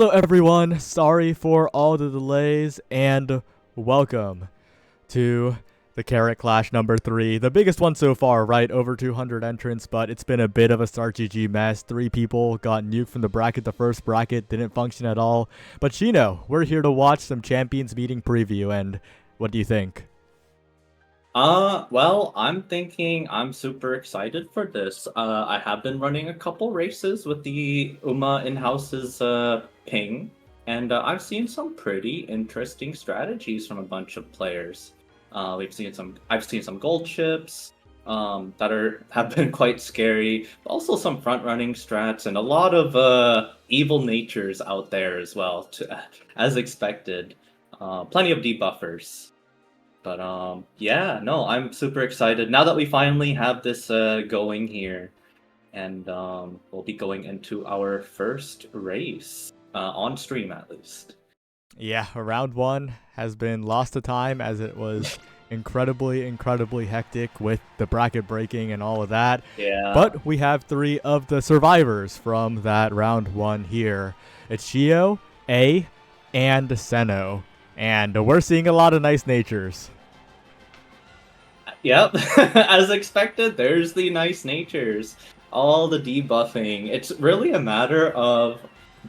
Hello everyone, sorry for all the delays and welcome to the Carat Clash number 3. The biggest one so far, right? Over 200 entrants, but it's been a bit of a Start GG mess. 3 people got nuked from the bracket. The first bracket didn't function at all. But Shino, we're here to watch some Champions Meeting preview, and what do you think? Well, I'm thinking I'm super excited for this. I have been running a couple races with the Uma in-house's ping, and I've seen some pretty interesting strategies from a bunch of players. I've seen some gold chips, that have been quite scary, but also some front-running strats and a lot of evil natures out there as well, as expected. Plenty of debuffers. But yeah, no, I'm super excited now that we finally have this going here, and we'll be going into our first race on stream at least. Yeah, round 1 has been lost to time as it was incredibly hectic with the bracket breaking and all of that. Yeah. But we have 3 of the survivors from that round 1 here. It's Shio, A, and Seno. And we're seeing a lot of nice natures. Yep, as expected, there's the nice natures, all the debuffing. It's really a matter of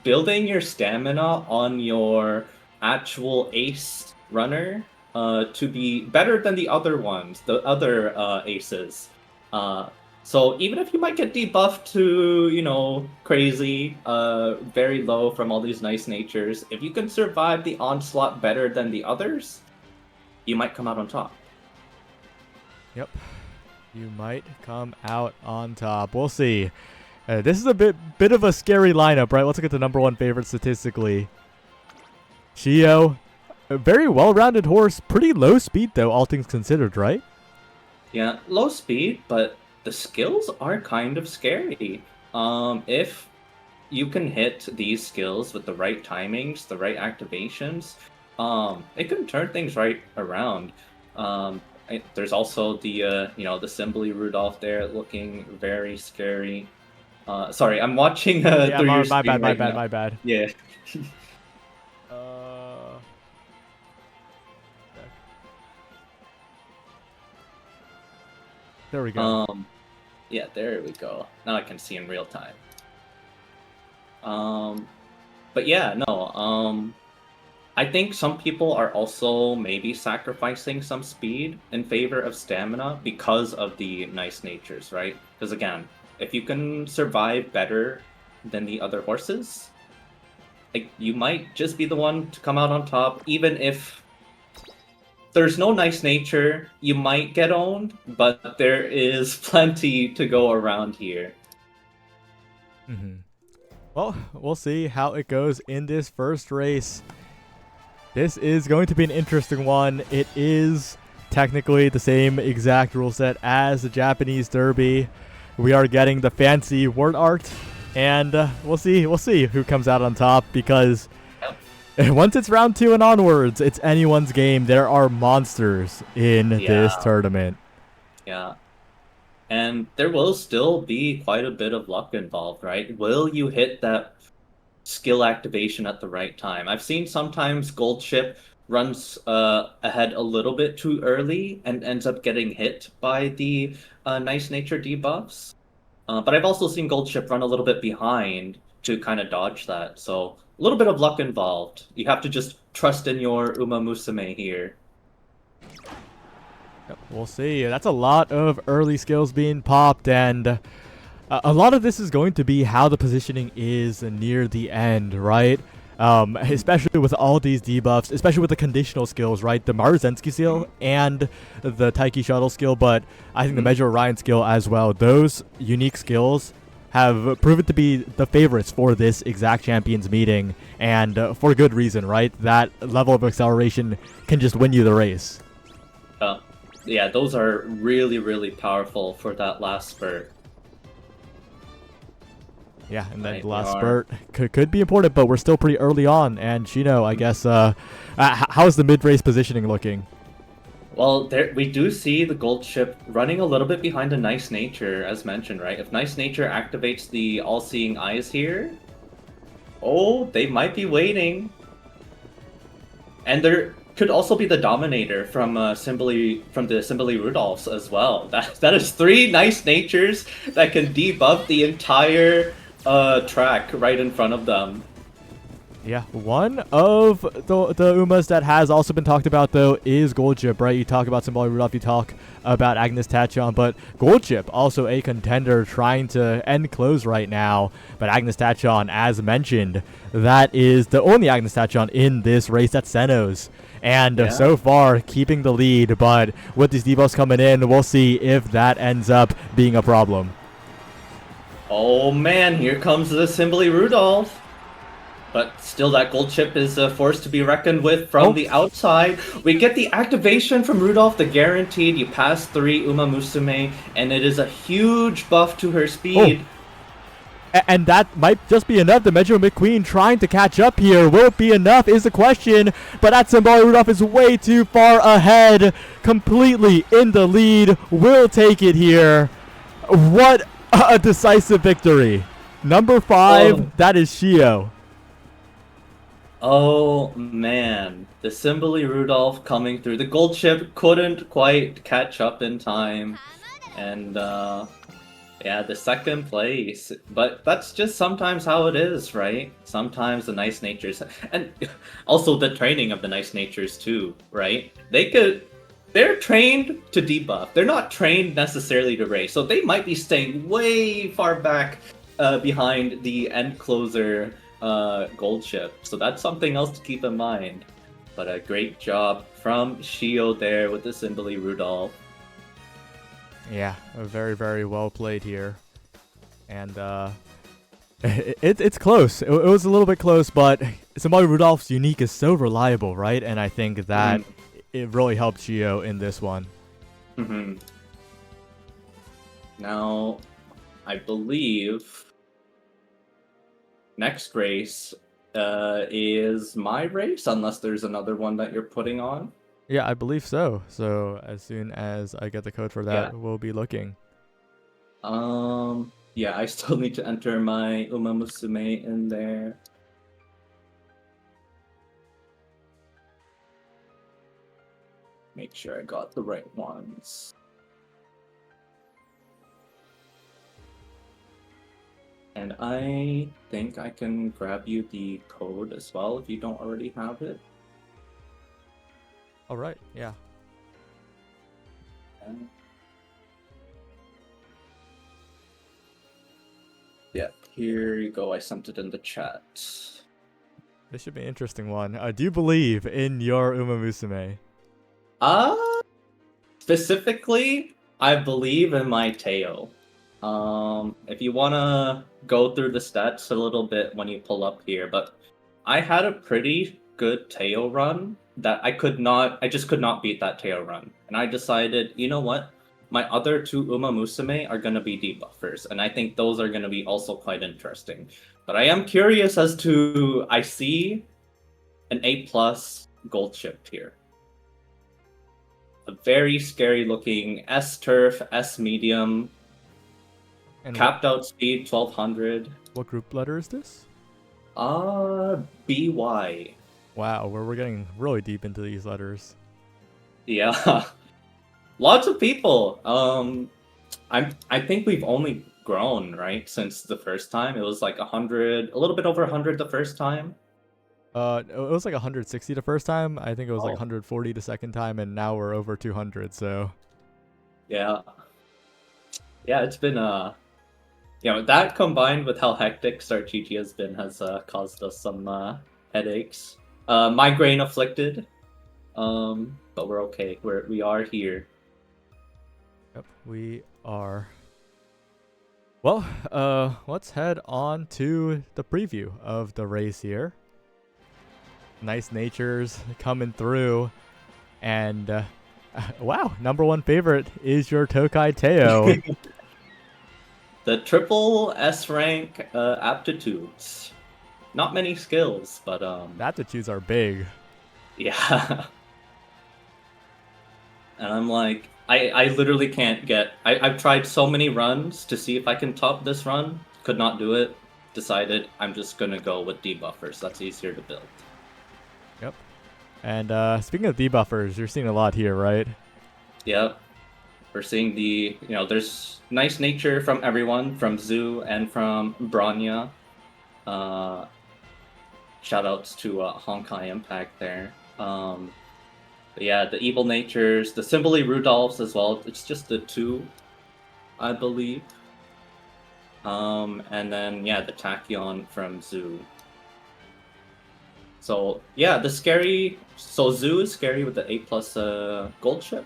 building your stamina on your actual ace runner to be better than the other ones, the other aces. So even if you might get debuffed to, crazy, very low from all these nice natures, if you can survive the onslaught better than the others, you might come out on top. Yep. You might come out on top. We'll see. This is a bit of a scary lineup, right? Let's look at the number 1 favorite statistically. Shio, a very well-rounded horse. Pretty low speed, though, all things considered, right? Yeah, low speed, but the skills are kind of scary. If you can hit these skills with the right timings, the right activations, it can turn things right around. There's also the the Assembly Rudolph there looking very scary. Sorry, I'm watching Yeah, through your my stream bad, right now. my bad. Yeah. Uh, there we go. Yeah, there we go. Now I can see in real time. But yeah, no. I think some people are also maybe sacrificing some speed in favor of stamina because of the nice natures, right? Because again, if you can survive better than the other horses, like you might just be the one to come out on top, even if there's no nice nature, you might get owned, but there is plenty to go around here. Well, we'll see how it goes in this first race. This is going to be an interesting one. It is technically the same exact rule set as the Japanese Derby. We are getting the fancy word art, and we'll see who comes out on top, because once it's round 2 and onwards, it's anyone's game. There are monsters in this tournament. Yeah. And there will still be quite a bit of luck involved, right? Will you hit that skill activation at the right time? I've seen sometimes Gold Chip runs ahead a little bit too early and ends up getting hit by the nice nature debuffs. But I've also seen Gold Chip run a little bit behind to kind of dodge that. So a little bit of luck involved. You have to just trust in your Umamusume here. We'll see. That's a lot of early skills being popped, and a lot of this is going to be how the positioning is near the end, right? Especially with all these debuffs, especially with the conditional skills, right? The Maruzensky skill and the Taiki Shuttle skill, but I think the Measure Orion skill as well. Those unique skills have proven to be the favorites for this exact Champions meeting, and for good reason, right? That level of acceleration can just win you the race. Yeah, those are really powerful for that last spurt. Yeah, and then the last spurt could be important, but we're still pretty early on. And Shino, I guess, how's the mid-race positioning looking? Well, we do see the gold chip running a little bit behind the nice nature, as mentioned, right? If nice nature activates the all-seeing eyes here, Oh, they might be waiting. And there could also be the Dominator from from the Assembly Rudolphs as well. That is three nice natures that can debuff the entire track right in front of them. Yeah, one of the Umas that has also been talked about, though, is Gold Chip, right? You talk about Symbolic Rudolph, you talk about Agnes Tachon, but Gold Chip, also a contender trying to end close right now. But Agnes Tachon, as mentioned, that is the only Agnes Tachon in this race at Senos. And Yeah. so far, keeping the lead, but with these debuffs coming in, we'll see if that ends up being a problem. Oh man, here comes the Assembly Rudolph. But still, that gold chip is a force to be reckoned with from the outside. We get the activation from Rudolph, the guaranteed. You pass 3 Umamusume, and it is a huge buff to her speed. And that might just be enough. The Metro McQueen trying to catch up here. Will it be enough is the question. But that Symbolic Rudolph is way too far ahead. Completely in the lead. Will take it here. What a decisive victory. Number 5, that is Shio. Oh man, the Symboli Rudolph coming through. The gold chip couldn't quite catch up in time. And yeah, the second place. But that's just sometimes how it is, right? Sometimes the nice natures, and also the training of the nice natures too, right? They're trained to debuff. They're not trained necessarily to race. So they might be staying way far back behind the end closer gold chip. So that's something else to keep in mind. But a great job from Shio there with the Symboli Rudolph. Yeah, very, very well played here. And it's close. It was a little bit close, but Symbolic Rudolph's unique is so reliable, right? And I think that it really helped Shio in this one. Now, I believe next race is my race, unless there's another one that you're putting on. Yeah, I believe so. So as soon as I get the code for that, we'll be looking. Yeah, I still need to enter my Umamusume in there. Make sure I got the right ones. And I think I can grab you the code as well if you don't already have it. All right, yeah. Yeah, here you go. I sent it in the chat. This should be an interesting one. Do you believe in your Umamusume? Specifically, I believe in my Teo. If you wanna go through the stats a little bit when you pull up here, but I had a pretty good Teo run that I just could not beat that Teo run. And I decided, you know what? My other 2 Umamusume are gonna be debuffers, and I think those are gonna be also quite interesting. But I am curious as to, I see an A+ gold chip here. A very scary looking S-Turf, S-Medium, and capped out speed 1200. What group letter is this? BY. Wow, we're getting really deep into these letters. Yeah. Lots of people. I think we've only grown, right, since the first time. It was like 100, a little bit over 100 the first time. It was like 160 the first time. I think it was like 140 the second time, and now we're over 200. So. Yeah. Yeah, it's been that combined with how hectic Start GG has been has caused us some headaches. Migraine afflicted. But we're okay. We are here. Yep, we are. Well, let's head on to the preview of the race here. Nice natures coming through, and wow, number 1 favorite is your Tokai Teo. The triple S rank aptitudes. Not many skills, but the aptitudes are big. Yeah. And I'm like, I literally can't get. I've tried so many runs to see if I can top this run. Could not do it. decided I'm just gonna go with debuffers. That's easier to build. Yep. And speaking of debuffers, you're seeing a lot here, right? Yep. We're seeing there's nice nature from everyone, from Zoo and from Bronya. Uh, Shoutouts to Honkai Impact there. But yeah, the evil natures, the Symbole Rudolphs as well. It's just the two, I believe. And then yeah, the Tachyon from Zoo. So yeah, Zoo is scary with the 8+ gold chip.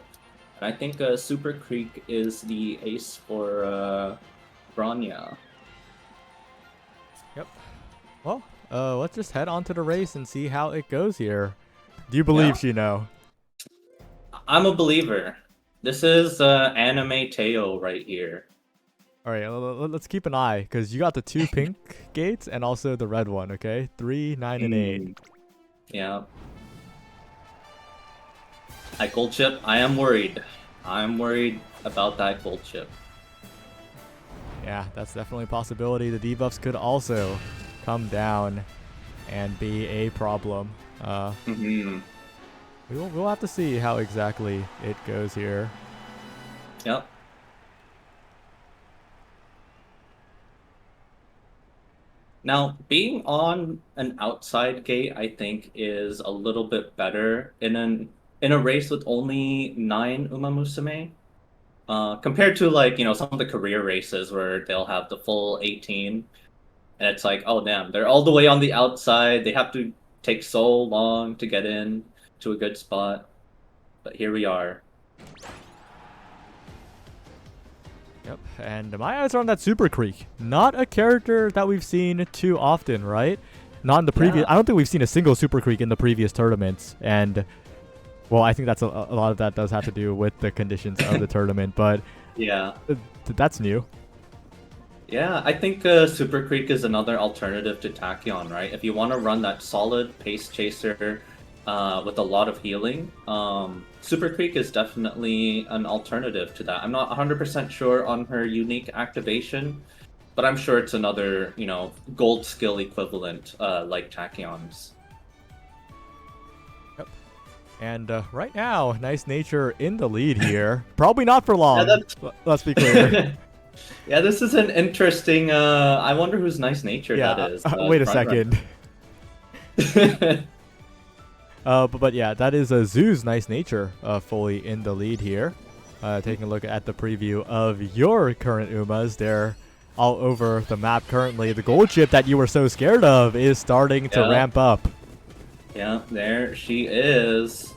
And I think Super Creek is the ace for Bronya. Yep. Well, let's just head on to the race and see how it goes here. Do you believe Shino? I'm a believer. This is anime Teo right here. All right, let's keep an eye because you got the 2 pink gates and also the red one. Okay, 3, 9, and 8. Yeah. That gold chip, I am worried. I'm worried about that gold chip. Yeah, that's definitely a possibility. The debuffs could also come down and be a problem. We'll have to see how exactly it goes here. Yep. Now, being on an outside gate, I think, is a little bit better in a race with only 9 Umamusume. Compared to some of the career races where they'll have the full 18. And it's like, oh damn, they're all the way on the outside. They have to take so long to get in to a good spot. But here we are. Yep, and my eyes are on that Super Creek. Not a character that we've seen too often, right? Not in the previous. I don't think we've seen a single Super Creek in the previous tournaments, and well, I think that's a lot of that does have to do with the conditions of the tournament. But yeah, that's new. Yeah, I think Super Creek is another alternative to Tachyon, right? If you want to run that solid pace chaser with a lot of healing, Super Creek is definitely an alternative to that. I'm not 100% sure on her unique activation, but I'm sure it's another, gold skill equivalent like Tachyon's. Yep. And right now, Nice Nature in the lead here. Probably not for long. Yeah, let's be clear. Yeah, this is an interesting. I wonder whose Nice Nature that is. Wait a second. But yeah, that is Zoo's Nice Nature fully in the lead here. Taking a look at the preview of your current Umas, they're all over the map currently. The gold chip that you were so scared of is starting to ramp up. Yeah, there she is.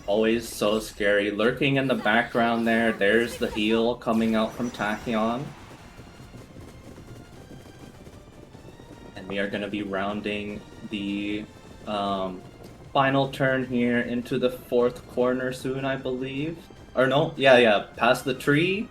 Always so scary. Lurking in the background there. There's the heal coming out from Tachyon. And we are going to be rounding the final turn here into the 4th corner soon, I believe. Or no, yeah, past the tree.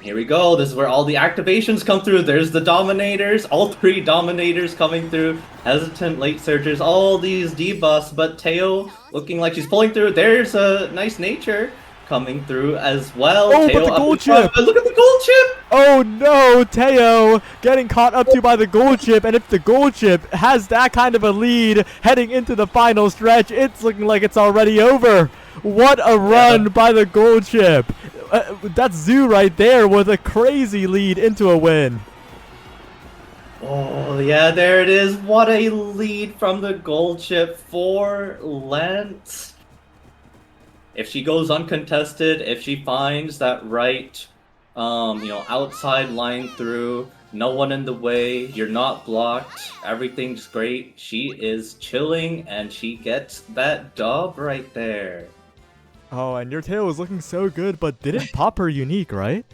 Here we go. This is where all the activations come through. There's the Dominators. All 3 Dominators coming through. Hesitant Late Surgers. All these debuffs. But Teo looking like she's pulling through. There's a Nice Nature coming through as well. Oh, Teo but the gold chip! Look at the gold chip! Oh no, Teo getting caught up to by the gold chip. And if the gold chip has that kind of a lead heading into the final stretch, it's looking like it's already over. What a run by the gold chip. That's Zoo right there with a crazy lead into a win. Oh, yeah, there it is. What a lead from the gold chip for Lent. If she goes uncontested, if she finds that right, outside line through, no one in the way, you're not blocked, everything's great, she is chilling, and she gets that dub right there. Oh, and your tail was looking so good, but didn't pop her unique, right?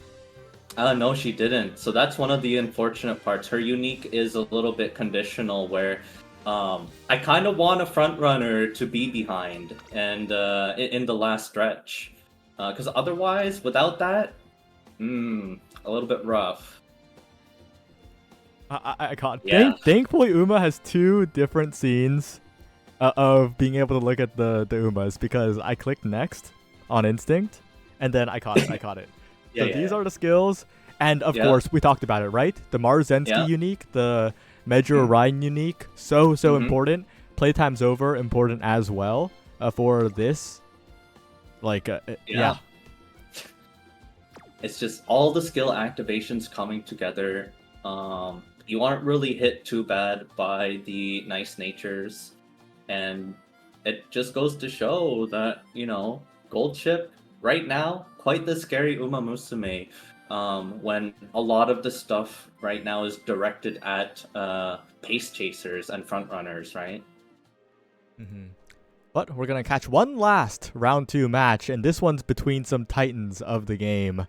No, she didn't. So that's one of the unfortunate parts. Her unique is a little bit conditional, where I kind of want a front runner to be behind and in the last stretch, because otherwise, without that, a little bit rough. I can't. Yeah. Thankfully, Uma has 2 different scenes of being able to look at the Umas, because I clicked next on instinct and then I caught it. So these are the skills, And of Yeah. course, we talked about it, right? The Marzensky Yeah. unique, the Major Orion unique, so Mhm. important. Playtime's over, important as well for this. Like, yeah. It's just all the skill activations coming together. You aren't really hit too bad by the nice natures, and it just goes to show that, Gold Chip right now, quite the scary Umamusume. When a lot of the stuff right now is directed at pace chasers and front runners, right? But we're going to catch one last round 2 match, and this one's between some titans of the game.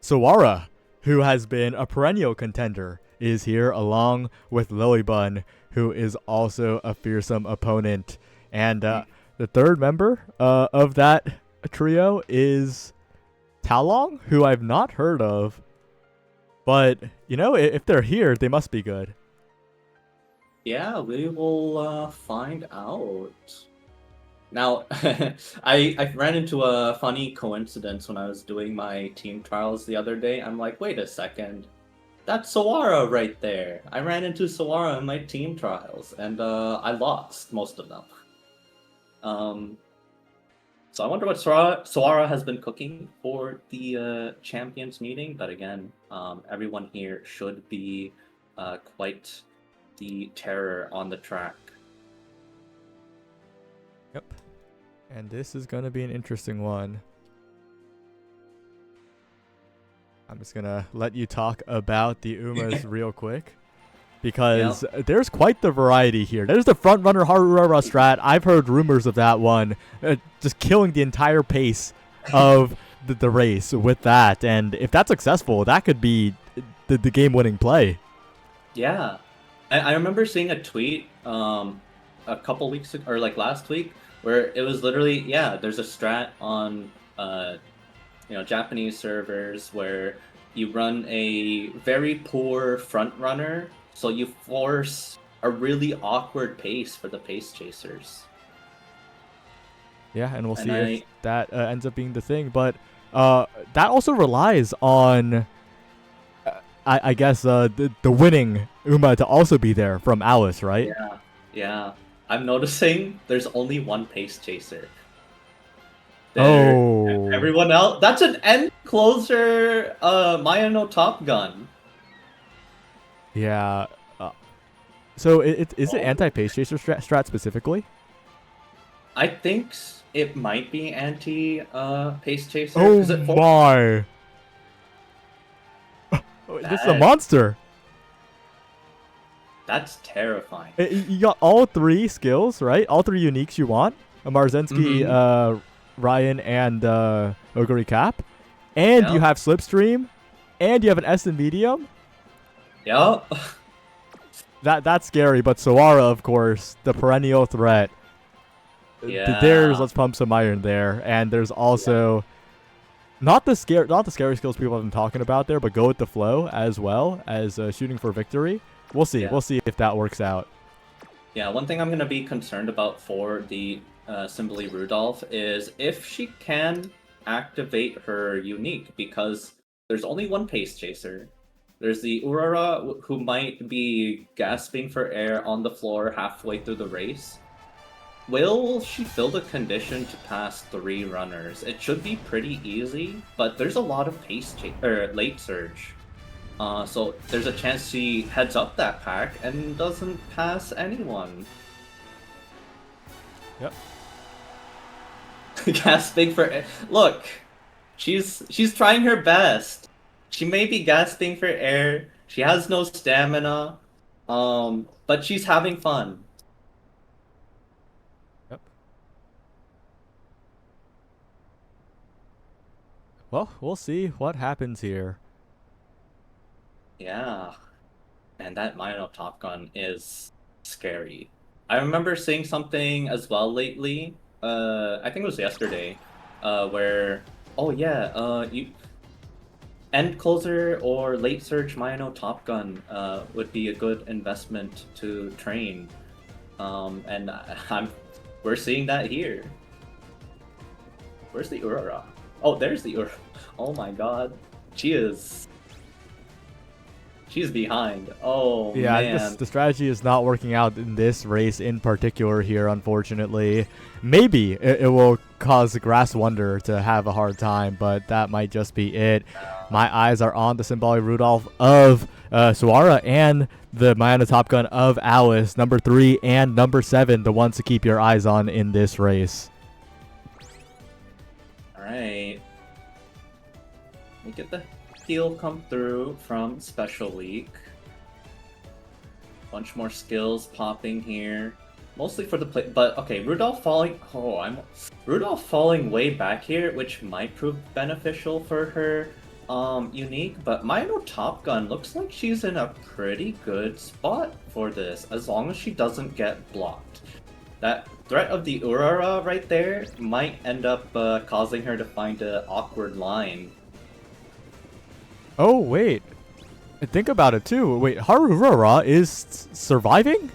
Sawara, who has been a perennial contender, is here along with Lilybun, who is also a fearsome opponent. And the third member of that trio is Talong, who I've not heard of. But, if they're here, they must be good. Yeah, we will find out. Now, I ran into a funny coincidence when I was doing my team trials the other day. I'm like, wait a second, that's Sawara right there. I ran into Sawara in my team trials, and I lost most of them. So I wonder what Sawara has been cooking for the champions meeting. But again, everyone here should be quite the terror on the track. Yep. And this is going to be an interesting one. I'm just going to let you talk about the Umas real quick. Because there's quite the variety here. There's the front runner Harurara strat. I've heard rumors of that one. Just killing the entire pace of the race with that. And if that's successful, that could be the game-winning play. Yeah. I remember seeing a tweet a couple weeks ago, or like last week, where it was literally, there's a strat on Japanese servers where you run a very poor front runner, so you force a really awkward pace for the pace chasers. Yeah, and we'll see if that ends up being the thing. But that also relies on, I guess, the winning Uma to also be there from Alice, right? Yeah. I'm noticing there's only one pace chaser. Everyone else, that's an end closer Mayano Top Gun. Yeah. So is it anti-pace chaser strat specifically? I think it might be anti-pace chaser. Oh my! This is a monster. That's terrifying. You got all 3 skills, right? All 3 uniques you want. A Marzensky, Ryan, and Ogre Cap. And you have Slipstream. And you have an S in medium. Yep. That's scary, but Sawara, of course, the perennial threat. Yeah. Let's pump some iron there. And there's also not the scary skills people have been talking about there, but go with the flow as well as shooting for victory. We'll see. Yeah. We'll see if that works out. Yeah, one thing I'm going to be concerned about for the Simply Rudolph is if she can activate her unique, because there's only one pace chaser. There's the Urara, who might be gasping for air on the floor halfway through the race. Will she fill the condition to pass 3 runners? It should be pretty easy, but there's a lot of late surge. So there's a chance she heads up that pack and doesn't pass anyone. Yep. Gasping for air. Look, she's trying her best. She may be gasping for air. She has no stamina. But she's having fun. Yep. Well, we'll see what happens here. Yeah. And that Mino Top Gun is scary. I remember seeing something as well lately. I think it was yesterday, where you end closer or late surge Mino Top Gun would be a good investment to train. And we're seeing that here. Where's the Aurora? Oh, there's the Aurora. Oh my god. She is She's behind. Oh Yeah, man. the strategy is not working out in this race in particular here, unfortunately. Maybe it will cause Grass Wonder to have a hard time, but that might just be it. My eyes are on the Symbolic Rudolph of Suara and the Mayana Top Gun of Alice, number 3 and number 7, the ones to keep your eyes on in this race. Alright. We get the heal come through from Special Week. Bunch more skills popping here. Mostly for the play, but okay, Rudolph falling. Oh, Rudolph falling way back here, which might prove beneficial for her unique. But Mino Top Gun looks like she's in a pretty good spot for this, as long as she doesn't get blocked. That threat of the Urara right there might end up causing her to find an awkward line. Oh, wait. Think about it, too. Wait, Harurara is surviving?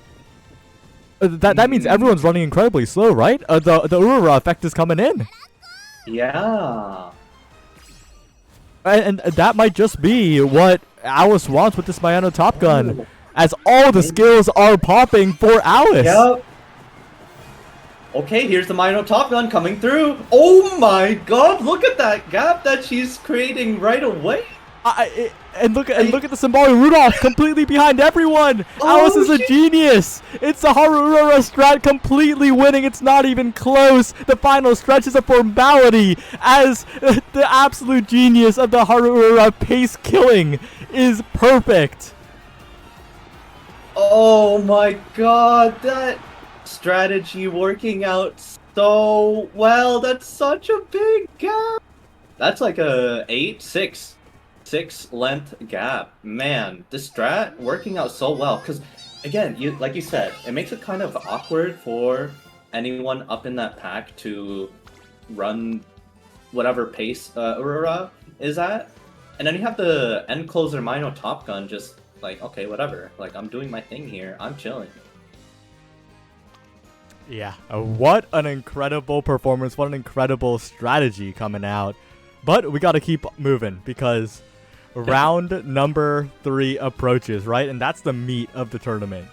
That means everyone's running incredibly slow, right? The Urara effect is coming in. Yeah. And that might just be what Alice wants with this Mayano Top Gun, Oh. as all the skills are popping for Alice. Yep. Okay, here's the Mino Top Gun coming through. Oh my god, look at that gap that she's creating right away. And look at the Symbolic Rudolph completely behind everyone. Oh, Alice is a shit. genius. It's the Harurara strat completely winning. It's not even close. The final stretch is a formality, as the absolute genius of the Harurara pace killing is perfect. Oh my god, that strategy working out so well. That's such a big gap. That's like a 6 length gap. Man, this strat working out so well. Because again, like you said, it makes it kind of awkward for anyone up in that pack to run whatever pace Aurora is at. And then you have the end closer Mino Top Gun just like, okay, whatever. Like, I'm doing my thing here. I'm chilling. Yeah, what an incredible performance. What an incredible strategy coming out. But we got to keep moving because round number 3 approaches, right? And that's the meat of the tournament.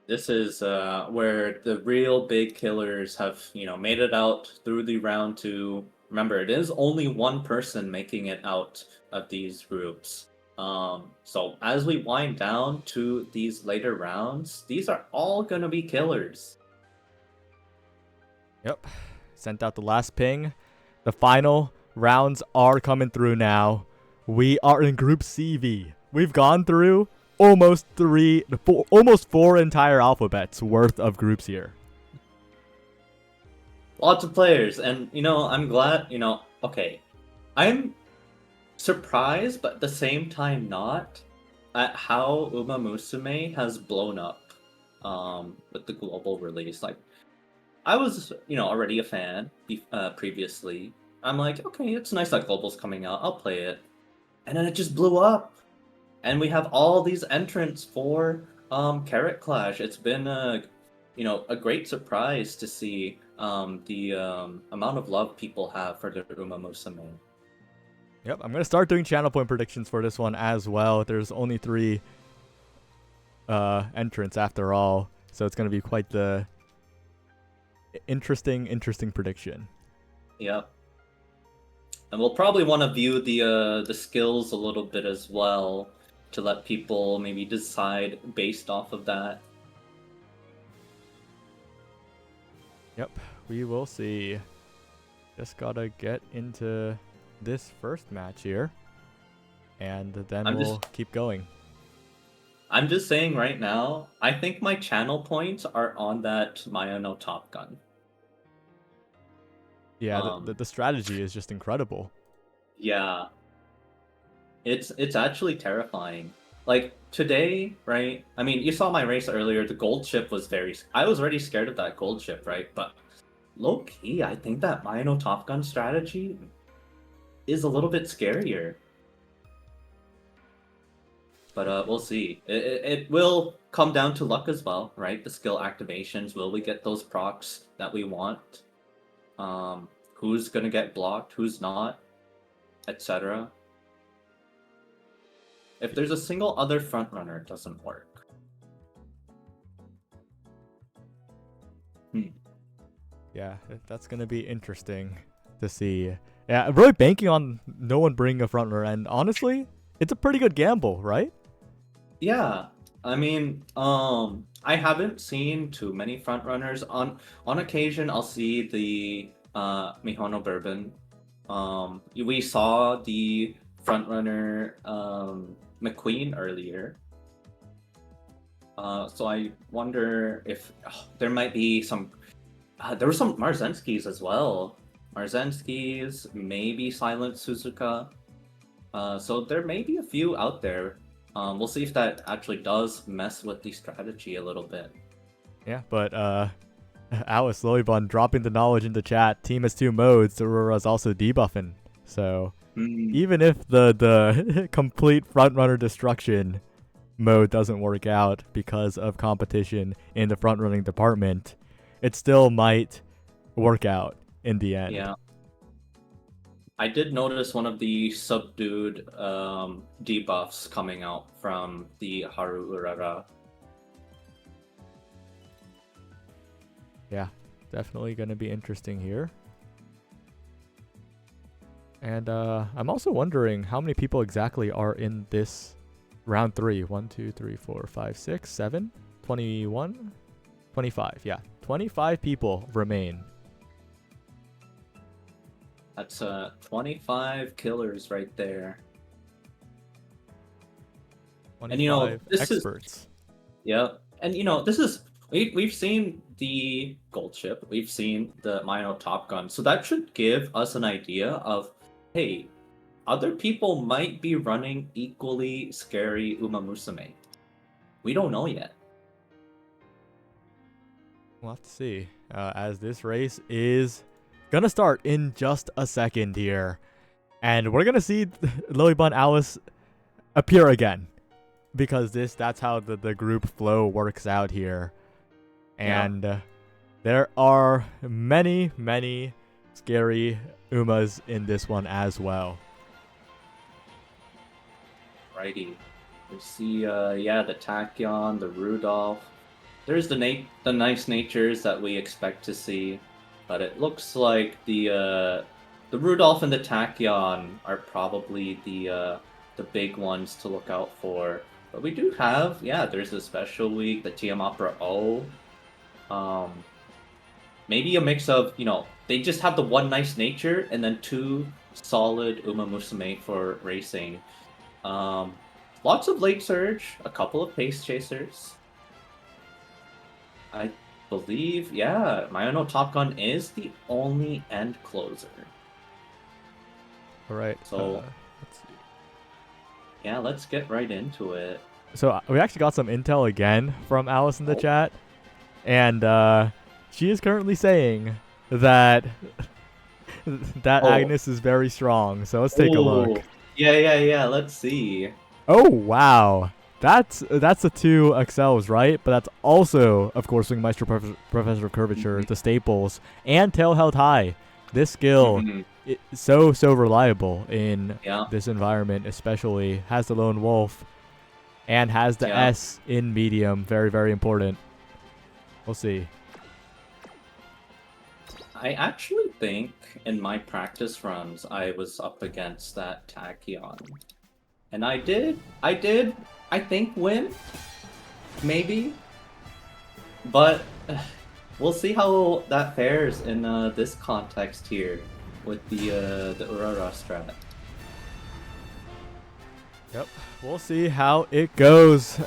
This is where the real big killers have, made it out through the round 2. Remember, it is only one person making it out of these groups. So as we wind down to these later rounds, these are all gonna be killers. Yep. Sent out the last ping. The final rounds are coming through now. We are in Group CV. We've gone through almost 4 entire alphabets worth of groups here. Lots of players, and I'm glad, okay. I'm surprised, but at the same time not, at how Umamusume has blown up with the global release. Like, I was, already a fan previously. I'm like, okay, it's nice that global's coming out. I'll play it. And then it just blew up. And we have all these entrants for Carat Clash. It's been a great surprise to see the amount of love people have for the Umamusume. Yep, I'm going to start doing channel point predictions for this one as well. There's only 3 entrants after all, so it's going to be quite the interesting prediction. Yep. And we'll probably want to view the skills a little bit as well to let people maybe decide based off of that. Yep, we will see. Just gotta get into this first match here, and then we'll keep going. I'm just saying right now, I think my channel points are on that Maya no Top Gun. Yeah, the strategy is just incredible. Yeah. It's actually terrifying. Like, today, right? I mean, you saw my race earlier, the gold chip was I was already scared of that gold chip, right? But low-key, I think that Maya no Top Gun strategy is a little bit scarier. But we'll see. It will come down to luck as well, right? The skill activations. Will we get those procs that we want? Who's gonna get blocked? Who's not? Etc. If there's a single other front runner, it doesn't work. Yeah, that's gonna be interesting to see. Yeah, I'm really banking on no one bringing a front runner, and honestly, it's a pretty good gamble, right? Yeah, I mean, I haven't seen too many front runners. On occasion, I'll see the Mihono Bourbon. We saw the front runner McQueen earlier. So I wonder if there might be some. There were some Marzenskis as well. Marzenskis, maybe Silent Suzuka. So there may be a few out there. We'll see if that actually does mess with the strategy a little bit. Yeah, but Alice Lolibun dropping the knowledge in the chat. Team has 2 modes. Aurora's also debuffing. So even if the complete frontrunner destruction mode doesn't work out because of competition in the front running department, it still might work out in the end. Yeah. I did notice one of the subdued debuffs coming out from the Haru Urara. Yeah, definitely going to be interesting here. And I'm also wondering how many people exactly are in this round 3. 1, 2, 3, 4, 5, 6, 7, 21, 25. Yeah, 25 people remain. That's 25 killers right there. 25 this experts. Yeah, and this is we've seen the gold chip, we've seen the Mino Top Gun, so that should give us an idea of, hey, other people might be running equally scary Umamusume. We don't know yet. We'll have to see. As this race is gonna start in just a second here, and we're gonna see Lilybun Alice appear again, because that's how the group flow works out here. And there are many scary Umas in this one as well. Righty. We see the Tachyon, the Rudolph. There's the nice natures that we expect to see. But it looks like the Rudolph and the Tachyon are probably the big ones to look out for. But we do have, there's a special week, the TM Opera O. Maybe a mix of, they just have the one nice nature and then 2 solid Umamusume for racing. Lots of late surge, a couple of pace chasers. I believe, Mino Top Gun is the only end closer. All right. So, let's see. Yeah, let's get right into it. So we actually got some intel again from Alice in the chat, and she is currently saying that Agnes is very strong. So let's take a look. Yeah. Let's see. Oh wow. That's the 2 Excels, right? But that's also, of course, Wingmeister, Professor of Curvature, the staples, and Tail Held High. This skill is so reliable in this environment, especially. Has the Lone Wolf, and has the S in medium. Very important. We'll see. I actually think in my practice runs, I was up against that Tachyon. And I did, I think, win. Maybe. But we'll see how that fares in this context here with the Aurora strat. Yep, we'll see how it goes.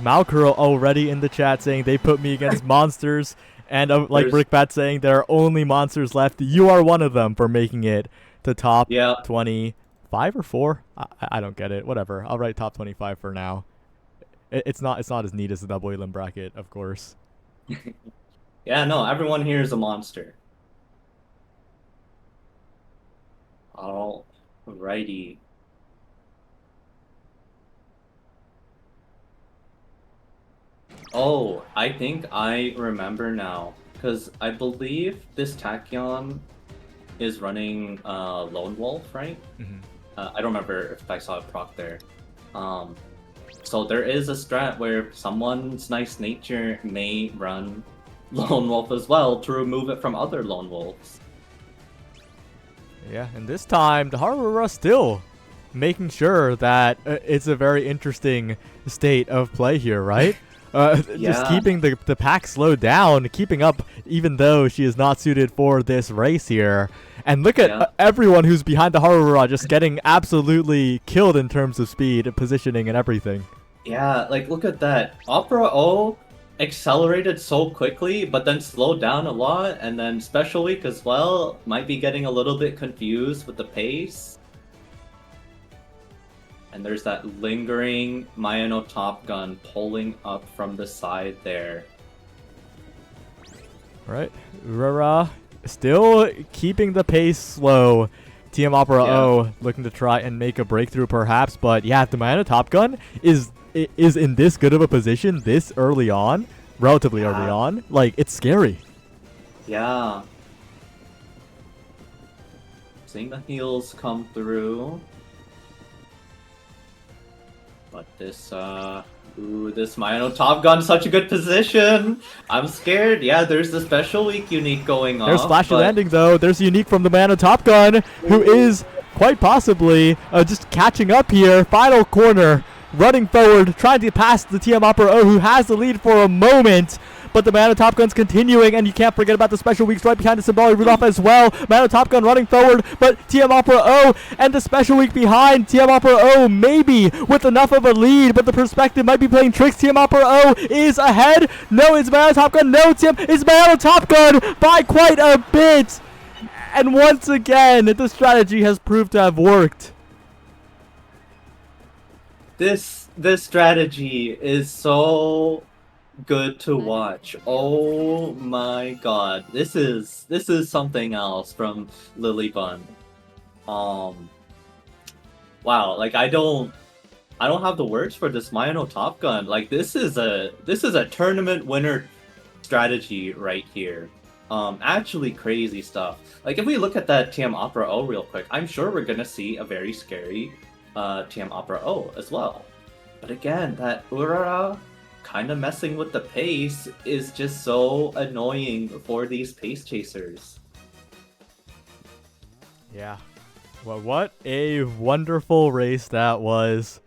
Malcurl already in the chat saying they put me against monsters. And like Brickbat saying there are only monsters left. You are one of them for making it to top 25 or 4. I don't get it. Whatever. I'll write top 25 for now. It's not as neat as the double elim bracket, of course. Yeah, no, everyone here is a monster. Alrighty. Oh, I think I remember now, because I believe this Tachyon is running Lone Wolf, right? Mm-hmm. I don't remember if I saw a proc there. Um, so there is a strat where someone's nice nature may run Lone Wolf as well to remove it from other Lone Wolves. Yeah, and this time, the Harura still making sure that it's a very interesting state of play here, right? Just Yeah, keeping the pack slowed down, keeping up even though she is not suited for this race here. And look at yeah, everyone who's behind the Harura just getting absolutely killed in terms of speed, positioning, and everything. yeah. Like, look at that. Opera O accelerated so quickly, but then slowed down a lot, and then Special Week as well might be getting a little bit confused with the pace. And there's that lingering Mayano Top Gun pulling up from the side there. Right, Rara still keeping the pace slow. TM Opera Yeah. O looking to try and make a breakthrough perhaps, but yeah, if the Mayana Top Gun is in this good of a position this early on, relatively early Yeah. on, like, it's scary. Yeah. Seeing the heals come through. But this, this Mayano Top Gun, such a good position. I'm scared. Yeah, there's the Special Week unique going There's off. Flashy but Landing though. There's Unique from the Mayana Top Gun, who is quite possibly just catching up here. Final corner, running forward, trying to pass the TM Opera O, who has the lead for a moment. But the Man of Top Gun's continuing, and you can't forget about the Special Weeks right behind the Symbolic Rudolph as well. Man of Top Gun running forward, but TM Opera O and the Special Week behind. TM Opera O maybe with enough of a lead, but the perspective might be playing tricks. TM Opera O is ahead. No, it's Man of Top Gun. No, it's Man of Top Gun by quite a bit. And once again, the strategy has proved to have worked. this strategy is so good to watch. Oh my god. This is something else from Lily Bun. Wow, like I don't have the words for this Mayano Top Gun. Like this is a tournament winner strategy right here. Actually crazy stuff. Like if we look at that TM Opera O real quick, I'm sure we're gonna see a very scary TM Opera O as well. But again, that Urara kind of messing with the pace is just so annoying for these pace chasers. Yeah. Well, what a wonderful race that was.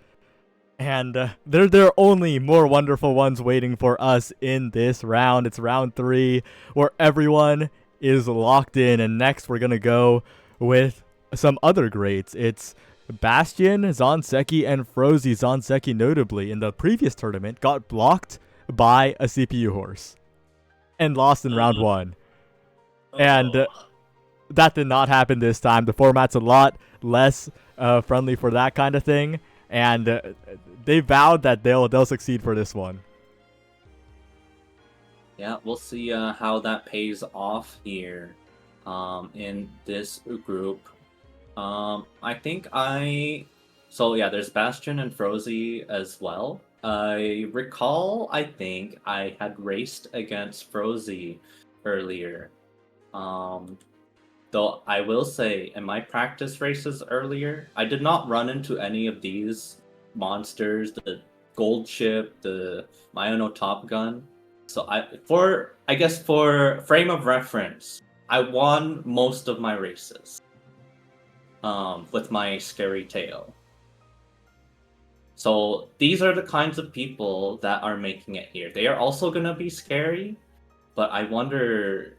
And there are only more wonderful ones waiting for us in this round. It's round 3 where everyone is locked in. And next we're going to go with some other greats. It's Bastion, Zonseki, and Frozy. Zonseki notably in the previous tournament got blocked by a CPU horse and lost in round 1. And that did not happen this time. The format's a lot less friendly for that kind of thing. And they vowed that they'll succeed for this one. Yeah, we'll see how that pays off here in this group. I think so yeah, there's Bastion and Frozy as well. I recall, I think I had raced against Frozy earlier. Though I will say, in my practice races earlier, I did not run into any of these monsters, the gold ship, the Mayano Top Gun. So I guess for frame of reference, I won most of my races with my scary tail. So these are the kinds of people that are making it here. They are also gonna be scary, but I wonder,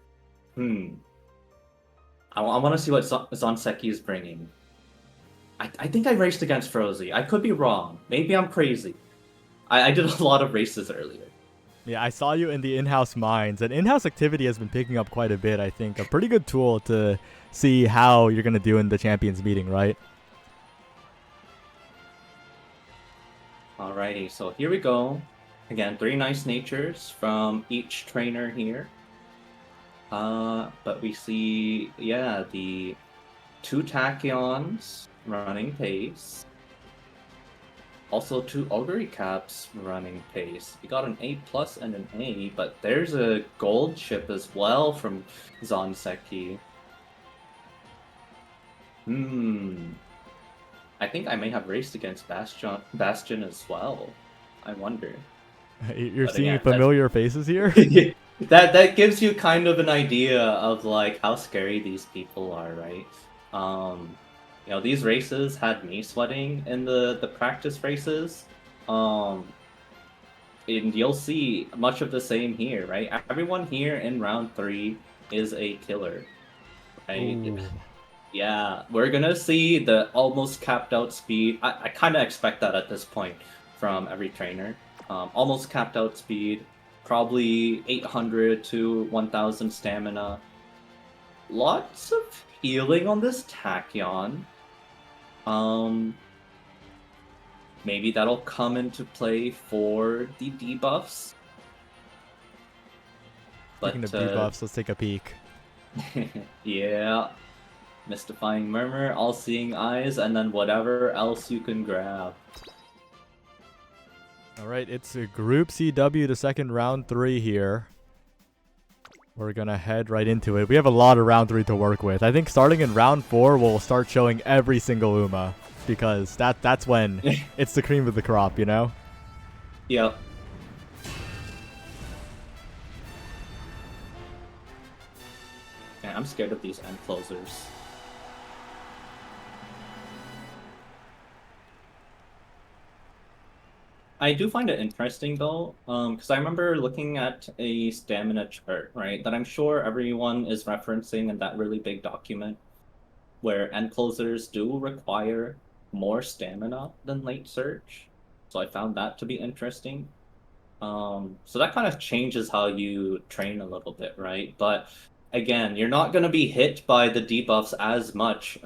I want to see what Zonseki is bringing. I think I raced against Frozy. I could be wrong. Maybe I'm crazy. I did a lot of races earlier. Yeah, I saw you in the in-house mines, and in-house activity has been picking up quite a bit, I think. A pretty good tool to see how you're going to do in the champions meeting, right? Alrighty, so here we go. Again, 3 nice natures from each trainer here. But we see, yeah, the 2 Tachyons running pace. Also 2 Augury Caps running pace. We got an A+ and an A, but there's a gold chip as well from Zonseki. I I think I may have raced against Bastion as well. I wonder. You're But seeing again, familiar faces here? that gives you kind of an idea of like how scary these people are, right? You know, these races had me sweating in the practice races. Um, and you'll see much of the same here, right? Everyone here in round 3 is a killer, right? Ooh. Yeah, we're gonna see the almost capped out speed. I kind of expect that at this point from every trainer. Almost capped out speed, probably 800 to 1000 stamina. Lots of healing on this Tachyon. Maybe that'll come into play for the debuffs. Speaking of debuffs, let's take a peek. Yeah. Mystifying Murmur, All-Seeing Eyes, and then whatever else you can grab. Alright, it's a Group CW to second round 3 here. We're gonna head right into it. We have a lot of round 3 to work with. I think starting in round 4, we'll start showing every single Uma. Because that's when it's the cream of the crop, you know? Yep. Man, I'm scared of these end closers. I do find it interesting though, because I remember looking at a stamina chart, right, that I'm sure everyone is referencing in that really big document, where end closers do require more stamina than late surge. So I found that to be interesting. So that kind of changes how you train a little bit, right? But again, you're not going to be hit by the debuffs as much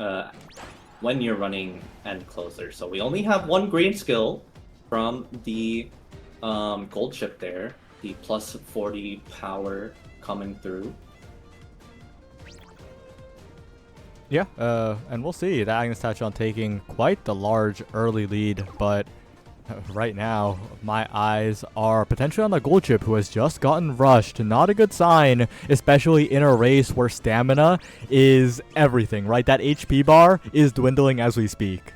when you're running end closer. So we only have one green skill from the gold chip there, the plus 40 power coming through. Yeah, and we'll see. The Agnes Tachyon taking quite the large early lead, but right now, my eyes are potentially on the gold chip who has just gotten rushed. Not a good sign, especially in a race where stamina is everything, right? That HP bar is dwindling as we speak.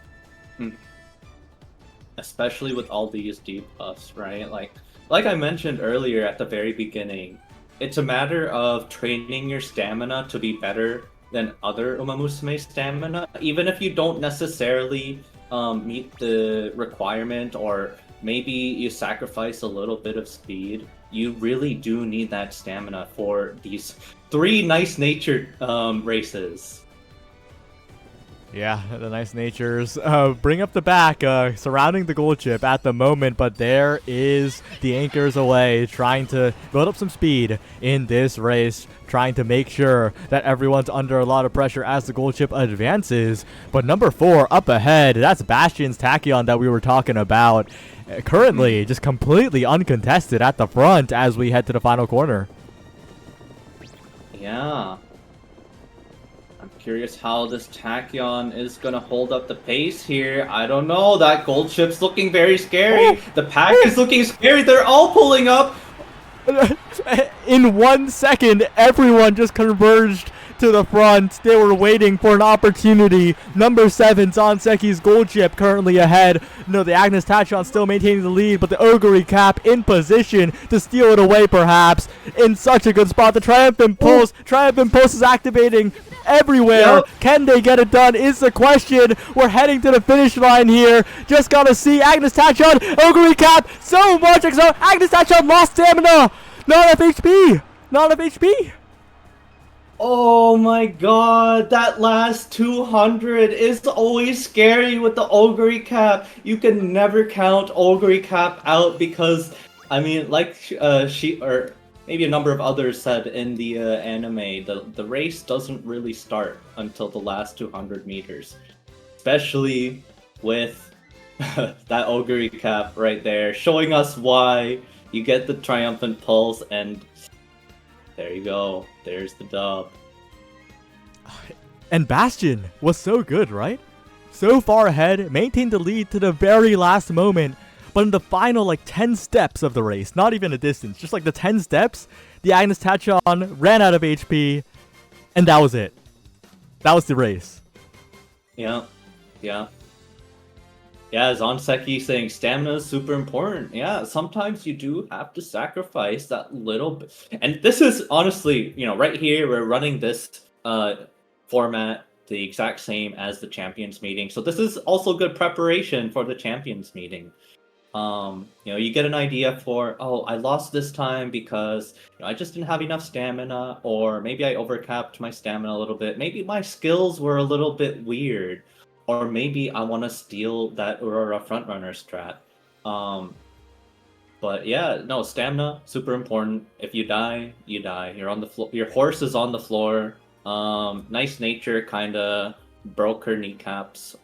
Especially with all these debuffs, right? Like I mentioned earlier at the very beginning, it's a matter of training your stamina to be better than other Umamusume stamina, even if you don't necessarily meet the requirement, or maybe you sacrifice a little bit of speed. You really do need that stamina for these 3 nice-natured races. Yeah, the nice natures bring up the back, surrounding the gold chip at the moment, but there is the anchors away, trying to build up some speed in this race, trying to make sure that everyone's under a lot of pressure as the gold chip advances. But number 4 up ahead, that's Bastion's Tachyon that we were talking about. Currently, just completely uncontested at the front as we head to the final corner. Yeah. I'm curious how this Tachyon is gonna hold up the pace here. I don't know. That gold chip's looking very scary. The pack is looking scary. They're all pulling up. In 1 second, everyone just converged to the front. They were waiting for an opportunity. Number 7, Zanseki's gold chip currently ahead. No, the Agnes Tachyon still maintaining the lead, but the Ogre Cap in position to steal it away, perhaps. In such a good spot. The Triumphant Pulse. Triumphant Pulse is activating everywhere. Yep. Can they get it done is the question. We're heading to the finish line here. Just gotta see Agnes Tachyon. Ogre Cap. So much. Agnes Tachyon lost stamina. Not enough HP. Not enough HP. Oh my god, that last 200 is always scary with the Ogre Cap. You can never count Ogre Cap out because, I mean, like she or maybe a number of others said in the anime, the race doesn't really start until the last 200 meters. Especially with that Ogre Cap right there, showing us why you get the Triumphant Pulse, and there you go. There's the dub. And Bastion was so good, right? So far ahead, maintained the lead to the very last moment. But in the final, 10 steps of the race, not even a distance, just the 10 steps, the Agnes Tachyon ran out of HP, and that was it. That was the race. Yeah, yeah. Yeah, Zonseki saying stamina is super important. Yeah, sometimes you do have to sacrifice that little bit. And this is honestly, right here we're running this format the exact same as the champions meeting. So this is also good preparation for the champions meeting. You get an idea for, oh, I lost this time because I just didn't have enough stamina, or maybe I overcapped my stamina a little bit. Maybe my skills were a little bit weird, or maybe I want to steal that Aurora frontrunner strat. Um, but yeah, no, stamina super important. If you die, you die. You're on the floor. Your horse is on the floor. Nice nature kind of broke her kneecaps.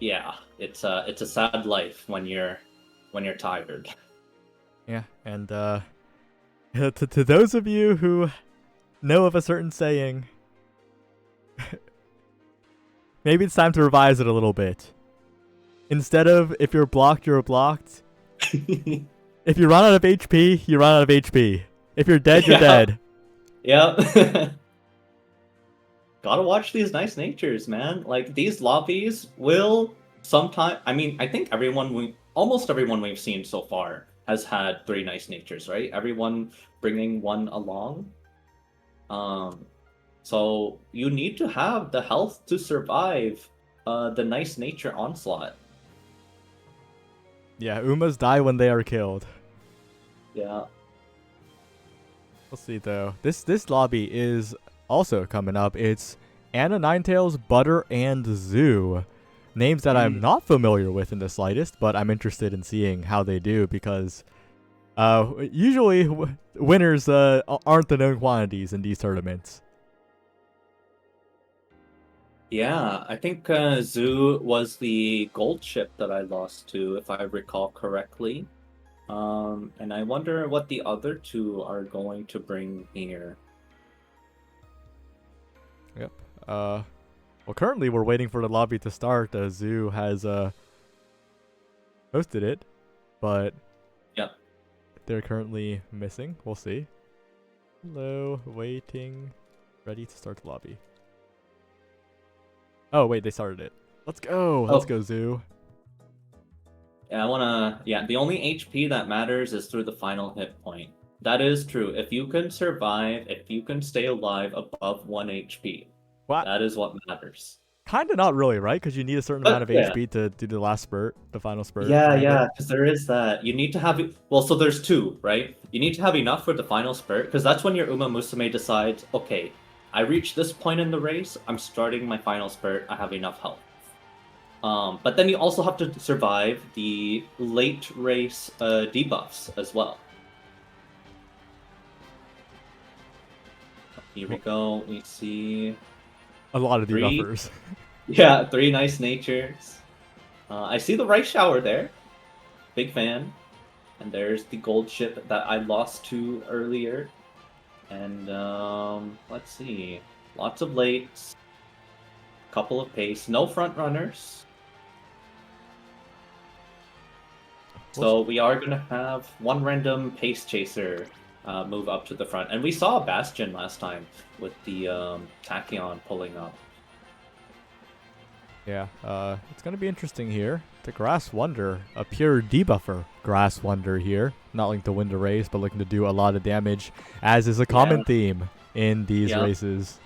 Yeah, it's a sad life when you're tired. Yeah, and to those of you who know of a certain saying, maybe it's time to revise it a little bit. Instead of if you're blocked, you're blocked. If you run out of HP, you run out of HP. If you're dead, you're dead. Yep. Gotta watch these nice natures, man. Like these lobbies will sometime. I mean, I think almost everyone we've seen so far has had three nice natures, right? Everyone bringing one along. Um, so you need to have the health to survive the nice nature onslaught. Yeah, Umas die when they are killed. Yeah. We'll see though. This lobby is also coming up. It's Anna Ninetails, Butter, and Zoo. Names that I'm not familiar with in the slightest, but I'm interested in seeing how they do because usually winners aren't the known quantities in these tournaments. Yeah, I think Zoo was the gold ship that I lost to, if I recall correctly. And I wonder what the other two are going to bring here. Yep. Well, currently we're waiting for the lobby to start. Zoo has hosted it, but Yep. they're currently missing. We'll see. Hello, waiting, ready to start the lobby. Oh wait, they started it. Let's go. Let's go, Zoo. Yeah, the only HP that matters is through the final hit point. That is true. If you can survive, if you can stay alive above 1 HP, What? that is what matters. Kinda not really, right? Because you need a certain amount of HP to do the last spurt, the final spurt. Yeah, because there is that. You need to have, well, so there's two, right? You need to have enough for the final spurt, because that's when your Umamusume decides, okay, I reached this point in the race, I'm starting my final spurt, I have enough health. But then you also have to survive the late race debuffs as well. Here we go. We see A lot of debuffers. Yeah, three nice natures. I see the rice shower there. Big fan. And there's the gold ship that I lost to earlier. And let's see. Lots of lates. Couple of pace. No front runners. So we are going to have one random pace chaser move up to the front. And we saw Bastion last time with the Tachyon pulling up. Yeah, it's going to be interesting here. The Grass Wonder, a pure debuffer Grass Wonder here. Not looking to win the race, but looking to do a lot of damage, as is a common theme in these races.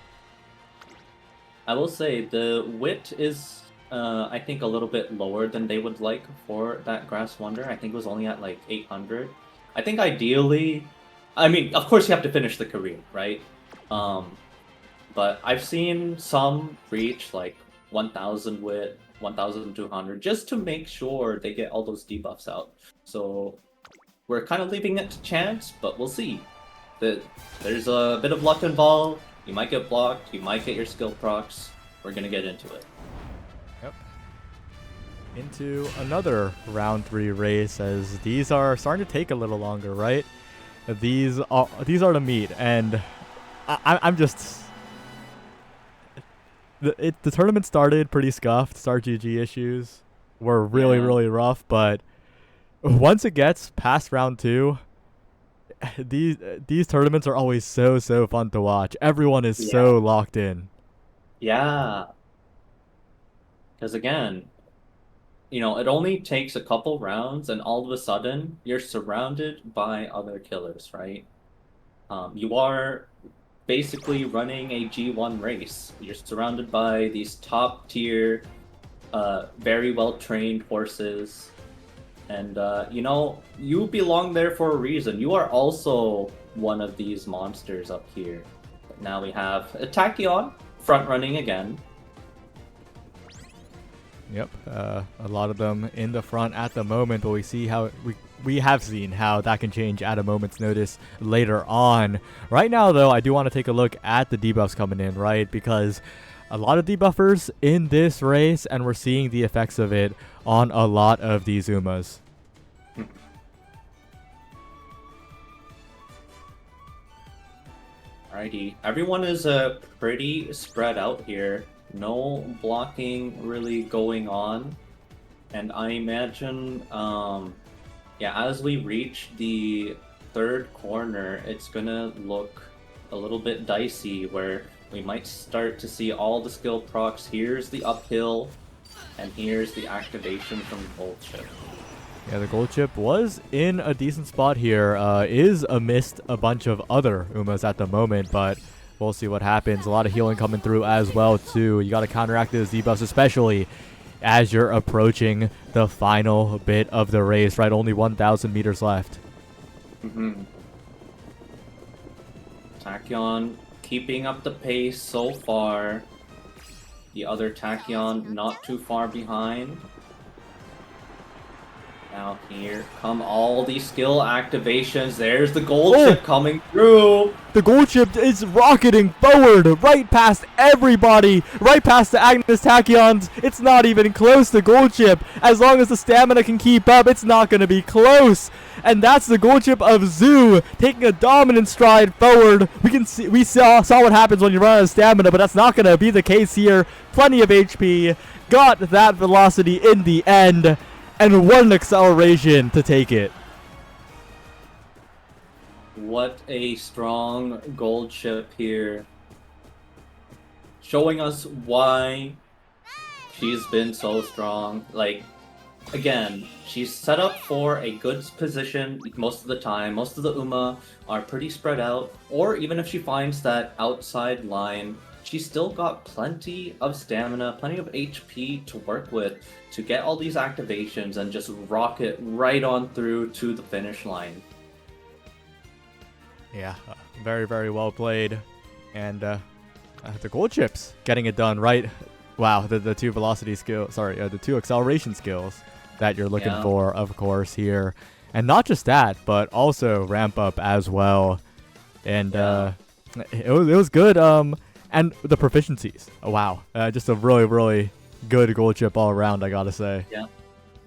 I will say the wit is, I think, a little bit lower than they would like for that Grass Wonder. I think it was only at like 800. I think ideally, I mean, of course you have to finish the career, right? But I've seen some reach like 1,000 wit, 1,200, just to make sure they get all those debuffs out. So we're kind of leaving it to chance, but we'll see. There's a bit of luck involved. You might get blocked, you might get your skill procs. We're gonna get into it. Yep. Into another round 3 race, as these are starting to take a little longer, right? These are the meat, and I'm just... The tournament started pretty scuffed. Start GG issues were really rough, but once it gets past round 2, these tournaments are always so fun to watch. Everyone is so locked in. Yeah. Because again, it only takes a couple rounds, and all of a sudden, you're surrounded by other killers, right? You are basically running a G1 race. You're surrounded by these top tier, very well trained horses. And, you belong there for a reason. You are also one of these monsters up here. But now we have a Tachyon front running again. Yep, a lot of them in the front at the moment, but we see how we have seen how that can change at a moment's notice later on. Right now, though, I do want to take a look at the debuffs coming in, right? Because a lot of debuffers in this race, and we're seeing the effects of it on a lot of these Umas. Alrighty, everyone is pretty spread out here. No blocking really going on. And I imagine, as we reach the third corner, it's gonna look a little bit dicey where we might start to see all the skill procs. Here's the uphill, and here's the activation from Gold Chip. Yeah, the gold chip was in a decent spot here. Is amidst a bunch of other Umas at the moment, but we'll see what happens. A lot of healing coming through as well, too. You got to counteract those debuffs, especially as you're approaching the final bit of the race, right? Only 1,000 meters left. Tachyon keeping up the pace so far. The other Tachyon not too far behind. Now here come all these skill activations. There's the gold chip coming through. The gold chip is rocketing forward, right past everybody, right past the Agnes Tachyons. It's not even close to gold chip. As long as the stamina can keep up, it's not going to be close. And that's the gold chip of Zoo taking a dominant stride forward. We saw what happens when you run out of stamina, but that's not going to be the case here. Plenty of HP, got that velocity in the end, and what an acceleration to take it. What a strong gold chip here. Showing us why she's been so strong. Like, again, she's set up for a good position most of the time. Most of the Uma are pretty spread out. Or even if she finds that outside line, she's still got plenty of stamina, plenty of HP to work with to get all these activations and just rocket right on through to the finish line. Yeah, very, very well played. And the gold chips getting it done, right? Wow, the two velocity skills, the two acceleration skills that you're looking for, of course, here. And not just that, but also ramp up as well. And it was good. And the proficiencies. Oh, wow. Just a really, really good gold chip all around, I gotta say.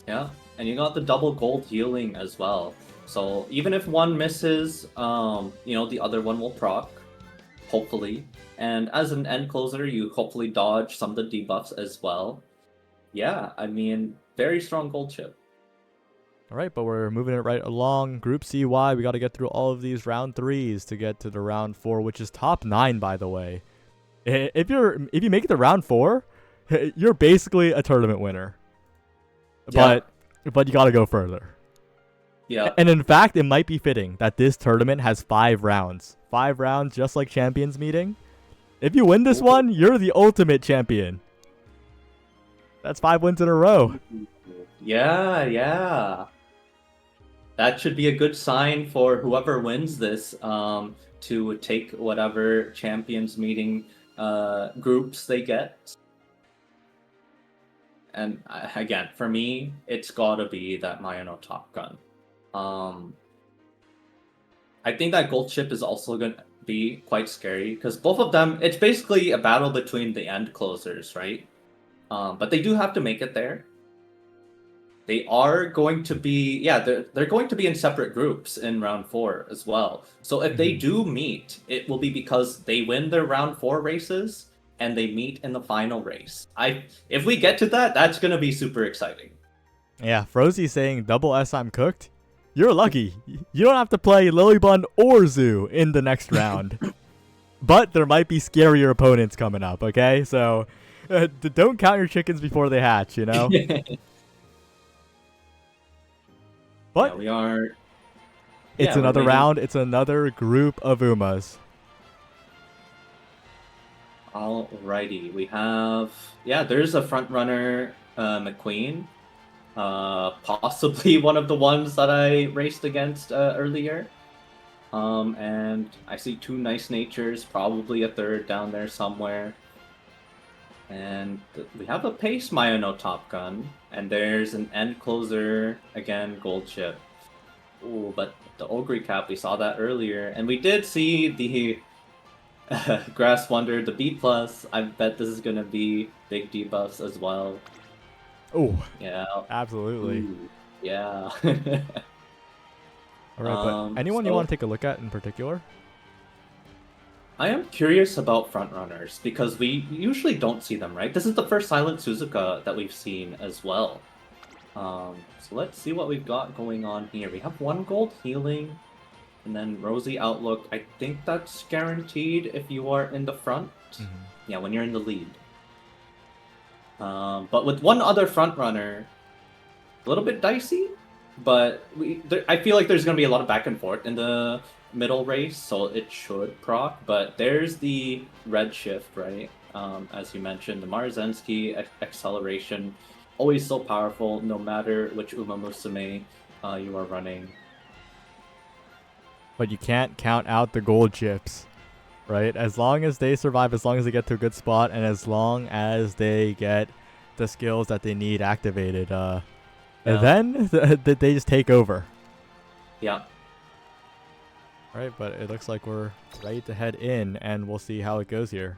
Yeah. And you got the double gold healing as well. So even if one misses, the other one will proc, hopefully. And as an end closer, you hopefully dodge some of the debuffs as well. Yeah, I mean, very strong gold chip. All right, but we're moving it right along. Group CY, we got to get through all of these round 3s to get to the round 4, which is top 9, by the way. If you make it to round 4, you're basically a tournament winner. Yeah. But you got to go further. Yeah. And in fact, it might be fitting that this tournament has 5 rounds. 5 rounds, just like Champions Meeting. If you win this one, you're the ultimate champion. That's 5 wins in a row. Yeah. That should be a good sign for whoever wins this to take whatever Champions Meeting groups they get. And again, for me, it's gotta be that Mayano Top Gun. I think that gold chip is also gonna be quite scary because both of them, it's basically a battle between the end closers, right? But they do have to make it there. They are going to be, they're going to be in separate groups in round 4 as well. So if they do meet, it will be because they win their round 4 races and they meet in the final race. If we get to that, that's going to be super exciting. Yeah, Frozy saying double S I'm cooked. You're lucky. You don't have to play Lilybun or Zoo in the next round. But there might be scarier opponents coming up, okay? So Don't count your chickens before they hatch, you know? But yeah, we are. it's Yeah, we're another waiting. round. It's another group of Umas. Alrighty, we have. Yeah, there's a front runner, McQueen. Possibly one of the ones that I raced against earlier. And I see two nice natures, probably a third down there somewhere. And we have a pace Mayano Top Gun, and there's an end closer, again, gold chip. Ooh, but the Ogre Cap, we saw that earlier. And we did see the Grass Wonder, the B+. I bet this is going to be big debuffs as well. Oh, Yeah. absolutely. Ooh, yeah. All right, but anyone you want to take a look at in particular? I am curious about frontrunners because we usually don't see them, right? This is the first Silent Suzuka that we've seen as well. So let's see what we've got going on here. We have 1 gold healing, and then Rosy Outlook. I think that's guaranteed if you are in the front. Mm-hmm. Yeah, when you're in the lead. But with one other frontrunner, a little bit dicey, but I feel like there's going to be a lot of back and forth in the middle race, so it should proc. But there's the red shift, right? As you mentioned, the Marzensky acceleration, always so powerful, no matter which Umamusume you are running. But you can't count out the gold chips, right? As long as they survive, as long as they get to a good spot, and as long as they get the skills that they need activated, then they just take over. Yeah. All right, but it looks like we're ready to head in, and we'll see how it goes here.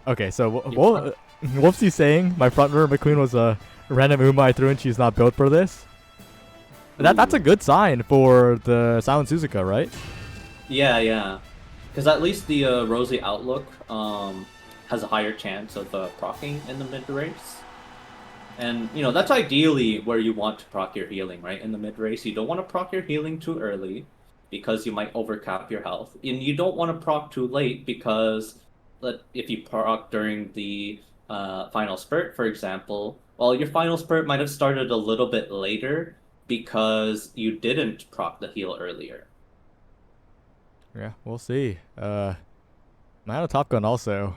Okay, so Wolfsy's saying my front runner McQueen was a random Uma I threw in. She's not built for this. That's a good sign for the Silent Suzuka, right? Yeah, yeah. Because at least the Rosy Outlook has a higher chance of proccing in the mid-race. And, you know, that's ideally where you want to proc your healing, right? In the mid-race, you don't want to proc your healing too early because you might overcap your health. And you don't want to proc too late because if you proc during the final spurt, for example, well, your final spurt might have started a little bit later because you didn't proc the heal earlier. Yeah, we'll see. Mine Top Gun also.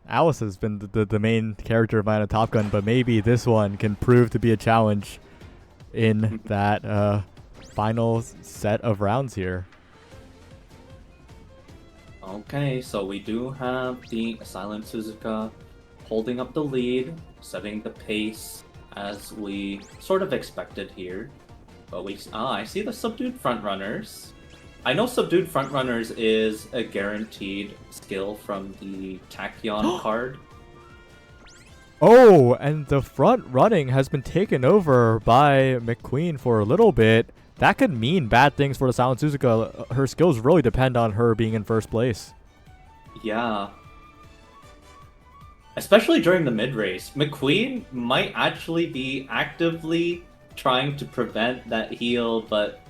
Alice has been the main character of Mine Top Gun, but maybe this one can prove to be a challenge in that final set of rounds here. Okay, so we do have the Silent Suzuka holding up the lead, setting the pace as we sort of expected here. But I see the subdued frontrunners. I know subdued frontrunners is a guaranteed skill from the Tachyon card. Oh, and the front running has been taken over by McQueen for a little bit. That could mean bad things for the Silent Suzuka. Her skills really depend on her being in first place. Yeah. Especially during the mid-race. McQueen might actually be actively trying to prevent that heal, but...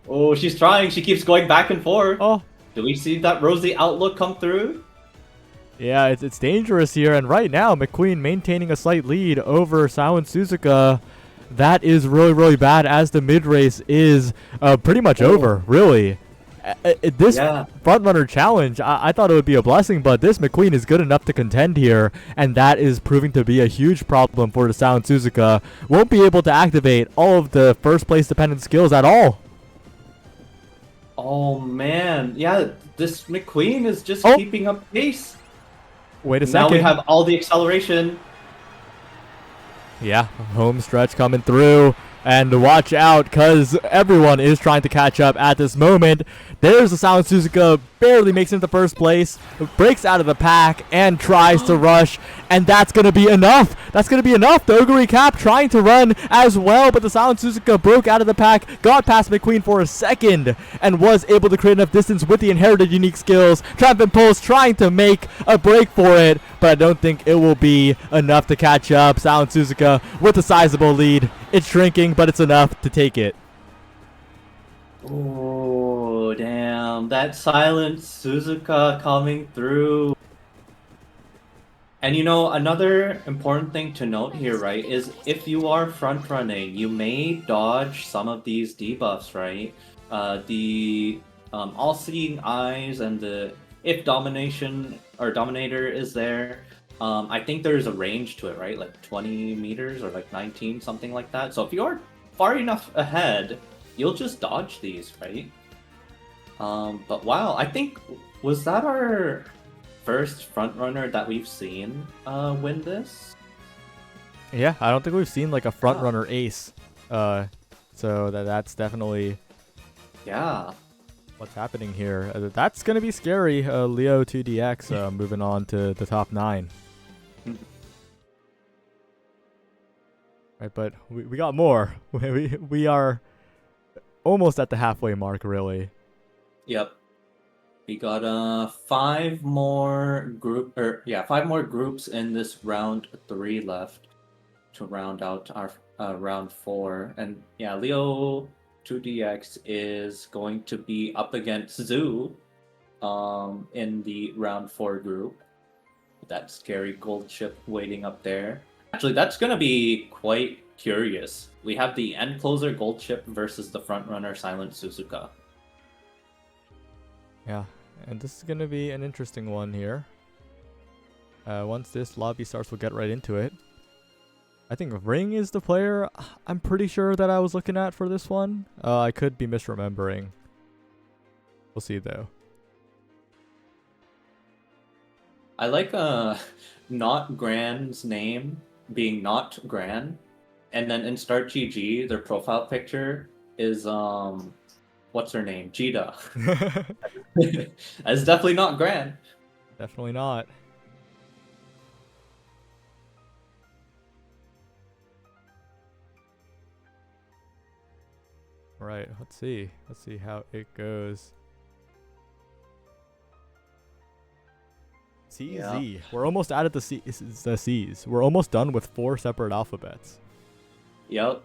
Oh, she's trying. She keeps going back and forth. Oh. Do we see that Rosy Outlook come through? Yeah, it's dangerous here. And right now, McQueen maintaining a slight lead over Silent Suzuka. That is really, really bad as the mid-race is pretty much over, really. This frontrunner challenge, I thought it would be a blessing, but this McQueen is good enough to contend here, and that is proving to be a huge problem for the Silent Suzuka. Won't be able to activate all of the first-place dependent skills at all. Oh, man. Yeah, this McQueen is just keeping up pace. Wait a second. Now we have all the acceleration. Yeah, home stretch coming through. And watch out, because everyone is trying to catch up at this moment. There's the Silent Suzuka, barely makes it into first place, breaks out of the pack, and tries to rush. And that's going to be enough. That's going to be enough. The Ogre Cap trying to run as well, but the Silent Suzuka broke out of the pack, got past McQueen for a second, and was able to create enough distance with the inherited unique skills. Triumphant Pulse trying to make a break for it, but I don't think it will be enough to catch up. Silent Suzuka with a sizable lead. It's shrinking, but it's enough to take it. Oh, Oh, damn. That silent Suzuka coming through. And you know, another important thing to note here, right, is if you are front running, you may dodge some of these debuffs, right? The all-seeing eyes and the if domination or dominator is there, I think there's a range to it, right? Like 20 meters or like 19, something like that. So if you're far enough ahead, you'll just dodge these, right? But wow, I think was that our first front runner that we've seen win this? Yeah, I don't think we've seen like a front Yeah. runner ace. Uh, so that's definitely Yeah. what's happening here. That's gonna be scary. Leo 2DX moving on to the top 9. Right, but we got more. We are almost at the halfway mark, really. Yep. We got five more five more groups in this round 3 left to round out our round 4. And yeah, Leo 2DX is going to be up against Zoo in the round 4 group. That scary gold chip waiting up there. Actually, that's gonna be quite curious. We have the end closer gold chip versus the front runner Silent Suzuka. Yeah, and this is gonna be an interesting one here. Once this lobby starts, we'll get right into it. I think Ring is the player I'm pretty sure that I was looking at for this one. I could be misremembering. We'll see though. I like not Gran's name being not Gran, and then in Start GG their profile picture is what's her name? Jita. That's definitely not Gran. Definitely not. Right, let's see. Let's see how it goes. CZ. Yeah. We're almost out of the C's. We're almost done with 4 separate alphabets. Yep.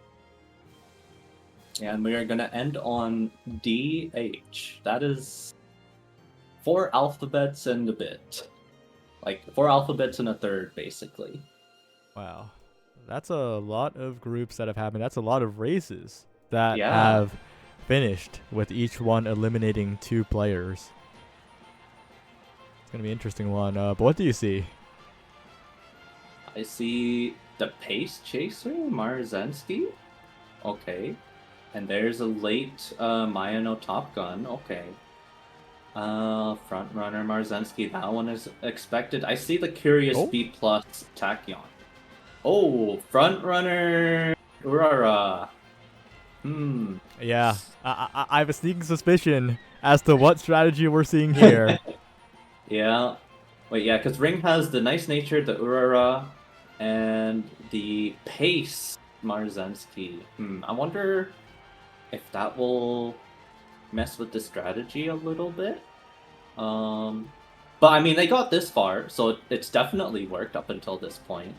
And we are gonna end on DH. That is 4 alphabets and a bit. Like 4 alphabets and a third, basically. Wow. That's a lot of groups that have happened. That's a lot of races that Yeah. have finished with each one eliminating 2 players. It's going to be an interesting one. But what do you see? I see the Pace Chaser, Marzensky. Okay. And there's a late Mayano Top Gun. Okay. Front runner Marzensky. That one is expected. I see the Curious Oh. B plus Tachyon. Oh, front runner Urara. Yeah, I have a sneaking suspicion as to what strategy we're seeing here. Yeah. Wait, yeah, because Ring has the Nice Nature, the Urara, and the Pace Marzensky. I wonder if that will mess with the strategy a little bit. But I mean, they got this far, so it's definitely worked up until this point.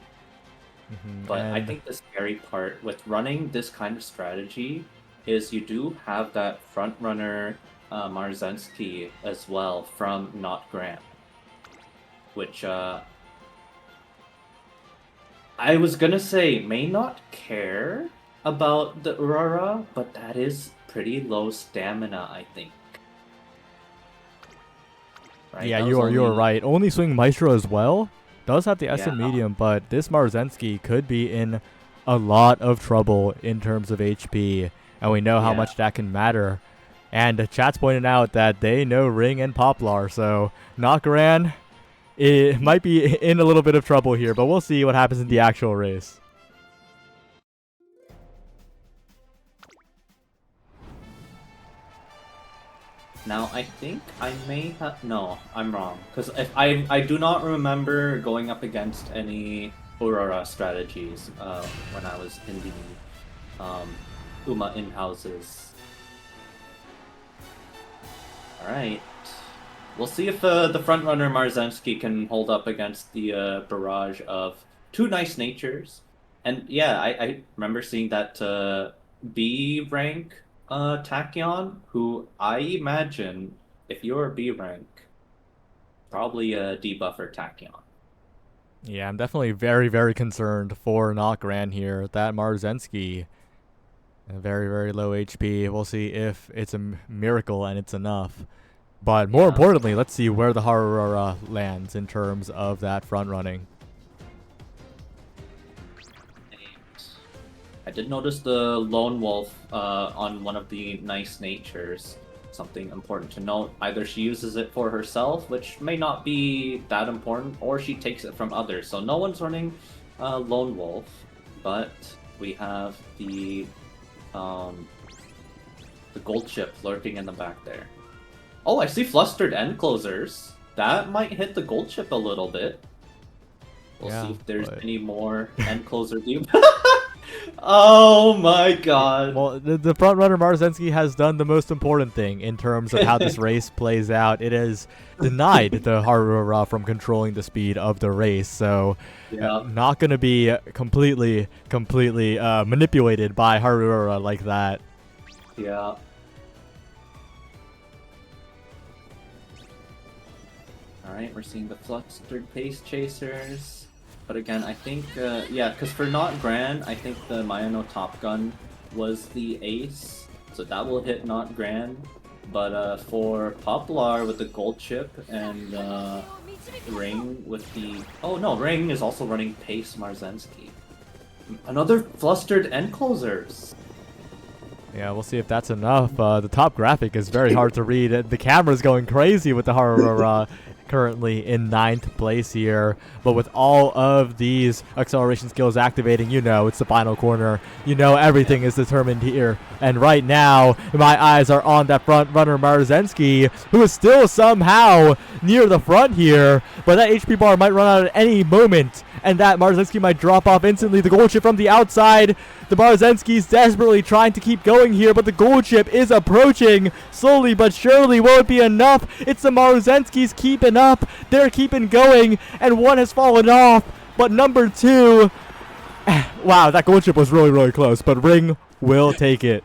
But I think the scary part with running this kind of strategy is you do have that front runner Marzensky as well from Not Grant, which I was gonna say may not care about the Urara, but that is pretty low stamina, I think. Right? Yeah, That you was are only- right. Only swing Maestro as well. Does have the Yeah. SN medium, but this Marzensky could be in a lot of trouble in terms of HP, and we know how Yeah. much that can matter. And chat's pointed out that they know Ring and Poplar, so Nakaran it might be in a little bit of trouble here, but we'll see what happens in the actual race. Now I think I may have no, I'm wrong because if I do not remember going up against any Aurora strategies when I was in the Uma in houses. All right, we'll see if the front runner Marzensky can hold up against the barrage of 2 Nice Natures, and yeah, I remember seeing that B rank Tachyon, who I imagine, if you're a B rank, probably a debuffer Tachyon. Yeah, I'm definitely very, very concerned for not Gran here. That Marzensky, very, very low HP. We'll see if it's a miracle and it's enough. But more Yeah. importantly, let's see where the Harura lands in terms of that front running. I did notice the lone wolf on one of the nice natures. Something important to note. Either she uses it for herself, which may not be that important, or she takes it from others. So no one's running lone wolf, but we have um, the gold chip lurking in the back there. Oh, I see flustered end closers. That might hit the gold chip a little bit. We'll Yeah, see if there's but any more end closer deep. Oh my god. well, the front runner Marzensky has done the most important thing in terms of how this race plays out. It has denied the Harura from controlling the speed of the race, so Yeah. not going to be completely manipulated by Harura like that. Yeah. Alright, we're seeing the flustered pace chasers. But again, I think, yeah, because for not Gran, I think the Mayano Top Gun was the ace. So that will hit not Gran. But for Poplar with the gold chip and Ring with the... Oh no, Ring is also running pace Marzensky. Another flustered end closers. Yeah, we'll see if that's enough. The top graphic is very hard to read. The camera's going crazy with the Harura currently in 9th place here. But with all of these acceleration skills activating, you know it's the final corner. You know everything is determined here. And right now, my eyes are on that front runner Marzensky, who is still somehow near the front here. But that HP bar might run out at any moment. And that Marzensky might drop off instantly. The gold chip from the outside. The Marzensky's desperately trying to keep going here, but the gold chip is approaching slowly but surely. Will it be enough? It's the Marzenskys keeping up. They're keeping going, and one has fallen off. But number 2, wow, that gold chip was really, really close, but Ring will take it.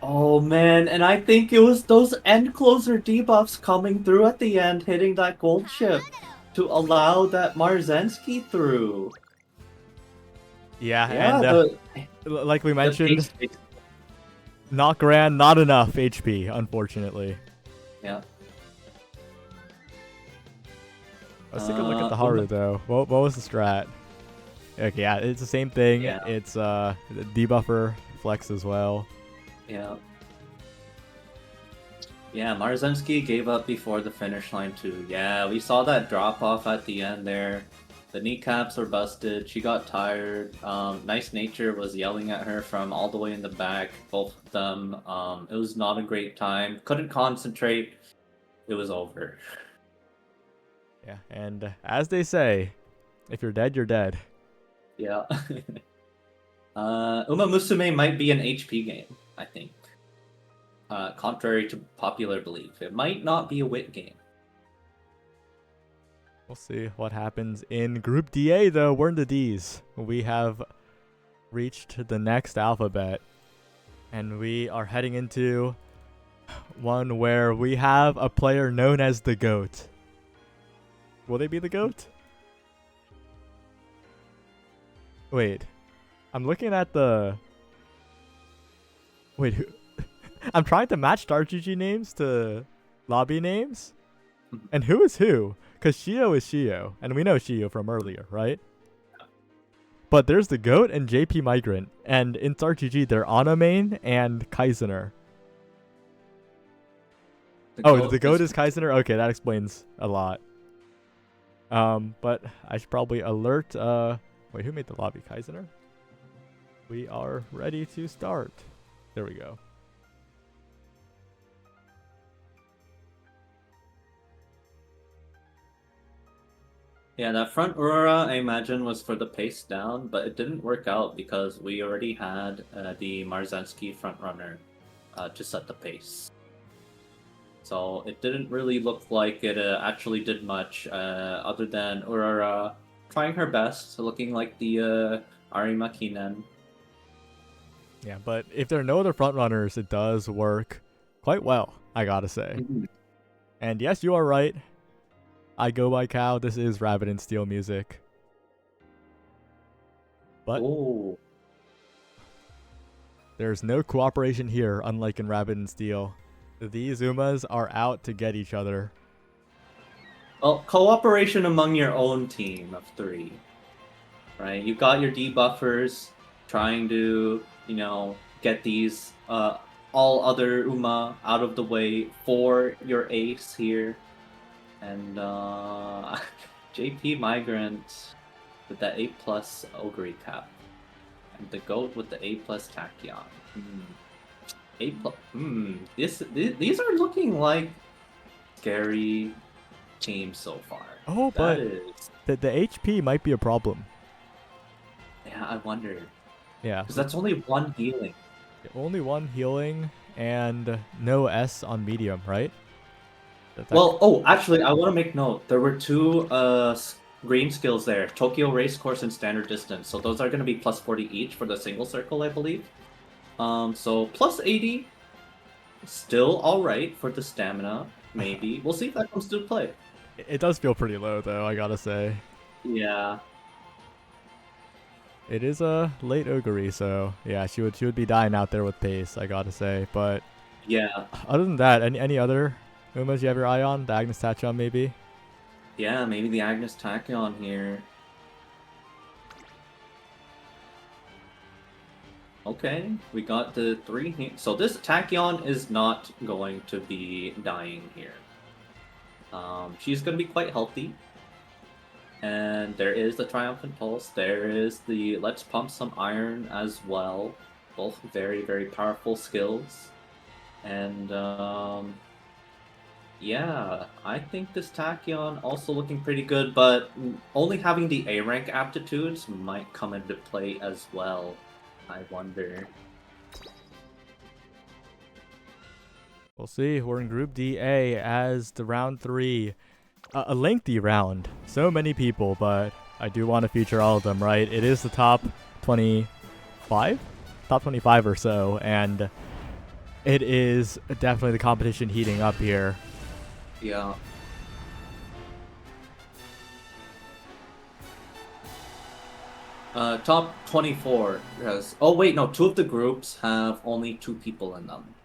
Oh man, and I think it was those end closer debuffs coming through at the end, hitting that gold chip to allow that Marzensky through. Yeah, Yeah, and like we mentioned, not Gran, not enough HP, unfortunately. Yeah. Let's take a look at the Haru, though. What was the strat? Okay, yeah, it's the same thing. Yeah. It's debuffer flex as well. Yeah. Yeah, Marzensky gave up before the finish line too. Yeah, we saw that drop off at the end there. The kneecaps were busted. She got tired. Nice Nature was yelling at her from all the way in the back. Both of them. It was not a great time. Couldn't concentrate. It was over. Yeah, and as they say, if you're dead, you're dead. Yeah. Umamusume might be an HP game, I think. Contrary to popular belief. It might not be a wit game. We'll see what happens in Group DA, though. We're in the Ds. We have reached the next alphabet, and we are heading into one where we have a player known as the GOAT. Will they be the GOAT? Wait. I'm looking at the... Wait, who... I'm trying to match StarGG names to lobby names. And who is who? Because Shio is Shio. And we know Shio from earlier, right? But there's the GOAT and JP Migrant. And in StarGG, they're Ana main and Kaizener. The GOAT is Kaizener? Okay, that explains a lot. But I should probably alert... Wait, who made the lobby? Kaizener? We are ready to start. There we go. Yeah, that front Aurora, I imagine, was for the pace down, but it didn't work out because we already had the Marzensky front runner to set the pace. So it didn't really look like it actually did much other than Aurora trying her best, looking like the Arima Kinen. Yeah, but if there are no other front runners, it does work quite well, I gotta say. Mhm. And yes, you are right. I go by Cow. This is Rabbit and Steel music. But Oh. there's no cooperation here, unlike in Rabbit and Steel. These Umas are out to get each other. Well, cooperation among your own team of 3, right? You've got your debuffers trying to, get these all other Uma out of the way for your ace here. And JP Migrant with that A plus Ogre cap. And the goat with the A plus Tachyon. A plus. These are looking like scary teams so far. Oh, That but is. the HP might be a problem. Yeah, I wonder. Yeah. Because that's only 1 healing. Only 1 healing and no S on medium, right? Well, actually, I want to make note. There were 2 green skills there. Tokyo Race Course and Standard Distance. So those are going to be plus 40 each for the single circle, I believe. So plus 80. Still alright for the stamina, maybe. We'll see if that comes to play. It does feel pretty low, though, I gotta say. Yeah. It is a late Ogre, so yeah, she would be dying out there with pace, I gotta say. But Yeah. other than that, any other Umas you have your eye on? The Agnes Tachyon, maybe? Yeah, maybe the Agnes Tachyon here. Okay, we got the 3. So this Tachyon is not going to be dying here. She's going to be quite healthy. And there is the Triumphant Pulse. There is the Let's Pump Some Iron as well. Both very, very powerful skills. And yeah, I think this Tachyon also looking pretty good, but only having the A rank aptitudes might come into play as well. I wonder. We'll see. We're in Group DA as the round 3. A lengthy round. So many people, but I do want to feature all of them, right? It is the top 25? Top 25 or so, and it is definitely the competition heating up here. Yeah. Top 24 has. Oh wait, no. 2 of the groups have only 2 people in them.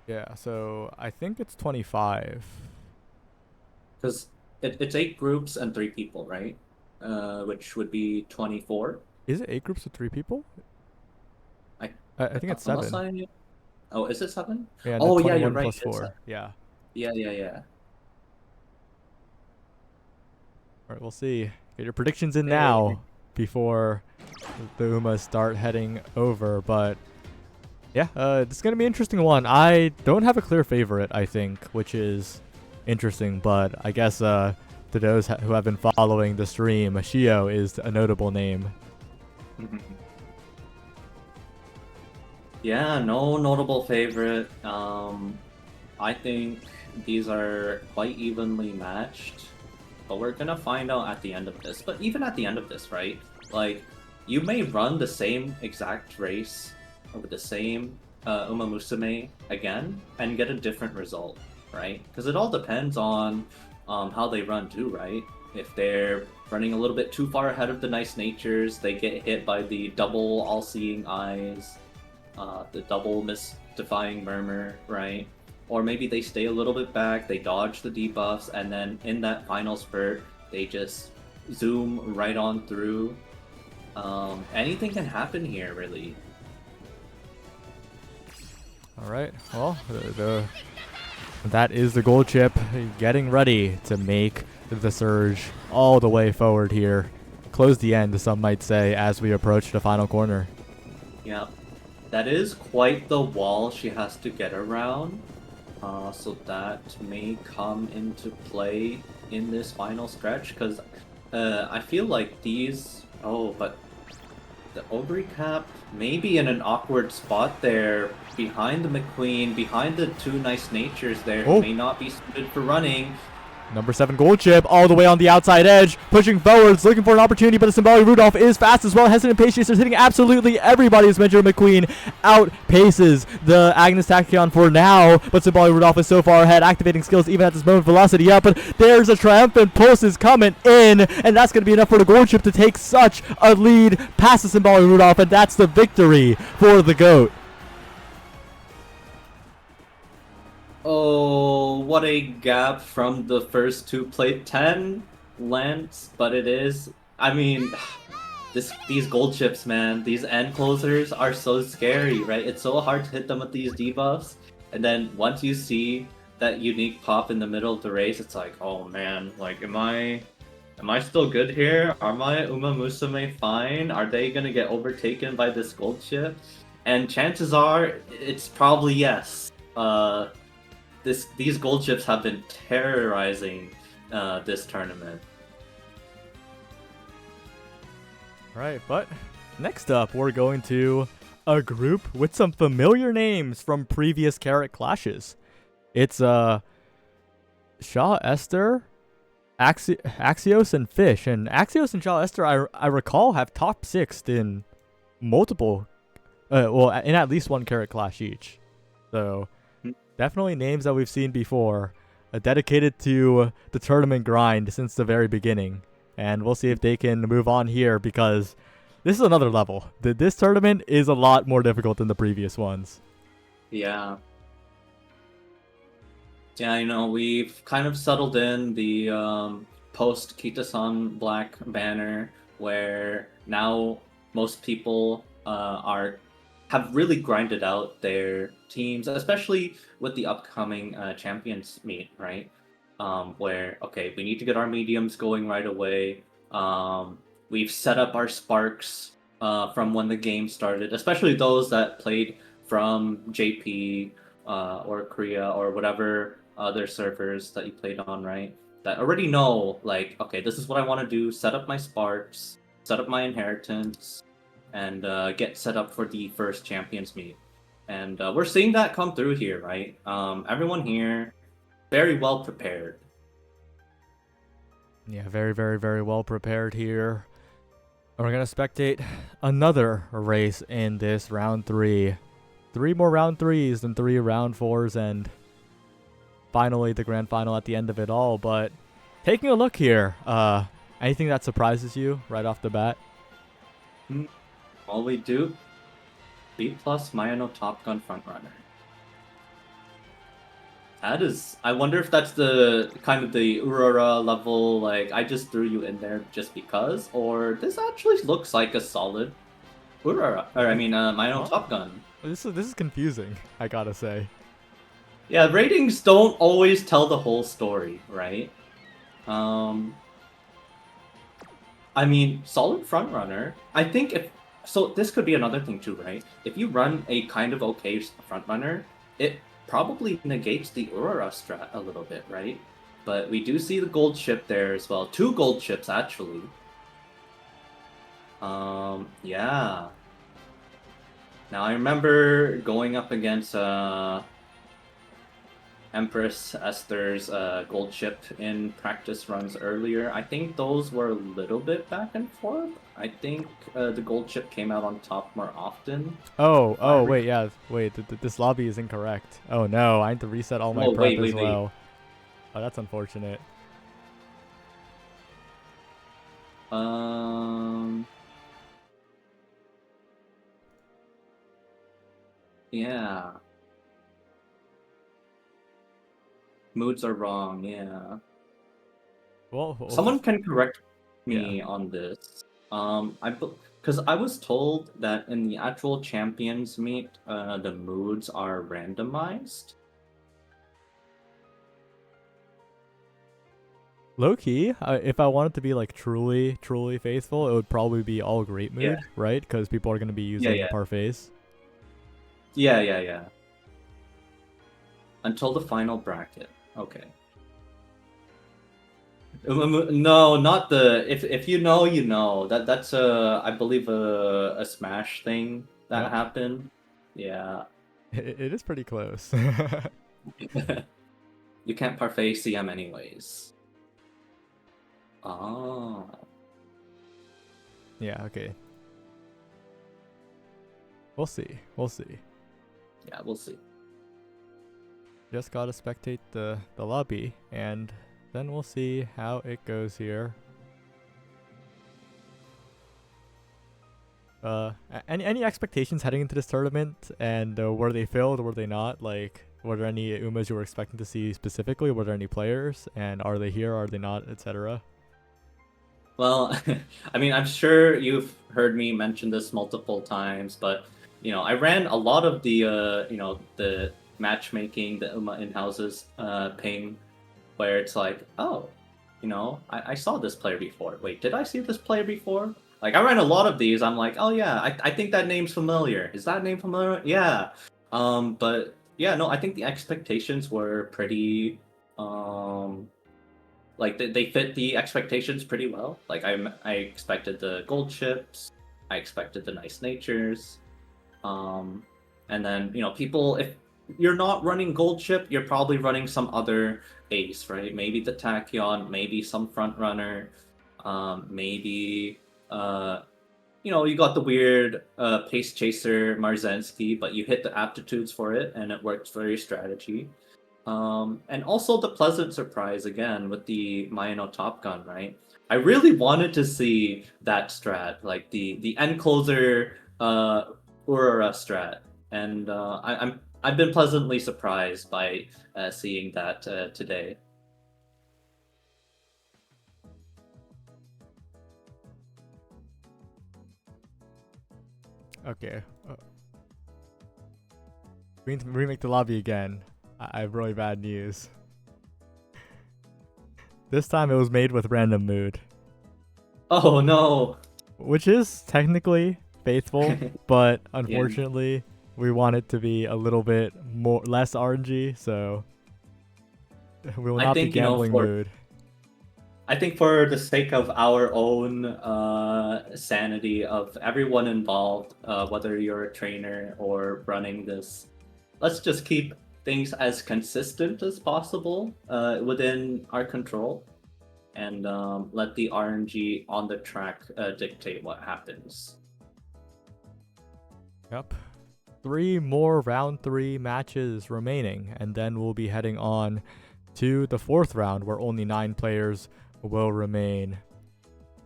Yeah, so I think it's 25. Because it's 8 groups and 3 people, right? Which would be 24. Is it 8 groups with 3 people? I think it's 7. Oh, is it 7? Yeah, Oh, yeah, 21 you're right. plus It's 4. Yeah. Yeah. All right, we'll see. Get your predictions in now before the Umas start heading over. But yeah, it's going to be an interesting one. I don't have a clear favorite, I think, which is interesting. But I guess to those who have been following the stream, Shio is a notable name. Yeah, no notable favorite. I think these are quite evenly matched. But we're gonna find out at the end of this. But even at the end of this, right? Like, you may run the same exact race with the same Umamusume again and get a different result, right? Because it all depends on how they run too, right? If they're running a little bit too far ahead of the nice natures, they get hit by the double all-seeing eyes, the double mystifying murmur, right? Or maybe they stay a little bit back, they dodge the debuffs, and then in that final spurt, they just zoom right on through. Anything can happen here, really. All right. Well, that is the gold chip getting ready to make the surge all the way forward here. Close the end, some might say, as we approach the final corner. Yeah. That is quite the wall she has to get around. So that may come into play in this final stretch, because I feel like these... Oh, but the Ogre Cap may be in an awkward spot there, behind the McQueen, behind the 2 nice natures there, who may not be suited for running. Number 7 gold chip all the way on the outside edge, pushing forwards, looking for an opportunity, but the Symbolic Rudolph is fast as well. Hesitant Patience is hitting absolutely everybody as Benjamin McQueen outpaces the Agnes Tachyon for now, but Symbolic Rudolph is so far ahead, activating skills even at this moment. Velocity up, but there's a Triumphant Pulse coming in, and that's going to be enough for the gold chip to take such a lead past the Symbolic Rudolph, and that's the victory for the GOAT. Oh, what a gap from the first two plate 10 lengths, but it is. I mean, these gold chips, man, these end closers are so scary, right? It's so hard to hit them with these debuffs, and then once you see that unique pop in the middle of the race, it's like, oh man, like, am I still good here? Are my Umamusume fine? Are they gonna get overtaken by this gold chip? And chances are, it's probably yes. These gold chips have been terrorizing this tournament. Right, but next up, we're going to a group with some familiar names from previous Carat clashes. It's Shaw, Esther, Axios, and Fish. And Axios and Shaw Esther, I recall, have top 6'd in multiple, well, in at least one Carat clash each. So definitely names that we've seen before, dedicated to the tournament grind since the very beginning. And we'll see if they can move on here, because this is another level. This tournament is a lot more difficult than the previous ones. Yeah. Yeah, you know, we've kind of settled in the post Kitasan Black banner, where now most people have really grinded out their teams, especially with the upcoming Champions meet, right? Where, okay, we need to get our mediums going right away. We've set up our sparks from when the game started, especially those that played from JP or Korea or whatever other servers that you played on, right? That already know, like, okay, this is what I want to do, set up my sparks, set up my inheritance, and get set up for the first Champions meet. And we're seeing that come through here, right? Everyone here, very well prepared. Yeah, very, very, very well prepared here. We're going to spectate another race in this round 3. 3 more round 3s than 3 round 4s, and finally the grand final at the end of it all. But taking a look here, anything that surprises you right off the bat? All we do, B+ Mayano Top Gun Frontrunner. That is, I wonder if that's the kind of the Aurora level, like, I just threw you in there just because, or this actually looks like a solid Aurora, or I mean, Mayano Top Gun. This is confusing, I gotta say. Yeah, ratings don't always tell the whole story, right? I mean, solid frontrunner. I think so this could be another thing too, right? If you run a kind of okay frontrunner, it probably negates the Aurora strat a little bit, right? But we do see the gold chip there as well. 2 gold chips, actually. Yeah. Now, I remember going up against Empress Esther's gold chip in practice runs earlier. I think those were a little bit back and forth. I think the gold chip came out on top more often. Wait, yeah. Wait, this lobby is incorrect. Oh no, I need to reset all my prep as well. Oh, that's unfortunate. Yeah. Moods are wrong, yeah. Well, someone can correct me on this. Because I was told that in the actual Champions meet, the moods are randomized. Low key, if I wanted to be like truly faithful, it would probably be all great mood, right? Because people are going to be using parfaits. Yeah. Until the final bracket. Okay. No, not the. If you know, you know. That's I believe a Smash thing that happened. Yeah. It is pretty close. You can't parfait CM anyways. Ah, Yeah, okay. We'll see. We'll see. yeah, we'll see. Just gotta spectate the lobby, and then we'll see how it goes here. Any expectations heading into this tournament, and were they filled? Were they not? Like, were there any Umas you were expecting to see specifically? Were there any players, and are they here? Are they not? Etc. Well, I mean, I'm sure you've heard me mention this multiple times, but I ran a lot of the matchmaking, the Uma in-houses ping, where it's like, oh, I saw this player before. Wait, did I see this player before? Like, I ran a lot of these. I'm like, oh yeah, I think that name's familiar. Is that name familiar? Yeah. But yeah, no, I think the expectations were pretty like they fit the expectations pretty well. Like I expected the gold chips, I expected the nice natures, and then people, if you're not running gold chip, you're probably running some other ace, right? Maybe the Tachyon, maybe some front runner, maybe you got the weird pace chaser Marzensky, but you hit the aptitudes for it, and it works for your strategy. And also the pleasant surprise again with the Mayano Top Gun, right? I really wanted to see that strat, like the end closer Urara strat, and I've been pleasantly surprised by seeing that today. Okay. We need to remake the lobby again. I have really bad news. This time it was made with random mood, Oh no! which is technically faithful, but Yeah. unfortunately we want it to be a little bit less RNG, so we will I not be think gambling mood. I think for the sake of our own sanity of everyone involved, whether you're a trainer or running this, let's just keep things as consistent as possible within our control, and let the RNG on the track dictate what happens. Yep. 3 more round 3 matches remaining, and then we'll be heading on to the 4th round where only 9 players will remain.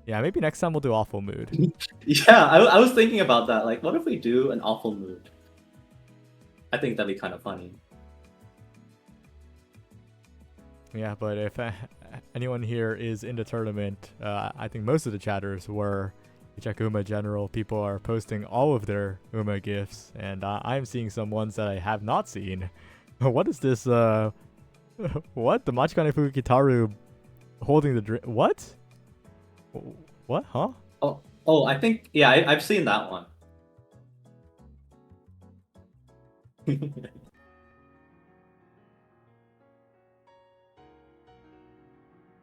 Yeah, maybe next time we'll do awful mood. Yeah, I was thinking about that. Like, what if we do an awful mood? I think that'd be kind of funny. Yeah, but if anyone here is in the tournament, I think most of the chatters were. You check Uma General, people are posting all of their Uma gifts, and I'm seeing some ones that I have not seen. What is this? What? The Machikane Fukitaru holding the drink? What? What? Huh? Oh, I think yeah, I've seen that one.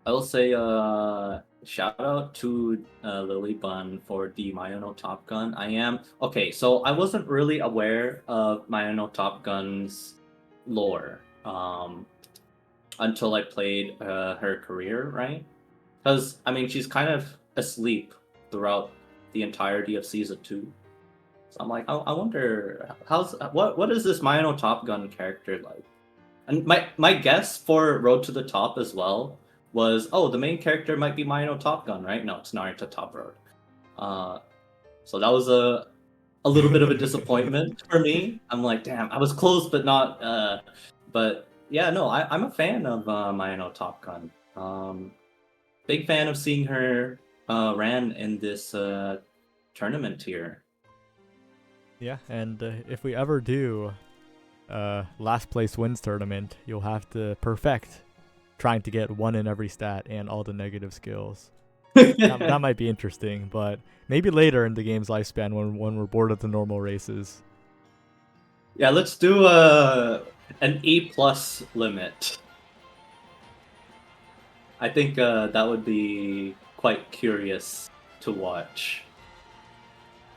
I will say shout out to Lily Bun for the Mayano Top Gun. I am okay, so I wasn't really aware of Mayano Top Gun's lore until I played her career, right? Because I mean she's kind of asleep throughout the entirety of season 2. So I'm like, I wonder what is this Mayano Top Gun character like? And my guess for Road to the Top as well was, oh, the main character might be Mayano Top Gun, right? No, it's Naruto Top Road. So that was a little bit of a disappointment for me. I'm like, damn, I was close, but not. But yeah, no, I'm a fan of Mayano Top Gun. Big fan of seeing her ran in this tournament here. Yeah, and if we ever do last place wins tournament, you'll have to perfect trying to get 1 in every stat and all the negative skills. That might be interesting, but maybe later in the game's lifespan when we're bored of the normal races. Yeah, let's do an E+ limit. I think that would be quite curious to watch.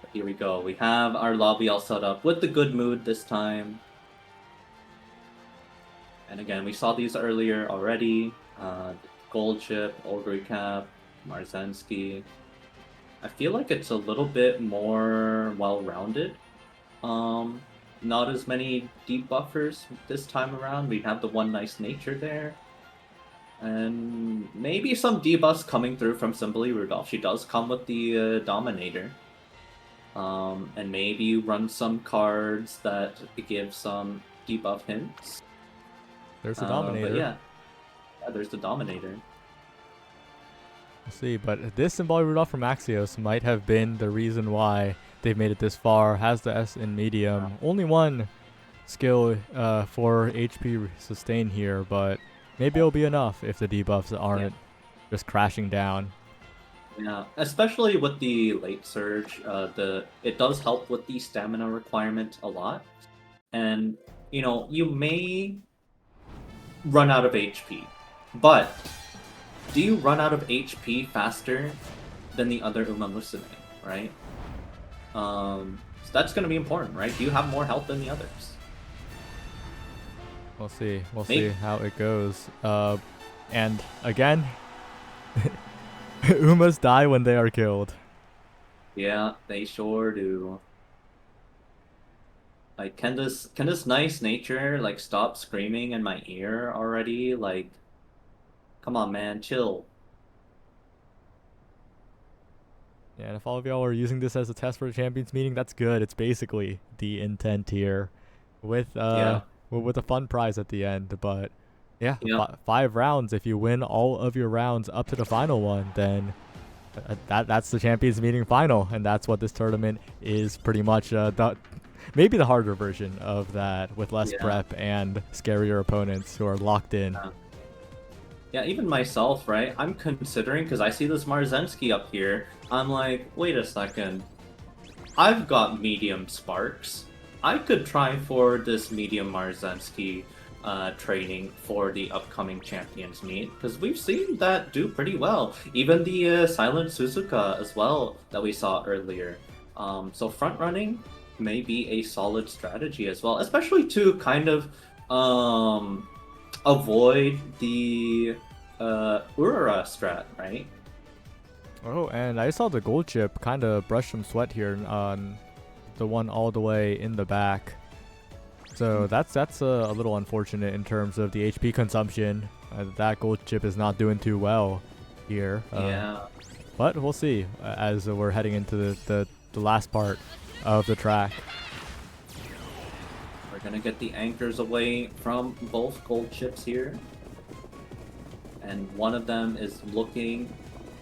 But here we go. We have our lobby all set up with the good mood this time. And again, we saw these earlier already. Gold chip, old recap. Marzensky. I feel like it's a little bit more well-rounded. Um, Not as many debuffers this time around. We have the one nice nature there. And maybe some debuffs coming through from Simply Rudolph. She does come with the Dominator. And maybe you run some cards that give some debuff hints. There's the Dominator. But yeah, there's the Dominator. We'll see, but this Symbolic Rudolph from Axios might have been the reason why they've made it this far. Has the S in medium. Only one skill for HP sustain here, but maybe it'll be enough if the debuffs aren't just crashing down. Yeah, especially with the late surge, it does help with the stamina requirement a lot. And, you may run out of HP, but do you run out of HP faster than the other Umamusume, right? So that's going to be important, right? Do you have more health than the others? We'll see. We'll see how it goes. And again, Umas die when they are killed. Yeah, they sure do. Like, can this nice nature like stop screaming in my ear already? Like, come on, man, chill. Yeah, and if all of y'all are using this as a test for a champions meeting, that's good. It's basically the intent here, with with a fun prize at the end. But yeah, 5 rounds. If you win all of your rounds up to the final one, then that's the champions meeting final, and that's what this tournament is pretty much. Maybe the harder version of that, with less prep and scarier opponents who are locked in. Yeah, even myself, right? I'm considering, because I see this Marzensky up here, I'm like, wait a second. I've got medium sparks. I could try for this medium Marzensky training for the upcoming Champions Meet, because we've seen that do pretty well. Even the Silent Suzuka as well that we saw earlier. So front running may be a solid strategy as well, especially to kind of avoid the Urara strat, right? Oh, and I saw the gold chip kind of brush some sweat here on the one all the way in the back. So that's a little unfortunate in terms of the HP consumption. That gold chip is not doing too well here. But we'll see as we're heading into the last part of the track. We're gonna get the anchors away from both gold chips here. And one of them is looking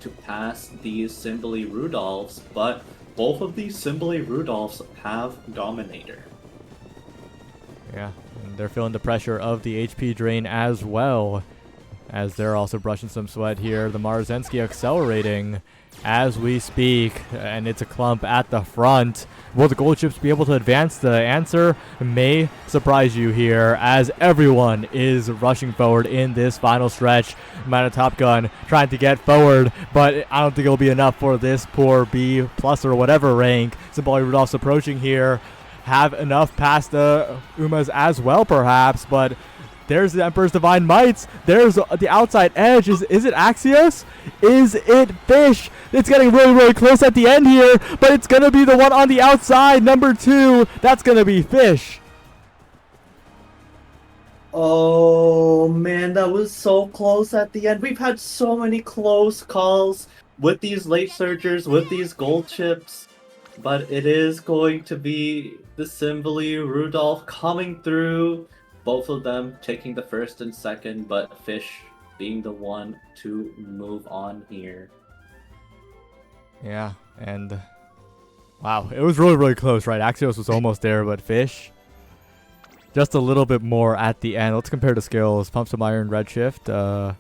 to pass these Symbly Rudolphs, but both of these Symbly Rudolphs have Dominator. Yeah, and they're feeling the pressure of the HP drain as well, as they're also brushing some sweat here. The Marzensky accelerating as we speak, and it's a clump at the front. Will the gold chips be able to advance? The answer may surprise you here, as everyone is rushing forward in this final stretch. Mana Top Gun trying to get forward, but I don't think it'll be enough for this poor B plus or whatever rank. Symbolic Rudolph's approaching here. Have enough past the Umas as well, perhaps, but there's the Emperor's Divine Mights. There's the outside edge. Is it Axios? Is it Fish? It's getting really, really close at the end here, but it's going to be the one on the outside, number 2. That's going to be Fish. Oh, man, that was so close at the end. We've had so many close calls with these late surgers, with these gold chips. But it is going to be the Symbly Rudolph coming through. Both of them taking the first and second, but Fish being the one to move on here. Yeah, and wow, it was really, really close, right? Axios was almost there, but Fish just a little bit more at the end. Let's compare the skills. Pump some Iron, Redshift.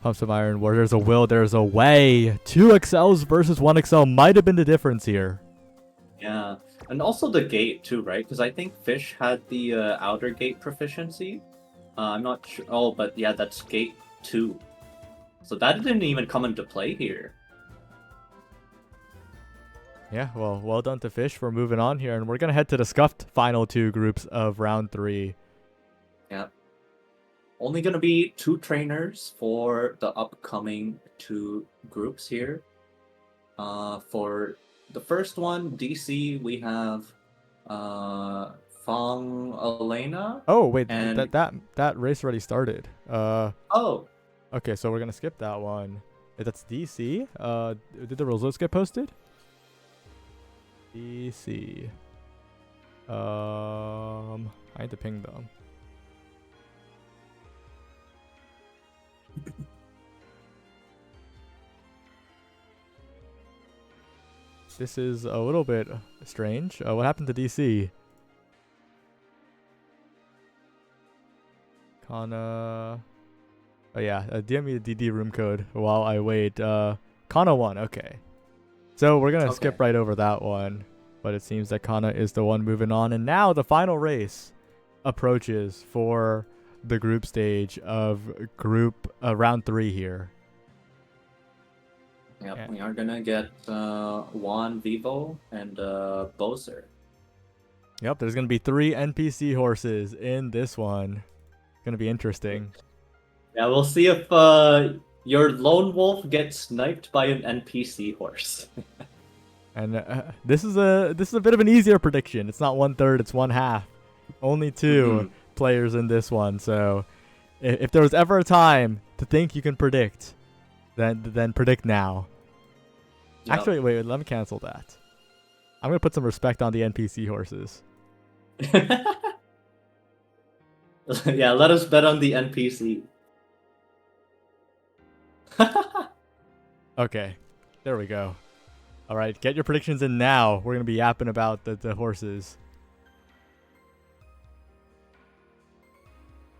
Pump some Iron, where there's a will, there's a way. 2 XLs versus 1 XL might have been the difference here. Yeah, and also the gate too, right? Because I think Fish had the outer gate proficiency. I'm not sure. Oh, but yeah, that's gate 2. So that didn't even come into play here. Yeah, well done to Fish for moving on here. And we're going to head to the scuffed final 2 groups of round 3. Yeah. only gonna be 2 trainers for the upcoming 2 groups here. For the first one, DC, we have Fong Elena Oh wait, and that race already started. oh, Okay, so we're gonna skip that one. That's DC. Did the results get posted? DC. I need to ping them. This is a little bit strange. What happened to DC? Kana. Oh yeah, DM me the DD room code while I wait. Kana won. Okay, so we're gonna skip right over that one. But it seems that Kana is the one moving on, and now the final race approaches for the group stage of round 3 here. Yep, yeah. We are gonna get Juan Vivo and Bowser. Yep, there's gonna be 3 NPC horses in this one. Gonna be interesting. Yeah, we'll see if your lone wolf gets sniped by an NPC horse. And this is a bit of an easier prediction. It's not 1/3, it's 1/2. Only 2 players in this one. So if there was ever a time to think you can predict, then predict now. Yep. Actually, wait, let me cancel that. I'm gonna put some respect on the NPC horses. Yeah, let us bet on the NPC. Okay, there we go. All right, get your predictions in now. We're going to be yapping about the horses.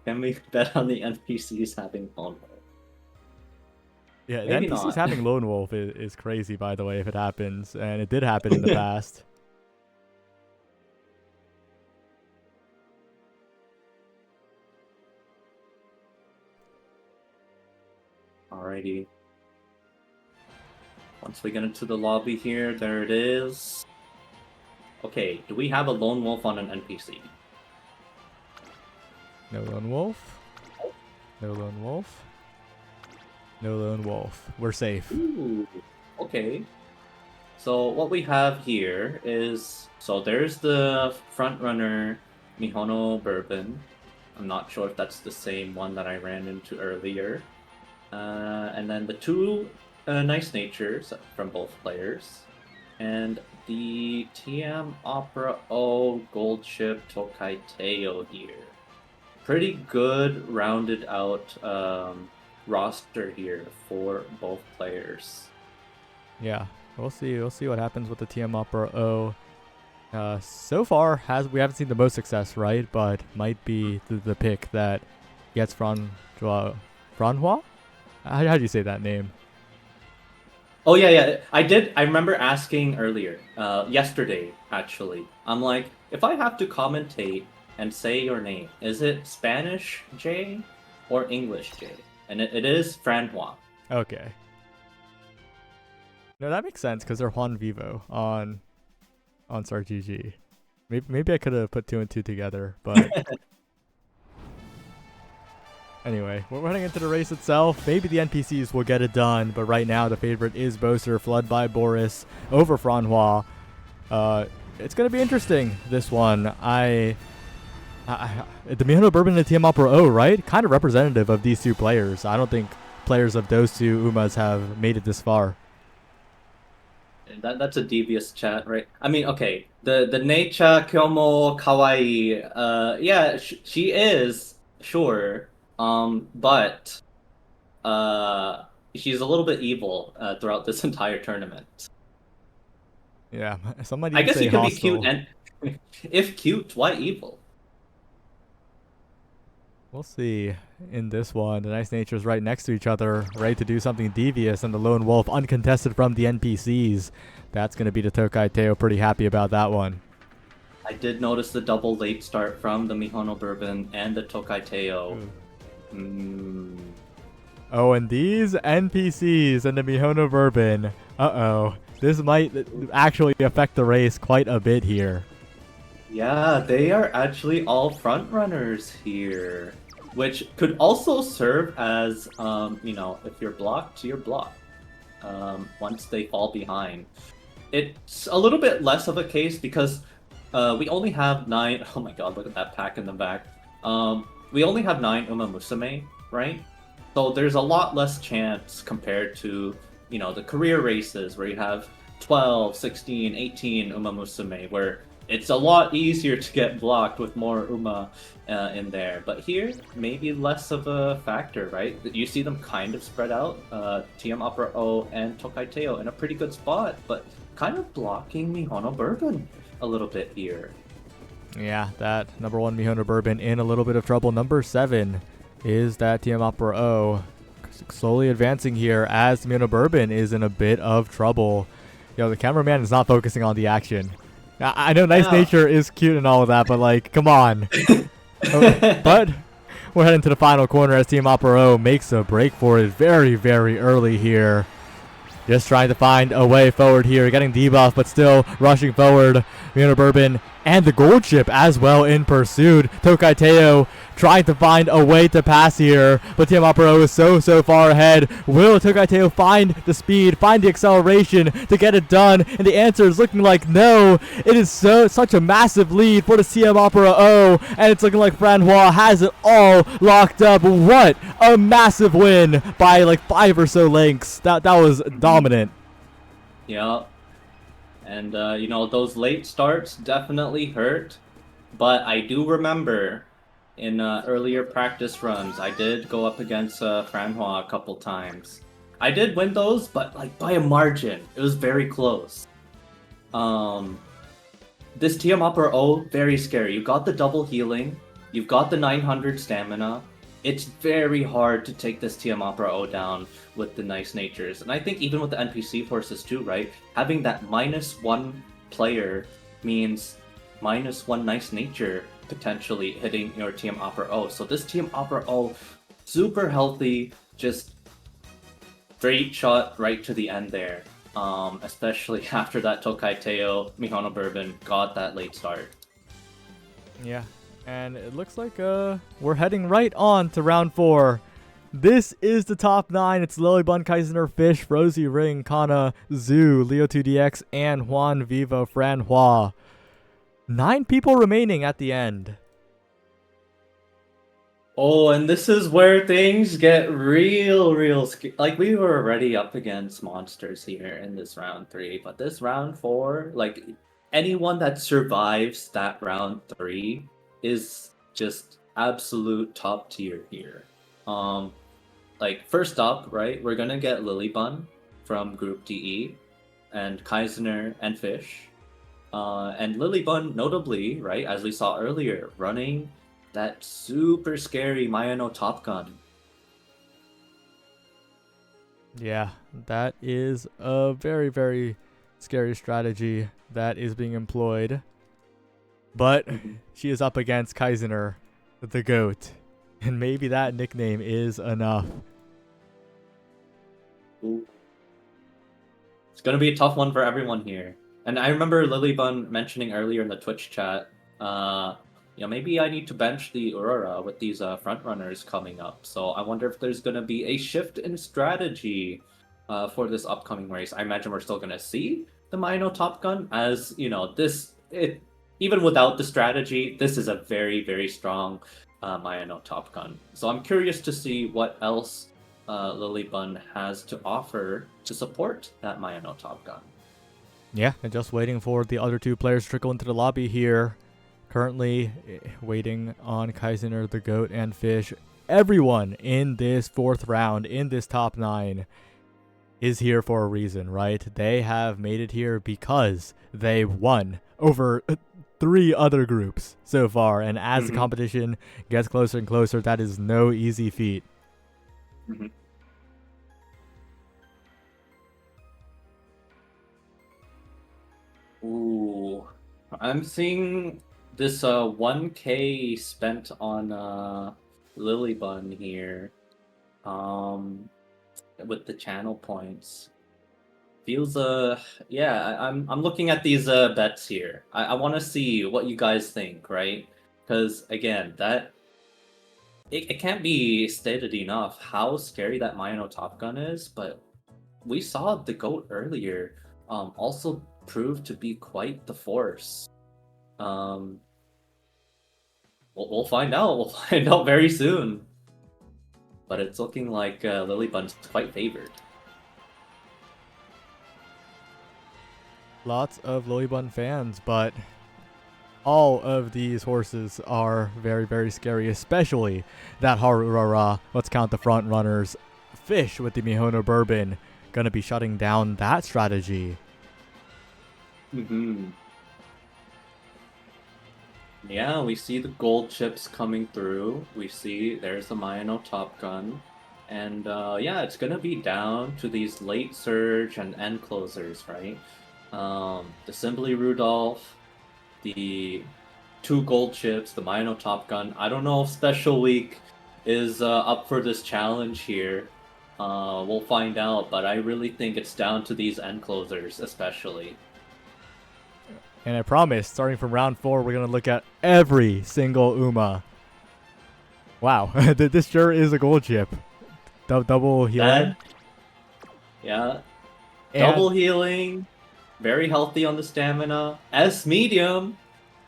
Can we bet on the NPCs having lone wolf? Yeah, maybe the NPCs not. Having lone wolf is crazy, by the way, if it happens. And it did happen in the past. Alrighty. Once we get into the lobby here, there it is. Okay, do we have a lone wolf on an NPC? No lone wolf. No lone wolf. No lone wolf. We're safe. Ooh, okay. So what we have here is... So there's the front runner, Mihono Bourbon. I'm not sure if that's the same one that I ran into earlier. And then the 2... nice natures from both players, and the TM Opera O Gold Ship Tokai Teo here. Pretty good rounded out roster here for both players. Yeah, we'll see what happens with the TM Opera O. So far we haven't seen the most success, right? But might be the pick that gets Franhua. How do you say that name? Oh yeah. I remember asking earlier, yesterday actually. I'm like, if I have to commentate and say your name, is it Spanish J or English J? And it is Franhua. Okay. No, that makes sense because they're Juan Vivo on Star GG. Maybe I could have put 2 and 2 together, but. Anyway, we're running into the race itself. Maybe the NPCs will get it done, but right now the favorite is Bowser, flood by Boris over Franhua. It's going to be interesting, this one. The Mihono Bourbon and the TM Opera O, right? Kind of representative of these 2 players. I don't think players of those 2 Umas have made it this far. That's a devious chat, right? I mean, okay, the Neicha Kyomo Kawaii, yeah, she is, sure. But she's a little bit evil throughout this entire tournament. Yeah, somebody. I guess say you can hostile. be cute, and if cute, why evil? We'll see in this one. The nice natures right next to each other, ready to do something devious, and the lone wolf uncontested from the NPCs. That's going to be the Tokai Teo. Pretty happy about that one. I did notice the double late start from the Mihono Bourbon and the Tokai Teo. Oh, and these NPCs and the Mihono Bourbon. This might actually affect the race quite a bit here. Yeah, they are actually all front runners here. which could also serve as, you know, if you're blocked, you're blocked. Once they fall behind. It's a little bit less of a case because we only have 9. Oh my god, look at that pack in the back. We only have 9 Umamusume, right? So there's a lot less chance compared to, you know, the career races where you have 12, 16, 18 Umamusume, where it's a lot easier to get blocked with more Uma in there. But here, maybe less of a factor, right? You see them kind of spread out, TM Opera O and Tokai Teo in a pretty good spot, but kind of blocking Mihono Bourbon a little bit here. Yeah, that number 1 Mihono Bourbon in a little bit of trouble. Number 7 is that TM Opera O. Slowly advancing here as Mihono Bourbon is in a bit of trouble. Yo, the cameraman is not focusing on the action. I know nice nature is cute and all of that, but like, come on. But we're heading to the final corner as Team Opera O makes a break for it very, very early here. Just trying to find a way forward here, getting debuff, but still rushing forward. Mihono Bourbon and the gold chip as well in pursuit. Tokai Teo trying to find a way to pass here, but Team Opera O is so far ahead. Will Tokai Teo find the speed, find the acceleration to get it done? And the answer is looking like no. It is such a massive lead for the TM Opera O, and it's looking like Francois has it all locked up. What a massive win by like 5 or so lengths. That was dominant. Yeah. And, you know, those late starts definitely hurt. But I do remember in earlier practice runs, I did go up against Francois a couple times. I did win those, but like by a margin. It was very close. This TM Opera O, very scary. You got the double healing. You've got the 900 stamina. It's very hard to take this TM Opera O down with the nice natures. And I think even with the NPC forces too, right? Having that -1 player means -1 nice nature potentially hitting your TM Opera O. So this TM Opera O, super healthy, just straight shot right to the end there. Especially after that Tokai Teo, Mihono Bourbon got that late start. Yeah. And it looks like we're heading right on to round 4. This is the top 9. It's Lilybun, Kaisner, Fish, Rosie Ring, Kana, Zoo, Leo2DX, and Juan Vivo Francois. 9 people remaining at the end. Oh, and this is where things get real like we were already up against monsters here in this round 3, but this round 4, like anyone that survives that round 3 is just absolute top tier here. Like first up, right, we're gonna get Lilybun from Group DE, and Kaisner and Fish. And Lilybun, notably, right, as we saw earlier, running that super scary Mayano Top Gun. Yeah, that is a very, very scary strategy that is being employed. But she is up against Kaisner, the GOAT. And maybe that nickname is enough. Ooh. It's going to be a tough one for everyone here. And I remember Lilybun mentioning earlier in the Twitch chat, you know, maybe I need to bench the Aurora with these front runners coming up. So I wonder if there's going to be a shift in strategy for this upcoming race. I imagine we're still going to see the Mayano Top Gun, as, you know, even without the strategy, this is a very, very strong Mayano Top Gun. So I'm curious to see what else Lilybun has to offer to support that Mayano Top Gun. Yeah, and just waiting for the other 2 players to trickle into the lobby here. Currently waiting on Kaisner, the GOAT, and Fish. Everyone in this 4th round, in this top 9, is here for a reason, right? They have made it here because they won over 3 other groups so far, and as the competition gets closer and closer, that is no easy feat. Ooh, I'm seeing this 1K spent on Lilybun here, with the channel points. Feels yeah, I'm looking at these bets here. I want to see what you guys think, right? Because again, that it can't be stated enough how scary that Mino Top Gun is, but we saw the GOAT earlier also proved to be quite the force. Um, we'll find out. We'll find out very soon. But it's looking like Lilybun's quite favored. Lots of Lilybun fans, but all of these horses are very, very scary, especially that Harurara. Let's count the front runners. Fish with the Mihono Bourbon gonna be shutting down that strategy. Mm-hmm. Yeah, we see the gold chips coming through. We see there's the Mayano Top Gun. And yeah, it's gonna be down to these late surge and end closers, right? The Simply Rudolph, the two gold chips, the Mayano Top Gun. I don't know if Special Week is up for this challenge here. We'll find out, but I really think it's down to these end closers, especially. And I promise, starting from round 4, we're going to look at every single Uma. Wow, this sure is a gold chip. Double healing. Yeah. And Double healing. Very healthy on the stamina. S medium.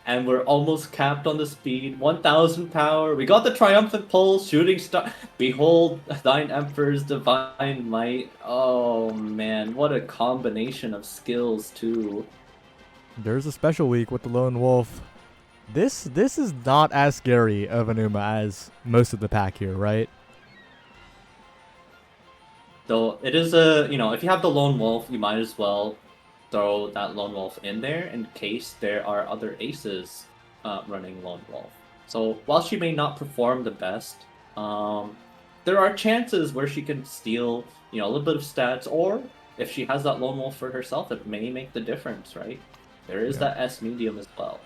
And we're almost capped on the speed. 1000 power. We got the triumphant pulse. Shooting star. Behold thine emperor's divine might. Oh man, what a combination of skills too. there's a special week with the Lone Wolf. This is not as scary of an Uma as most of the pack here, right? Though it is a, if you have the Lone Wolf, you might as well throw that Lone Wolf in there in case there are other aces running Lone Wolf. So while she may not perform the best, there are chances where she can steal, a little bit of stats, or if she has that Lone Wolf for herself, it may make the difference, right? There is that S medium as well.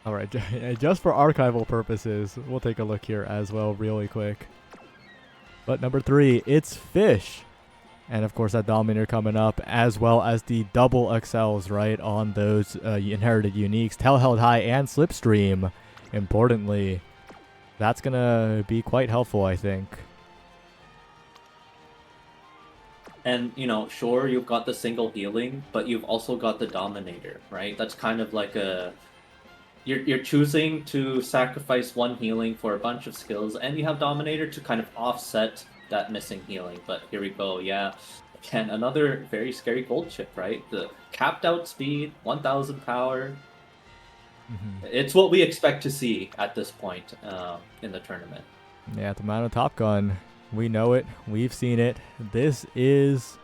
All right, just for archival purposes, we'll take a look here as well really quick. But number 3, it's Fish. And of course that Dominator coming up, as well as the double XLs, right, on those inherited uniques. Tail Held High and Slipstream, importantly. That's going to be quite helpful, I think. And, sure, you've got the single healing, but you've also got the Dominator, right? That's kind of like a... You're choosing to sacrifice one healing for a bunch of skills, and you have Dominator to kind of offset that missing healing. But here we go, yeah. Again, another very scary gold chip, right? The capped out speed, 1000 power. Mm-hmm. It's what we expect to see at this point in the tournament. Yeah, the Mano Top Gun. We know it. We've seen it. This is,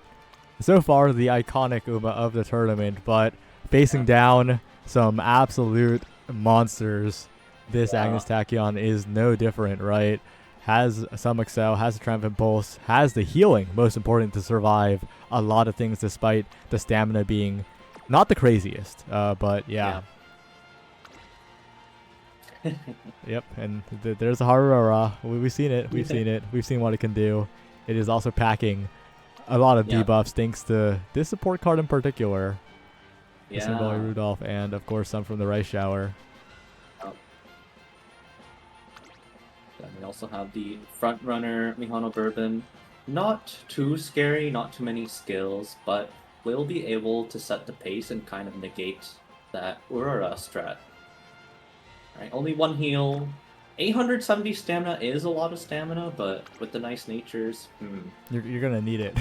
so far, the iconic Uma of the tournament, but facing down some absolute monsters, this Agnes Tachyon is no different, right? Has some excel, has the triumphant pulse, has the healing, most important to survive a lot of things despite the stamina being not the craziest, but yeah. Yep, and there's a Harurara. We've seen it. We've seen it. We've seen what it can do. It is also packing a lot of debuffs thanks to this support card in particular. The Symbol Rudolph, and of course some from the Rice Shower. Then we also have the front runner Mihono Bourbon. Not too scary, not too many skills, but will be able to set the pace and kind of negate that Urara strat. Right, only one heal. 870 stamina is a lot of stamina, but with the nice natures, you're gonna need it.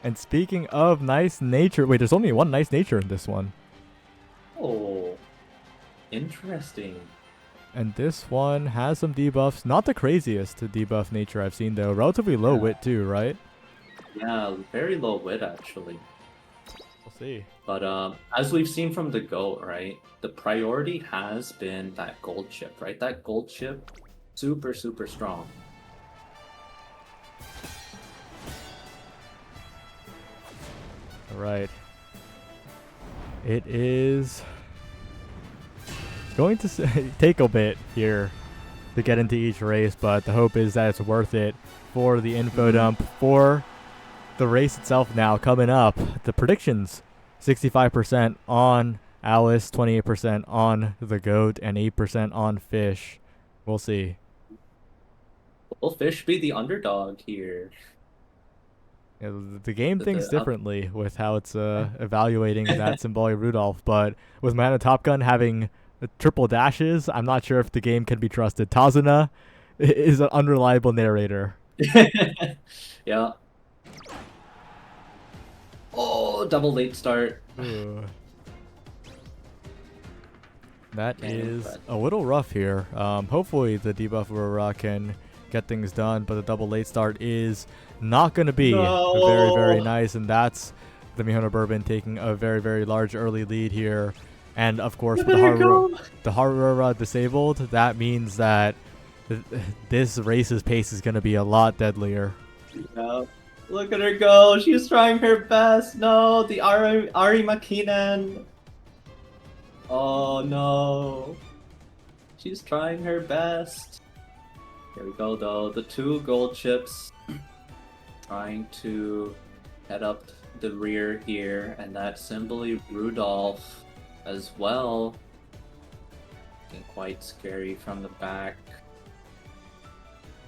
And speaking of nice nature, wait, there's only one nice nature in this one. Oh, interesting. And this one has some debuffs. Not the craziest debuff nature I've seen, though. Relatively low wit, too, right? Yeah, very low wit, actually. We'll see. But as we've seen from the GOAT, right, the priority has been that gold chip, right? That gold chip, super, super strong. All right. It is going to take a bit here to get into each race, but the hope is that it's worth it for the info dump, for the race itself now coming up. The predictions, 65% on Alice, 28% on the GOAT, and 8% on Fish. We'll see. Will Fish be the underdog here? Yeah, the game thinks The differently with how it's evaluating that Symbolic Rudolph, but with Mana Top Gun having triple dashes, I'm not sure if the game can be trusted. Tazuna is an unreliable narrator. Yeah. Oh, double late start. Ugh. That Can't is impress. a little rough here. Hopefully the debuff Aurora can get things done, but the double late start is not going to be very, very No. nice, and that's the Mihono Bourbon taking a very, very large early lead here. And of course, Look with at her go. the Harura disabled, that means that this race's pace is going to be a lot deadlier. Yeah. Look at her go. She's trying her best. No, the Ari Makinen. Oh no. She's trying her best. Here we go though. The two gold chips trying to head up the rear here, and that Symboli Rudolph as well. Looking quite scary from the back.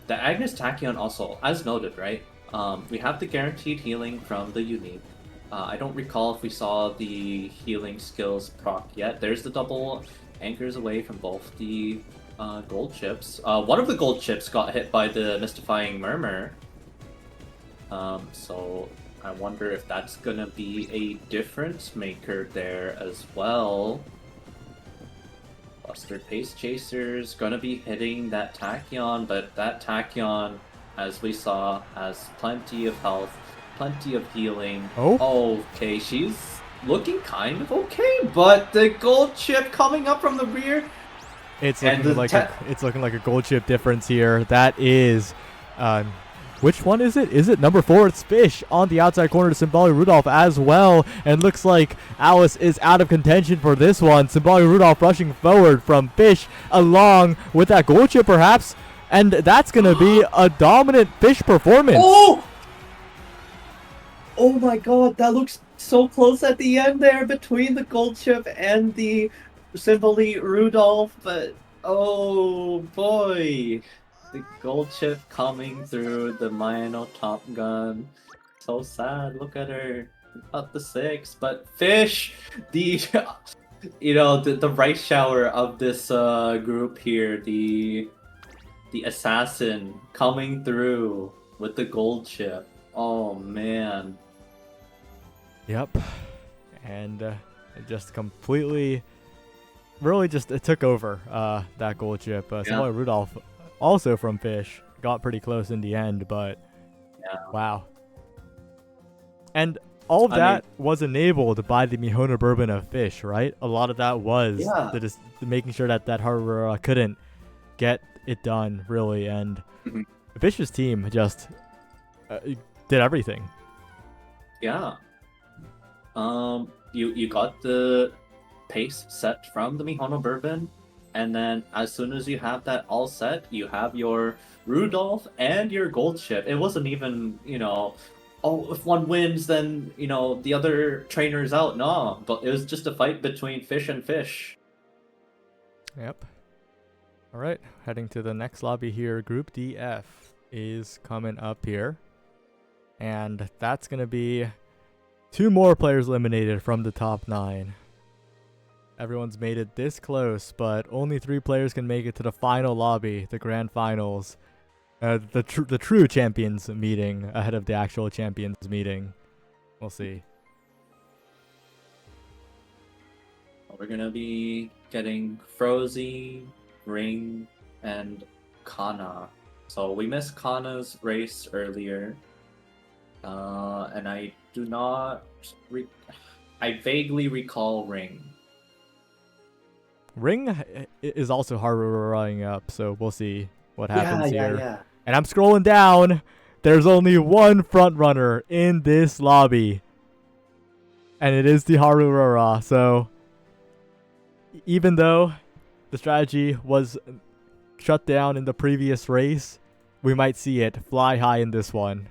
The Agnes Tachyon also, as noted, right? We have the guaranteed healing from the unique. I don't recall if we saw the healing skills proc yet. There's the double anchors away from both the gold chips. One of the gold chips got hit by the mystifying murmur. So I wonder if that's gonna be a difference maker there as well. Buster Pace Chaser's gonna be hitting that Tachyon, but that Tachyon, as we saw, has plenty of health, plenty of healing. Oh. Okay, she's looking kind of okay, but the gold chip coming up from the rear. It's looking like a gold chip difference here. That is, which one is it? Is it number 4? It's Fish on the outside corner to Symbolic Rudolph as well. And looks like Alice is out of contention for this one. Symbolic Rudolph rushing forward from Fish along with that gold chip perhaps. And that's going to be a dominant Fish performance. Oh! Oh my god, that looks so close at the end there between the gold chip and the Symboli Rudolph, but oh boy. The gold chip coming through the Mino Top Gun. So sad. Look at her. Up the 6. But Fish, the the rice shower of this group here, the assassin coming through with the gold chip. Oh man. Yep. And it just completely, really just it took over that gold chip. Symbolic Rudolph, also from Fish, got pretty close in the end, but wow. And all of that was enabled by the Mihono Bourbon of Fish, right? A lot of that was just making sure that Harura couldn't get it done, really. And Fish's team just did everything. Yeah. You got the pace set from the Mihono Bourbon, and then as soon as you have that all set, you have your Rudolph and your gold chip. It wasn't even, oh, if one wins, then, the other trainer's out. No, but it was just a fight between Fish and Fish. Yep. All right, heading to the next lobby here. Group DF is coming up here. And that's going to be 2 more players eliminated from the top 9. Everyone's made it this close, but only 3 players can make it to the final lobby, the grand finals. The true champions meeting ahead of the actual champions meeting. We'll see. We're going to be getting Frozy, Ring, and Kana. So we missed Kana's race earlier. And I do not... I vaguely recall Ring. Ring is also hurrying up, so we'll see what happens here. Yeah. And I'm scrolling down. There's only one front runner in this lobby. And it is the Harurara. So even though the strategy was shut down in the previous race, we might see it fly high in this one.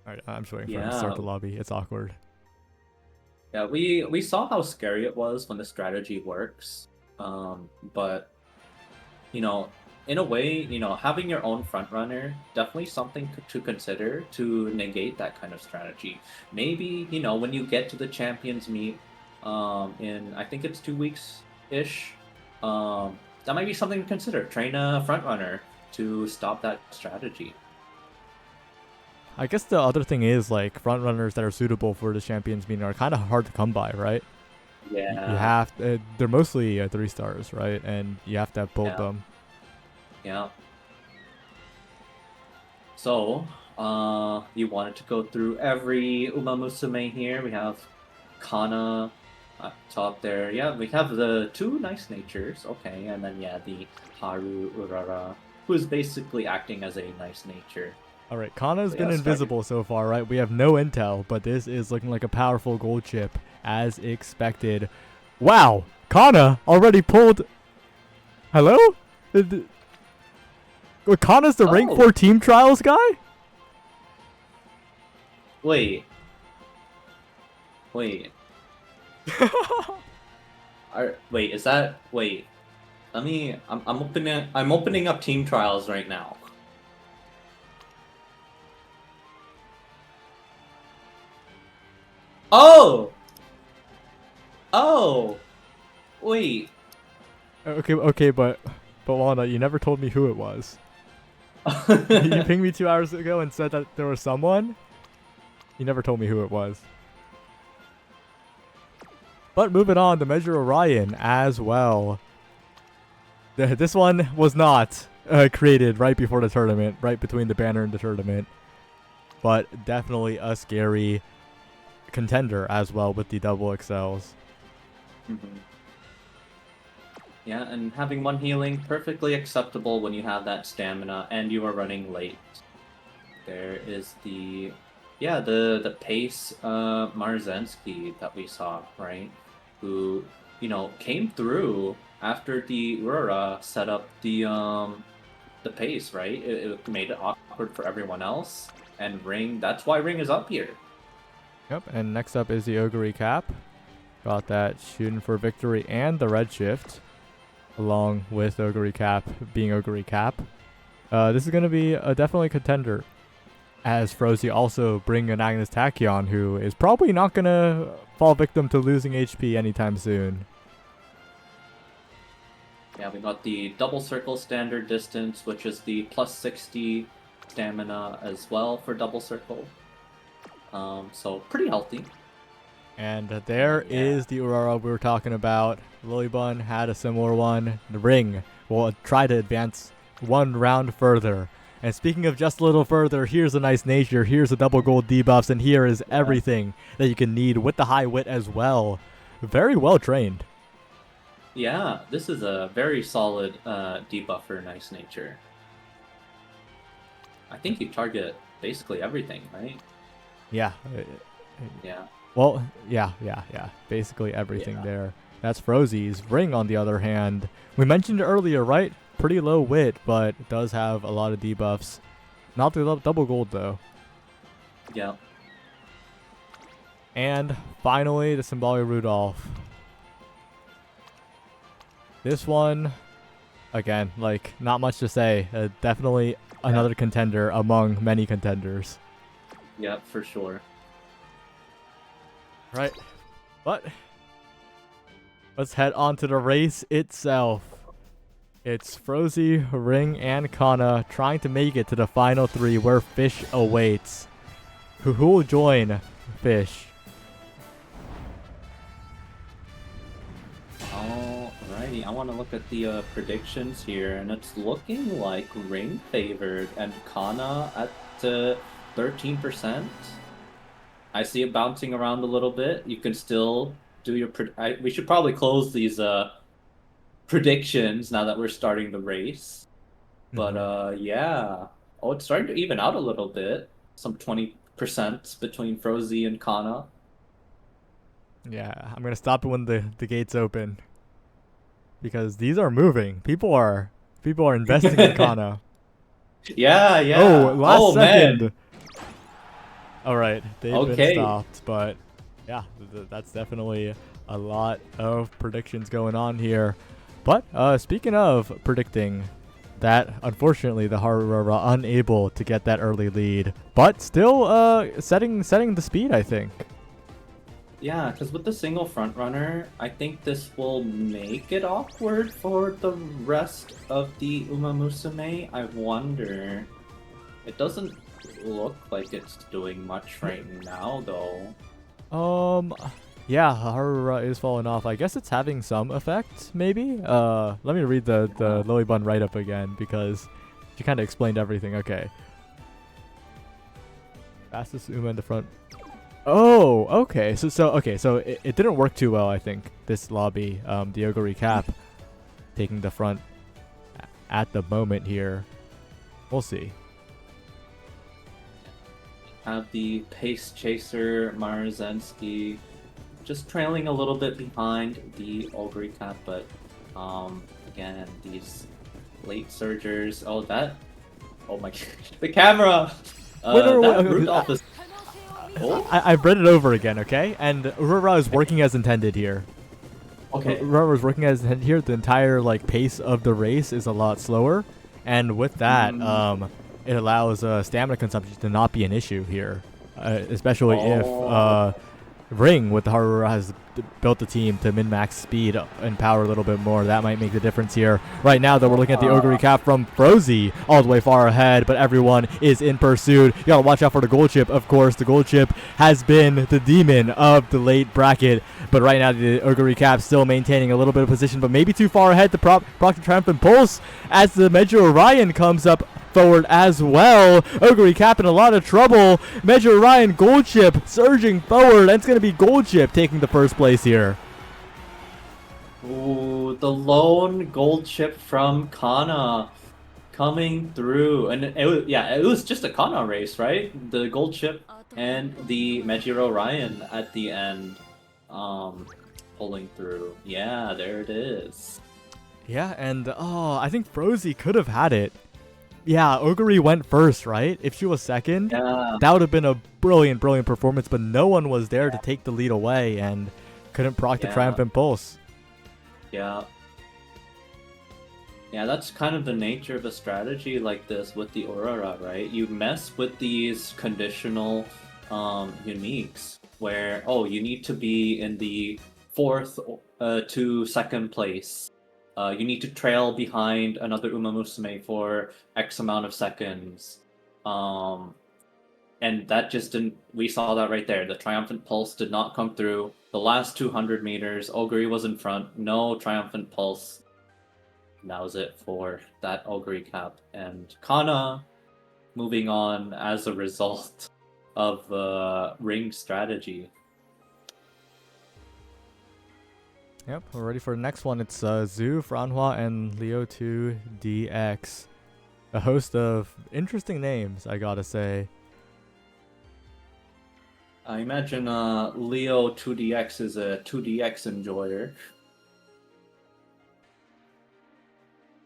Alright, I'm just waiting for him to start the lobby. It's awkward. Yeah, we saw how scary it was when the strategy works. But you know, in a way, having your own front runner definitely something to consider to negate that kind of strategy. Maybe, when you get to the champions meet, in I think it's 2 weeks ish, that might be something to consider. Train a front runner to stop that strategy. I guess the other thing is like front runners that are suitable for the champions meeting are kind of hard to come by, right? You Yeah, have they're mostly 3 stars, right? And you have to have pulled yeah, them. yeah. So, you wanted to go through every Umamusume here. We have Kana up top there. Yeah, we have the two nice natures. Okay, and then yeah, the Haru Urara, who's basically acting as a nice nature. All right, Kana's So been yeah, starting. invisible so far, right? We have no intel, but this is looking like a powerful gold chip as expected. Wow, Kana already pulled. Hello? Kana's the rank Oh, 4 team trials guy? wait, wait. Wait, is that wait? Let me. I'm opening up team trials right now. Oh, oh, wait. Okay, but Walnut, you never told me who it was. You pinged me 2 hours ago and said that there was someone. You never told me who it was. But moving on to Measure Orion as well. This one was not created right before the tournament, right between the banner and the tournament. But definitely a scary contender as well with the double XLs. Mhm. Yeah, and having one healing, perfectly acceptable when you have that stamina and you are running late. There is the pace Marzensky that we saw, right? Who, came through after the Aurora set up the pace, right? It made it awkward for everyone else. And Ring, that's why Ring is up here. Yep, and next up is the Ogre Cap. Got that shooting for victory and the red shift, along with Ogre Cap being Ogre Cap. This is going to be a definitely contender, as Frozy also bring an Agnes Tachyon, who is probably not going to fall victim to losing HP anytime soon. Yeah, we got the double circle standard distance, which is the plus 60 stamina as well for double circle. So pretty healthy. And there Yeah. is the Aurora we were talking about. Lilybun had a similar one. The Ring will try to advance one round further. And speaking of just a little further, here's a nice nature, here's the double gold debuffs, and here is everything that you can need with the high wit as well. Very well trained. Yeah, this is a very solid debuff for Nice Nature. I think you target basically everything, right? Yeah. Yeah. Well, yeah. Basically everything Yeah. there. That's Frozy's. Ring, on the other hand, we mentioned earlier, right? Pretty low wit, but does have a lot of debuffs. Not the double gold, though. Yeah. And finally, the Symbolic Rudolph. This one, again, like, not much to say. Definitely another contender among many contenders. Yeah, for sure. Right. But let's head on to the race itself. It's Frozy, Ring, and Kana trying to make it to the final 3 where Fish awaits. Who will join Fish? Alrighty, I want to look at the predictions here, and it's looking like Ring favored and Kana at 13%. I see it bouncing around a little bit. You can still do your. We should probably close these predictions now that we're starting the race. But yeah. Oh, it's starting to even out a little bit. Some 20% between Frozy and Kana. Yeah, I'm gonna stop it when the gates open. Because these are moving. People are investing in Kana. Yeah, Oh, yeah. last Oh second. man. Alright, they've been Okay. stopped, but Yeah, that's definitely a lot of predictions going on here. But speaking of predicting, that unfortunately the Haru are unable to get that early lead, but still setting the speed, I think. Yeah, because with the single front runner, I think this will make it awkward for the rest of the Umamusume. I wonder. It doesn't look like it's doing much right now, though. Um, yeah, Haru is falling off. I guess it's having some effect, maybe. Let me read the Lily Bun write up again because she kind of explained everything. Okay, fastest Uma in the front. Oh, okay. So it didn't work too well, I think. This lobby, the Ogre recap, taking the front at the moment here. We'll see. Have the pace chaser Marzensky just trailing a little bit behind the Ogre Cap, but again, these late surgers. Oh my gosh, the camera! That Rudolph is. Oh? I've read it over again, okay? And Aurora is working as intended here. Okay. Aurora is working as intended here. The entire like pace of the race is a lot slower, and with that, it allows stamina consumption to not be an issue here, especially if Ring with the Haru has built the team to min-max speed and power a little bit more. That might make the difference here. Right now, though, we're looking at the Ogre recap from Frozy all the way far ahead, but everyone is in pursuit. You gotta watch out for the gold chip, of course. The gold chip has been the demon of the late bracket, but right now the Ogre recap still maintaining a little bit of position, but maybe too far ahead to proc the triumphant pulse as the Measure Orion comes up forward as well. Ogre Cap in a lot of trouble. Measure Orion Gold Chip surging forward, and it's going to be Gold Chip taking the first place here. Ooh, the lone gold chip from Kana coming through. And it was just a Kana race, right? The gold chip and the Meijiro Ryan at the end pulling through. Yeah, there it is. Yeah, and I think Frozy could have had it. Yeah, Ogre went first, right? If she was second, that would have been a brilliant performance, but no one was there to take the lead away and couldn't proc the Triumphant Pulse. Yeah. Yeah, that's kind of the nature of a strategy like this with the Aurora, right? You mess with these conditional uniques where, you need to be in the 4th to 2nd place. You need to trail behind another Umamusume for X amount of seconds. And that just didn't. We saw that right there. The Triumphant Pulse did not come through. The last 200 meters, Ogre was in front. No Triumphant Pulse. That was it for that Ogre cap. And Kana moving on as a result of Ring strategy. Yep, we're ready for the next one. It's Zhu, Franhua, and Leo2DX. A host of interesting names, I gotta say. I imagine Leo2DX is a 2DX enjoyer.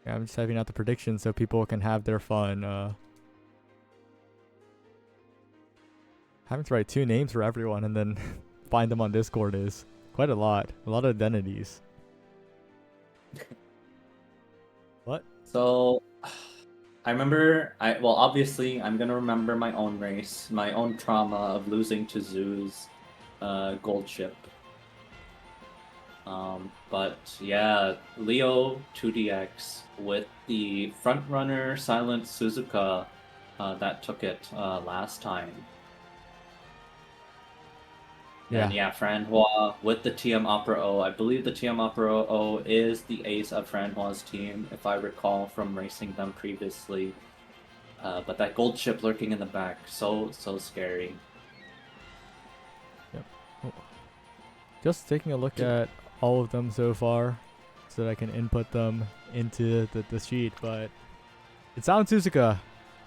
Yeah, I'm just typing out the predictions so people can have their fun. Having to write 2 names for everyone and then find them on Discord is quite a lot. A lot of identities. What? So, I remember, obviously, I'm gonna remember my own race, my own trauma of losing to Zoo's gold chip. But yeah, Leo 2DX with the front runner Silent Suzuka that took it last time. Yeah. And yeah, Franhua with the TM Opera O. I believe the TM Opera O is the ace of Franhua's team, if I recall from racing them previously. But that gold chip lurking in the back, so scary. Yep. Oh. Just taking a look at all of them so far, so that I can input them into the sheet. But it sounds Suzuka.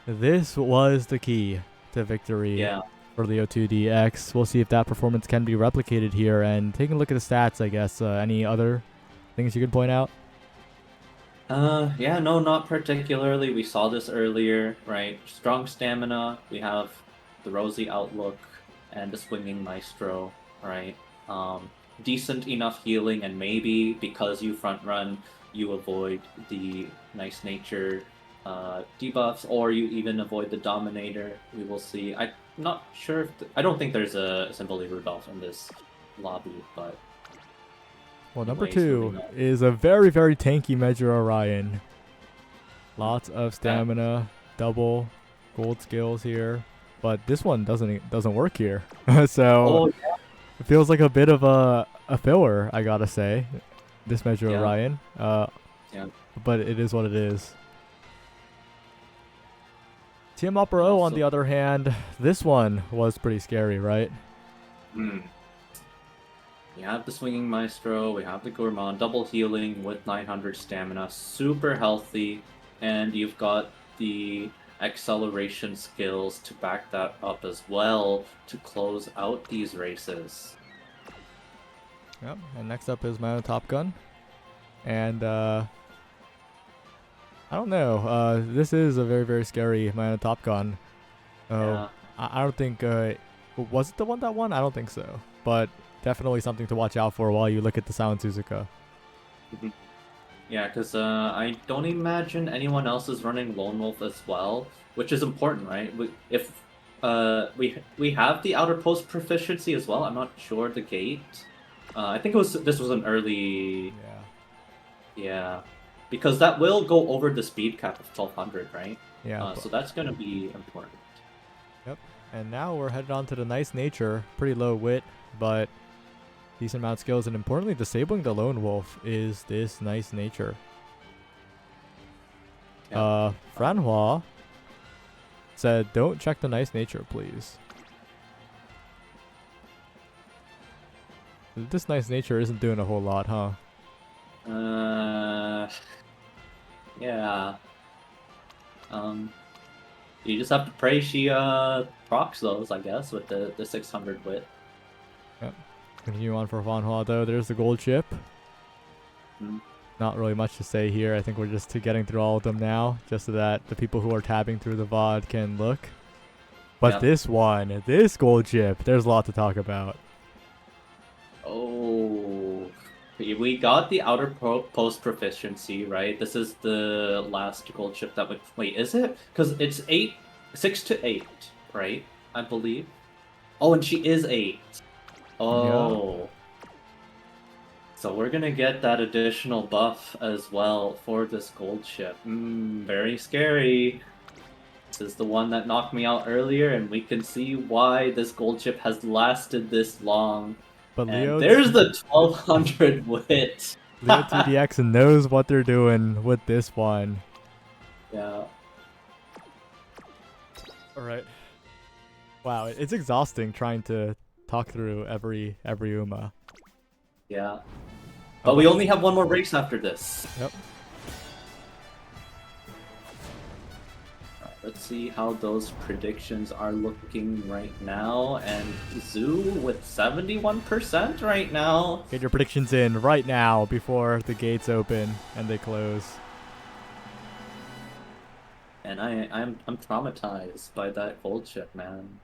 This was the key to victory. Yeah. For Leo2DX. We'll see if that performance can be replicated here. And taking a look at the stats, I guess, any other things you could point out? Yeah, no, not particularly. We saw this earlier, right? Strong stamina. We have the rosy outlook and the swinging maestro. right? Decent enough healing, and maybe because you front run, you avoid the nice nature debuffs, or you even avoid the Dominator. We will see. I'm not sure if I don't think there's a Simply Rudolph in this lobby, but Well, number anyways, moving 2 on. is a very, very tanky Measure Orion. Lots of That- stamina, double gold skills here, but this one doesn't work here. So oh it feels like a bit of a filler, I gotta say. This Measure yeah, Orion, yeah. but it is what it is. Team Upper O, on Also, the other hand, this one was pretty scary, right? hmm. We have the Swinging Maestro, we have the Gourmand, double healing with 900 stamina, super healthy, and you've got the acceleration skills to back that up as well to close out these races. Yep. And next up is my own Top Gun, and I don't know. This is a very, very scary my own Top Gun. Oh, Yeah. I don't think. Was it the one that won? I don't think so. But definitely something to watch out for while you look at the Sound Suzuka. Mhm. Yeah, because I don't imagine anyone else is running Lone Wolf as well, which is important, right? If we have the outer post proficiency as well. I'm not sure the gate. I think this was an early. Yeah. Yeah, because that will go over the speed cap of 1200, right? Yeah. So that's gonna be important. Yep. And now we're headed on to the Nice Nature. Pretty low wit, but decent amount of skills. And importantly, disabling the Lone Wolf is this Nice Nature. Yeah. Franhua said, "Don't check the Nice Nature, please." This Nice Nature isn't doing a whole lot, huh? Yeah. You just have to pray she procs those, I guess, with the 600 wit. Yep. Continue on for Franhua though. There's the gold chip. Mm. Not really much to say here. I think we're just getting through all of them now, just so that the people who are tabbing through the VOD can look. But Yep. this one, this gold chip, there's a lot to talk about. Oh, we got the outer post proficiency, right? This is the last gold chip that would. Wait, is it? Because it's 6 to 8, right? I believe. Oh, and she is 8. Oh. So we're gonna get that additional buff as well for this gold chip. Very scary. This is the one that knocked me out earlier, and we can see why this gold chip has lasted this long. But And Leo, there's the 1200 wit. Leo TDX knows what they're doing with this one. Yeah. All right. Wow, it's exhausting trying to talk through every Uma. Yeah. But we only have one more race after this. Yep. Alright, let's see how those predictions are looking right now. And Zoo with 71% right now. Get your predictions in right now before the gates open and they close. And I'm traumatized by that gold chip, man.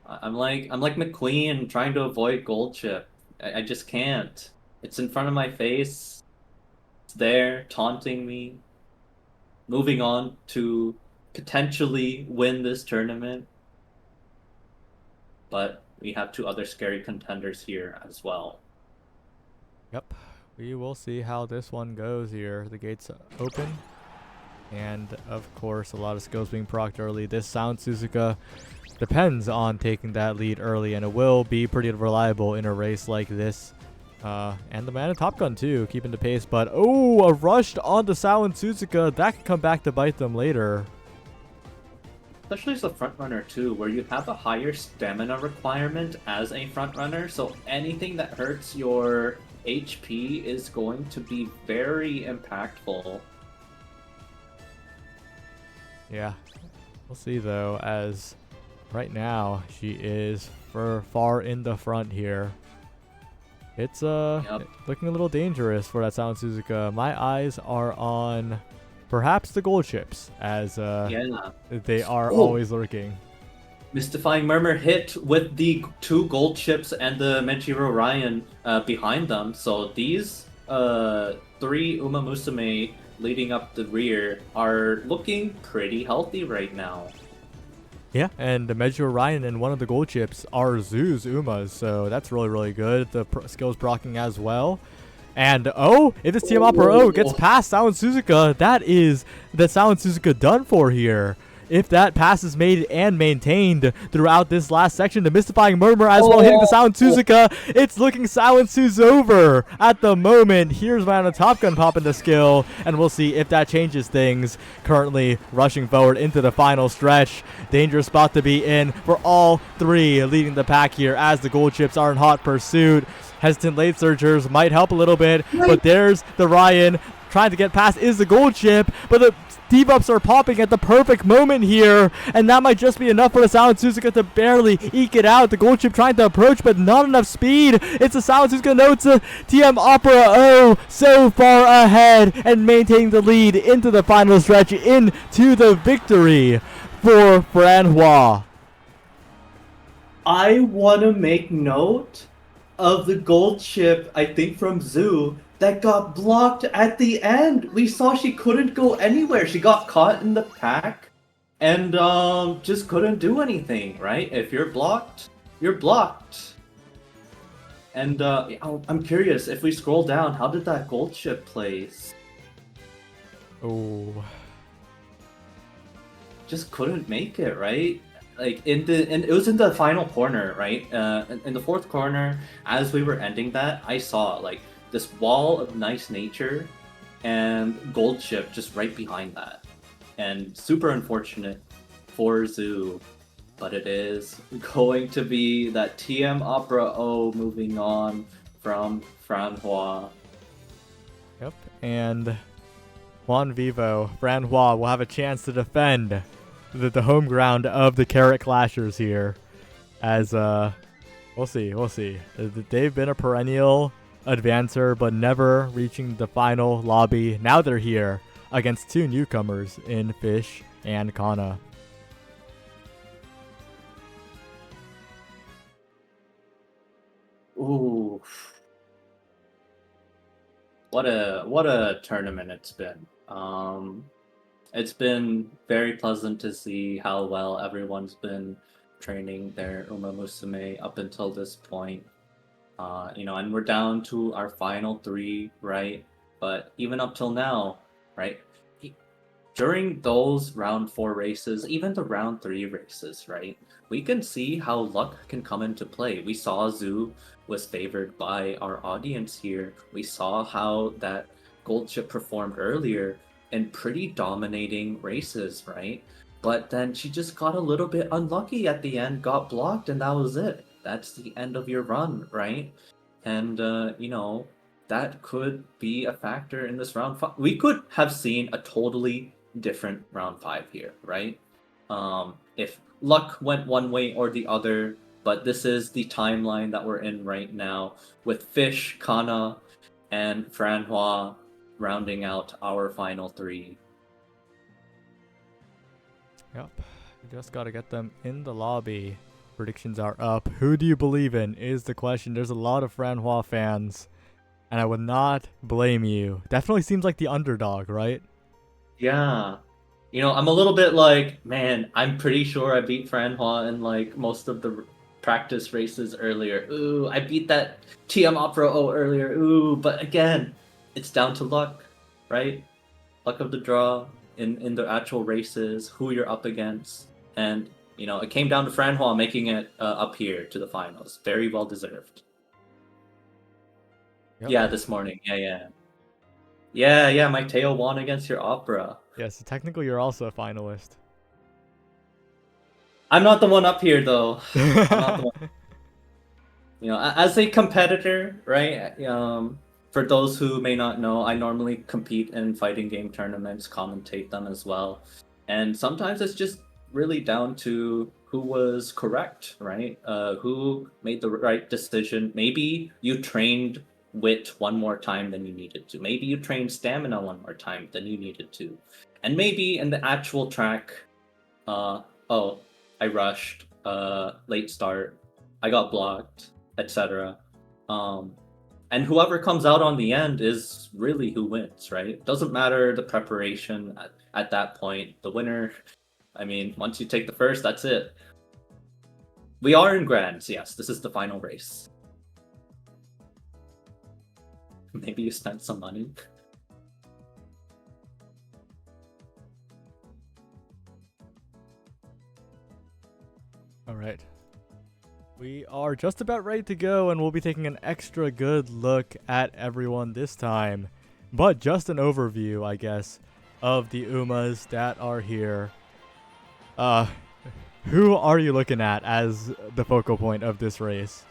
I'm like McQueen trying to avoid gold chip. I just can't. It's in front of my face. It's there, taunting me. Moving on to potentially win this tournament. But we have 2 other scary contenders here as well. Yep. We will see how this one goes here. The gates open. And of course, a lot of skills being procced early. This Sound Suzuka depends on taking that lead early, and it will be pretty reliable in a race like this. And the man in Top Gun too, keeping the pace. But oh, a rush on the Sound Suzuka. That could come back to bite them later. Especially as a front runner too, where you have a higher stamina requirement as a front runner, so anything that hurts your HP is going to be very impactful. Yeah. We'll see though, as right now she is far in the front here. It's looking a little dangerous for that Sound Suzuka. My eyes are on perhaps the gold chips, as Yeah. they are always lurking. Mystifying Murmur hit with the 2 gold chips and the Menchiro Ryan behind them. So these 3 Umamusume leading up the rear are looking pretty healthy right now. Yeah, and the Measure Ryan and one of the gold chips are Zoo's Umas, so that's really, really good. The skills proccing as well. And if this Team Opera gets past Sao and Suzuka, that is the Sao and Suzuka done for here. If that pass is made and maintained throughout this last section, the Mystifying Murmur as well hitting the Sao and Suzuka. It's looking Sao and Su's over at the moment. Here's Ryan Top Gun popping the skill, and we'll see if that changes things. Currently rushing forward into the final stretch. Dangerous spot to be in for all 3 leading the pack here as the gold chips are in hot pursuit. Hesitant late surgers might help a little bit, but there's the Ryan trying to get past is the gold chip, but the debuffs are popping at the perfect moment here, and that might just be enough for the Sao and Suzuka to barely eke it out. The gold chip trying to approach, but not enough speed. It's the Sao and Suzuka, no, it's a TM Opera so far ahead and maintaining the lead into the final stretch, into the victory for Francois. I want to make note of the gold chip, I think from Zoo, that got blocked at the end. We saw she couldn't go anywhere. She got caught in the pack and just couldn't do anything, right? If you're blocked, you're blocked. And I'm curious, if we scroll down, how did that gold chip place? Oh. Just couldn't make it, right? Like it was in the final corner, right? In the 4th corner, as we were ending that, I saw like this wall of nice nature and gold chip just right behind that. And super unfortunate for Zoo, but it is going to be that TM Opera O moving on from Francois. Yep, and Juan Vivo, Francois will have a chance to defend the home ground of the Carat Clashers here, as we'll see. They've been a perennial advancer, but never reaching the final lobby. Now they're here against 2 newcomers in Fish and Kana. Ooh, what a tournament it's been. It's been very pleasant to see how well everyone's been training their Umamusume up until this point. And we're down to our final 3, right? But even up till now, right? During those round 4 races, even the round 3 races, right? We can see how luck can come into play. We saw Zoo was favored by our audience here. We saw how that gold chip performed earlier in pretty dominating races, right? But then she just got a little bit unlucky at the end, got blocked, and that was it. That's the end of your run, right? And, that could be a factor in this round 5. We could have seen a totally different round 5 here, right? If luck went one way or the other, but this is the timeline that we're in right now with Fish, Kana, and Francois rounding out our final 3. Yep, just gotta get them in the lobby. Predictions are up. Who do you believe in is the question. There's a lot of Francois fans, and I would not blame you. Definitely seems like the underdog, right? Yeah. I'm a little bit like, man, I'm pretty sure I beat Francois in like most of the practice races earlier. Ooh, I beat that TM Opera O earlier. Ooh, but again, it's down to luck, right? Luck of the draw in the actual races, who you're up against. And, it came down to Francois making it up here to the finals. Very well deserved. Yep. Yeah, this morning. Yeah. Yeah, my Teo won against your Opera. Yes, technically you're also a finalist. I'm not the one up here, though. I'm not the one. As a competitor, right? For those who may not know, I normally compete in fighting game tournaments, commentate them as well. And sometimes it's just really down to who was correct, right? Who made the right decision. Maybe you trained wit one more time than you needed to. Maybe you trained stamina one more time than you needed to. And maybe in the actual track, I rushed. late start. I got blocked, etc. And whoever comes out on the end is really who wins, right? Doesn't matter the preparation at that point. The winner, I mean, once you take the first, that's it. We are in grands, yes. This is the final race. Maybe you spent some money. All right. We are just about ready to go, and we'll be taking an extra good look at everyone this time. But just an overview, I guess, of the Umas that are here. Who are you looking at as the focal point of this race?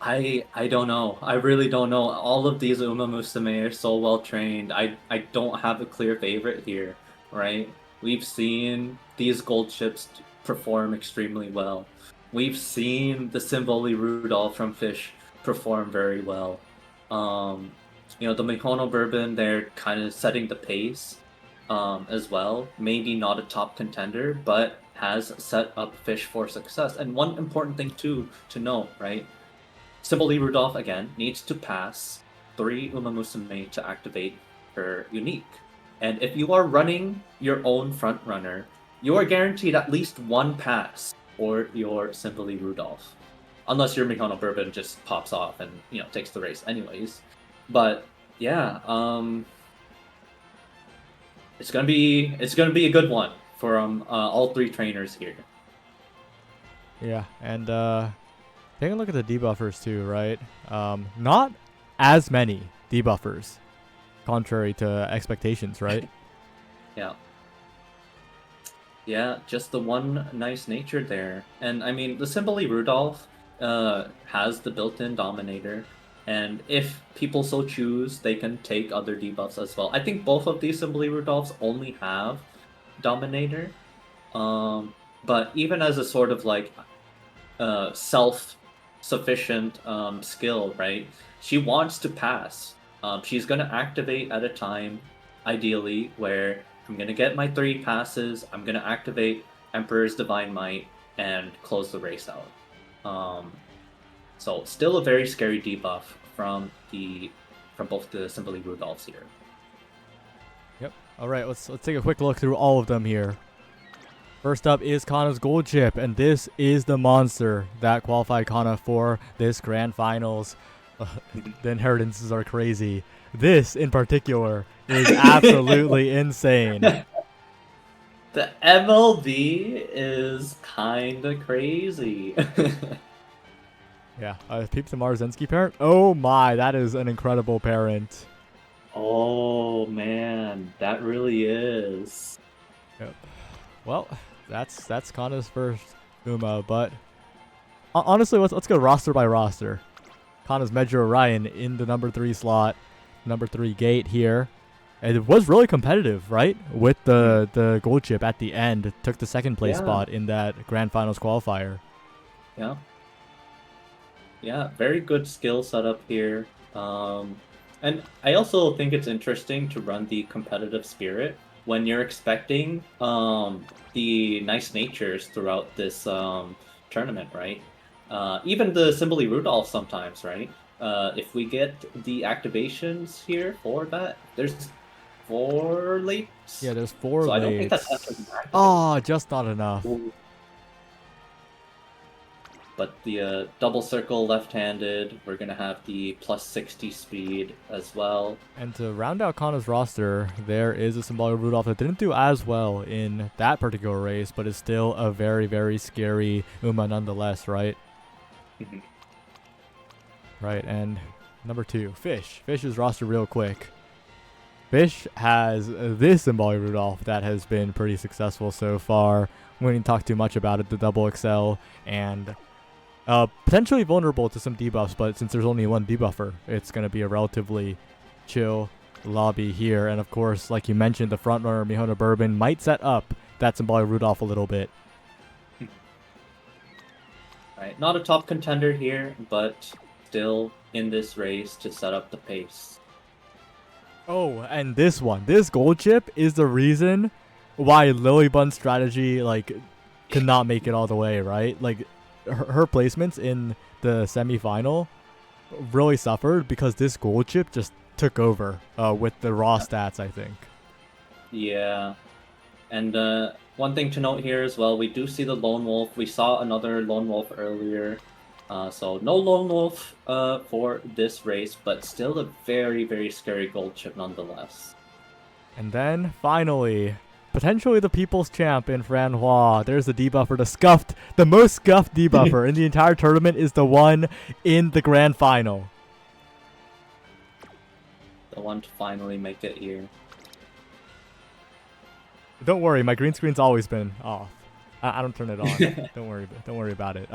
I don't know. I really don't know. All of these Umamusume are so well trained. I don't have a clear favorite here, right? We've seen these gold chips perform extremely well. We've seen the Simboli Rudolph from Fish perform very well. The Mihono Bourbon, they're kind of setting the pace as well. Maybe not a top contender, but has set up Fish for success. And one important thing too to know, right? Simboli Rudolph, again, needs to pass 3 Umamusume to activate her unique. And if you are running your own front runner, you are guaranteed at least 1 pass for your Simboli Rudolph. Unless your Mihono Bourbon just pops off and, takes the race anyways. But, yeah, it's gonna be a good one for all 3 trainers here. Yeah, and taking a look at the debuffers too, right? Not as many debuffers, contrary to expectations, right? Yeah. Yeah, just the one nice nature there. And I mean, the Simboli Rudolph has the built-in Dominator, and if people so choose, they can take other debuffs as well. I think both of these Simboli Rudolphs only have Dominator, but even as a sort of like self-sufficient skill, right? She wants to pass. She's gonna activate at a time, ideally, where I'm gonna get my 3 passes, I'm gonna activate Emperor's Divine Might, and close the race out. So still a very scary debuff from both the Simboli Rudolphs here. Yep. All right, let's take a quick look through all of them here. First up is Kana's gold chip, and this is the monster that qualified Kana for this grand finals. The inheritances are crazy. This in particular is absolutely insane. The MLB is kinda crazy. Yeah, Peep the Marzensky parent. Oh my, that is an incredible parent. Oh man, that really is. Yep. Well, that's Kana's first Uma, but honestly, let's go roster by roster. Kana's Medra Orion in the number 3 slot, number 3 gate here. And it was really competitive, right? With the gold chip at the end. It took the 2nd place spot in that grand finals qualifier. Yeah. Yeah, very good skill setup here. And I also think it's interesting to run the competitive spirit when you're expecting the nice natures throughout this tournament, right? Even the Simboli Rudolph sometimes, right? If we get the activations here for that, there's 4 lates. Yeah, there's 4 so lates. I don't think that's Oh, just not enough. But the double circle left-handed, we're going to have the plus 60 speed as well. And to round out Kana's roster, there is a Symbolic Rudolph that didn't do as well in that particular race, but is still a very, very scary Uma nonetheless, right? Right, and number 2, Fish. Fish's roster real quick. Fish has this Symbolic Rudolph that has been pretty successful so far. We didn't talk too much about it, the double XL, and potentially vulnerable to some debuffs, but since there's only 1 debuffer, it's going to be a relatively chill lobby here. And of course, like you mentioned, the frontrunner Mihono Bourbon might set up that Symbolic Rudolph a little bit. Right, not a top contender here, but still in this race to set up the pace. Oh, and this gold chip is the reason why Lilybun's strategy could not make it all the way, right? Like, her placements in the semifinal really suffered because this gold chip just took over with the raw stats, I think. Yeah. And one thing to note here as well, we do see the Lone Wolf. We saw another Lone Wolf earlier. So no Lone Wolf for this race, but still a very, very scary gold chip nonetheless. And then, finally, potentially the people's champ in Francois. There's the debuffer, the most scuffed debuffer in the entire tournament is the one in the grand final. The one to finally make it here. Don't worry, my green screen's always been off. I don't turn it on. Don't worry about it.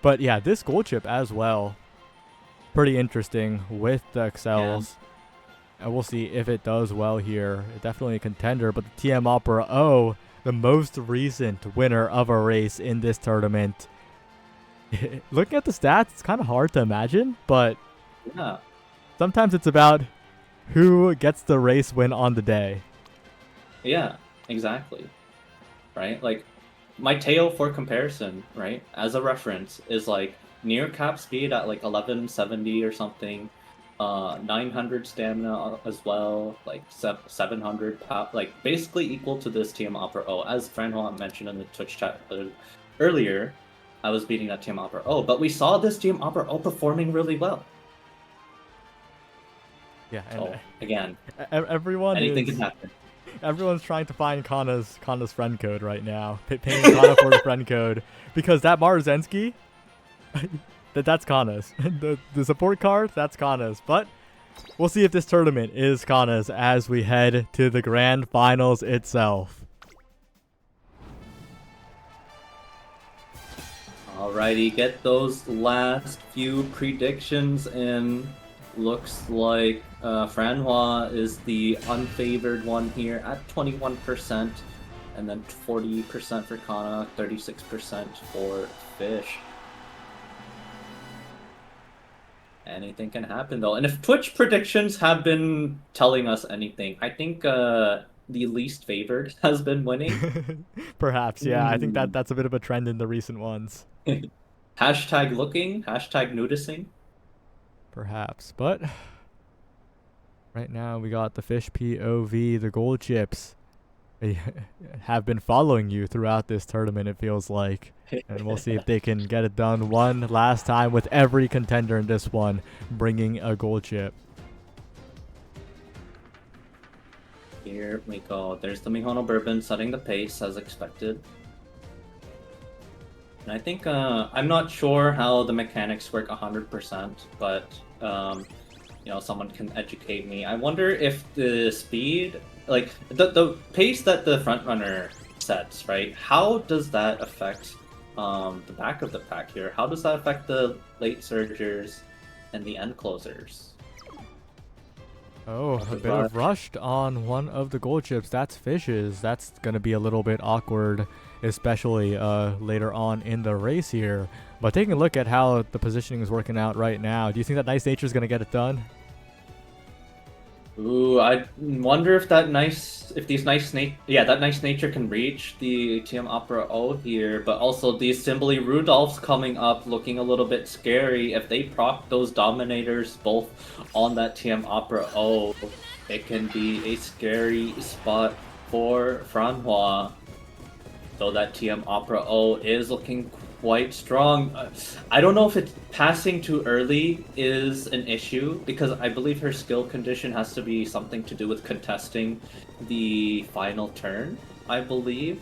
But yeah, this gold chip as well, pretty interesting with the excels. Yeah. And we'll see if it does well here. Definitely a contender, but the TM Opera O, the most recent winner of a race in this tournament. Looking at the stats, it's kind of hard to imagine, but yeah, sometimes it's about who gets the race win on the day. Yeah, exactly. Right? Like, my tail for comparison, right, as a reference, is like near cap speed at like 1170 or something. 900 stamina as well, like 700 like basically equal to this TM Opera O. As Francois mentioned in the Twitch chat earlier, I was beating that TM Opera O, but we saw this TM Opera O performing really well. Yeah, and so, again, anything can happen. Everyone's trying to find Kana's friend code right now, paying Kana for the friend code, because that Maruzensky, that's Kana's. the support card, that's Kana's. But we'll see if this tournament is Kana's as we head to the grand finals itself. Alrighty, get those last few predictions in. Looks like Francois is the unfavored one here at 21%, and then 40% for Kana, 36% for Fish. Anything can happen though, and if Twitch predictions have been telling us anything, I think the least favored has been winning. Perhaps, yeah. I think that's a bit of a trend in the recent ones. Hashtag looking, hashtag noticing. Perhaps, but right now we got the Fish POV, the gold chips. They have been following you throughout this tournament, it feels like. And we'll see if they can get it done one last time with every contender in this one bringing a gold chip. Here we go. There's the Mihono Bourbon setting the pace as expected. And I think, I'm not sure how the mechanics work 100%, but, you know, someone can educate me. I wonder if the speed, like, the pace that the front runner sets, right? How does that affect the back of the pack here? How does that affect the late surgers and the end closers? Oh, a bit of rushed on one of the gold chips. That's Fish's. That's going to be a little bit awkward, especially later on in the race here. But taking a look at how the positioning is working out right now, do you think that Nice Nature is going to get it done? Ooh, I wonder if that nice nature can reach the TM Opera O here, but also these Simbly Rudolphs coming up looking a little bit scary. If they proc those Dominators both on that TM Opera O, it can be a scary spot for Francois. Though that TM Opera O is looking quite strong. I don't know if it's passing too early is an issue, because I believe her skill condition has to be something to do with contesting the final turn, I believe.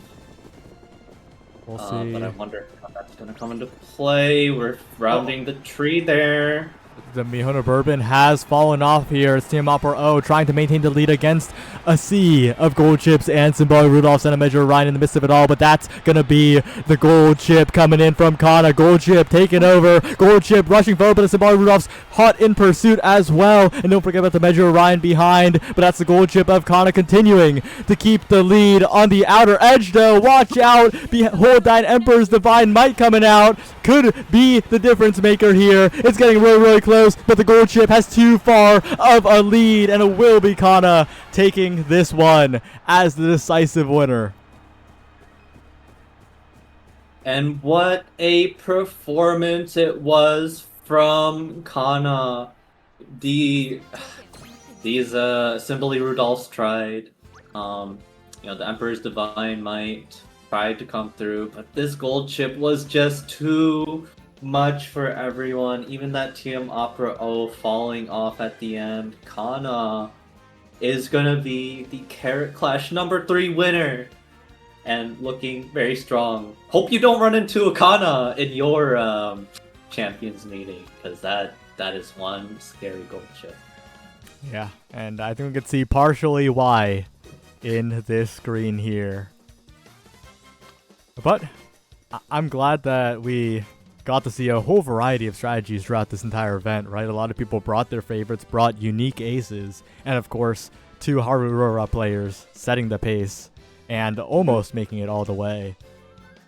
We'll see. But I wonder how that's going to come into play. We're rounding the tree there. The Mihono Bourbon has fallen off here. It's Team Opera O trying to maintain the lead against a sea of gold chips and Symbolic Rudolphs and a measure of Ryan in the midst of it all. But that's going to be the gold chip coming in from Kana. Gold chip taking over. Gold chip rushing forward, but the Symbolic Rudolphs hot in pursuit as well. And don't forget about the measure of Ryan behind. But that's the gold chip of Kana continuing to keep the lead on the outer edge though. Watch out. Behold thine Emperor's Divine Might coming out. Could be the difference maker here. It's getting really, really close, but the gold chip has too far of a lead, and it will be Kana taking this one as the decisive winner. And what a performance it was from Kana. The these Simboli Rudolph's tried. Um, the Emperor's Divine Might tried to come through, but this gold chip was just too much for everyone. Even that TM Opera O falling off at the end. Kana is gonna be the Carat Clash #3 winner and looking very strong. Hope you don't run into Akana in your champions meeting, because that is one scary gold chip. Yeah, and I think we can see partially why in this screen here. But I'm glad that we got to see a whole variety of strategies throughout this entire event, right? A lot of people brought their favorites, brought unique aces, and of course, two Harurora players setting the pace and almost making it all the way.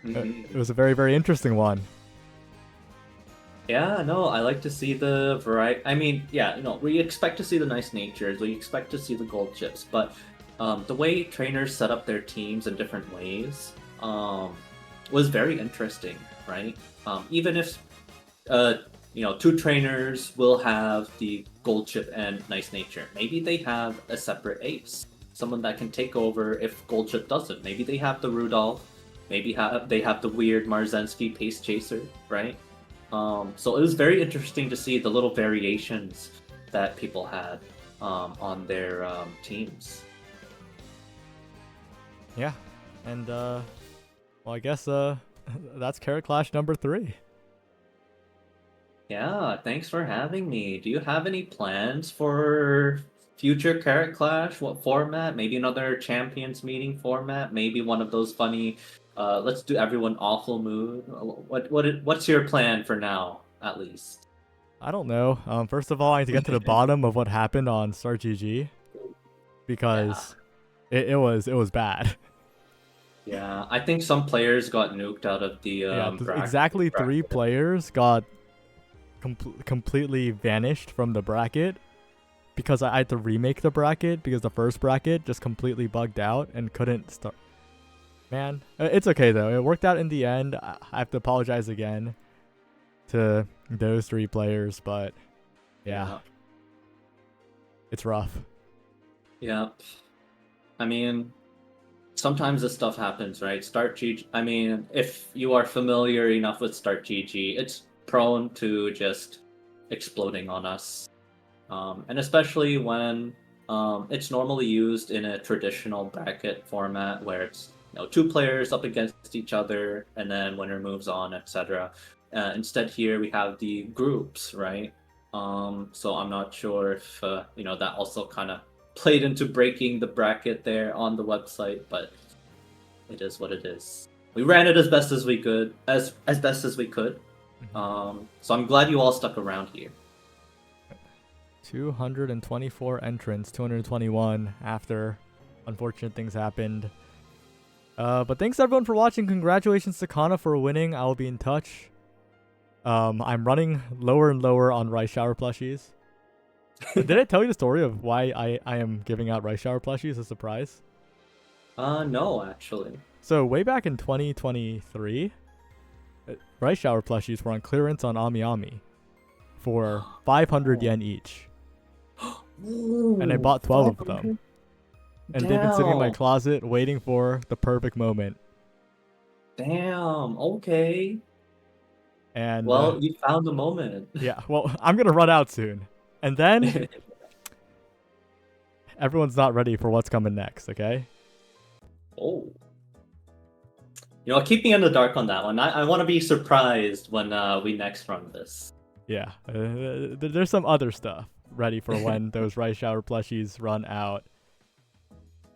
It was a very, very interesting one. Yeah, no, I like to see the variety. I mean, yeah, we expect to see the nice natures, we expect to see the gold chips, but the way trainers set up their teams in different ways was very interesting, right? Even if two trainers will have the gold chip and nice nature, maybe they have a separate ace, someone that can take over if gold chip doesn't. Maybe they have the Rudolph, maybe they have the weird Marzensky pace chaser, right? So it was very interesting to see the little variations that people had on their teams. Yeah, and well, I guess that's Carat Clash #3. Yeah, thanks for having me. Do you have any plans for future Carat Clash? What format? Maybe another Champions meeting format? Maybe one of those funny let's do everyone awful mood. What's your plan for now, at least? I don't know. First of all, I need to get to the bottom of what happened on Start GG because it was bad. Yeah, I think some players got nuked out of the exactly 3 players got completely vanished from the bracket because I had to remake the bracket because the first bracket just completely bugged out and couldn't start. Man, it's okay though. It worked out in the end. I have to apologize again to those 3 players, but yeah. It's rough. Yep. I mean, sometimes this stuff happens, right? Start GG. I mean, if you are familiar enough with Start GG, it's prone to just exploding on us. And especially when it's normally used in a traditional bracket format where it's 2 players up against each other, and then winner moves on, etc. Instead, here we have the groups, right? So I'm not sure if that also kind of played into breaking the bracket there on the website, but it is what it is. We ran it as best as we could, as best as we could. So I'm glad you all stuck around here. 224 entrants, 221 after unfortunate things happened. But thanks everyone for watching. Congratulations to Kana for winning. I will be in touch. I'm running lower and lower on rice shower plushies. Did I tell you the story of why I am giving out rice shower plushies as a surprise? No, actually. So way back in 2023, rice shower plushies were on clearance on AmiAmi for 500 yen each. And I bought 12 of them. And they've been sitting in my closet waiting for the perfect moment. Damn, okay. And well, you found the moment. Yeah, well, I'm going to run out soon. And then everyone's not ready for what's coming next, okay? Oh. Keep me in the dark on that one. I want to be surprised when we next run this. Yeah, there's some other stuff ready for when those rice shower plushies run out.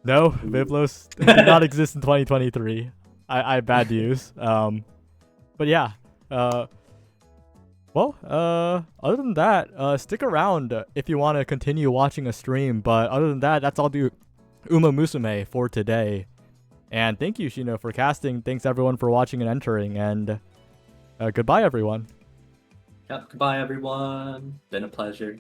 No, Vivlos did not exist in 2023. I have bad news. But yeah. Well, other than that, stick around if you want to continue watching a stream. But other than that, that's all the Umamusume for today. And thank you, Shino, for casting. Thanks everyone for watching and entering. And goodbye, everyone. Yep, goodbye, everyone. Been a pleasure.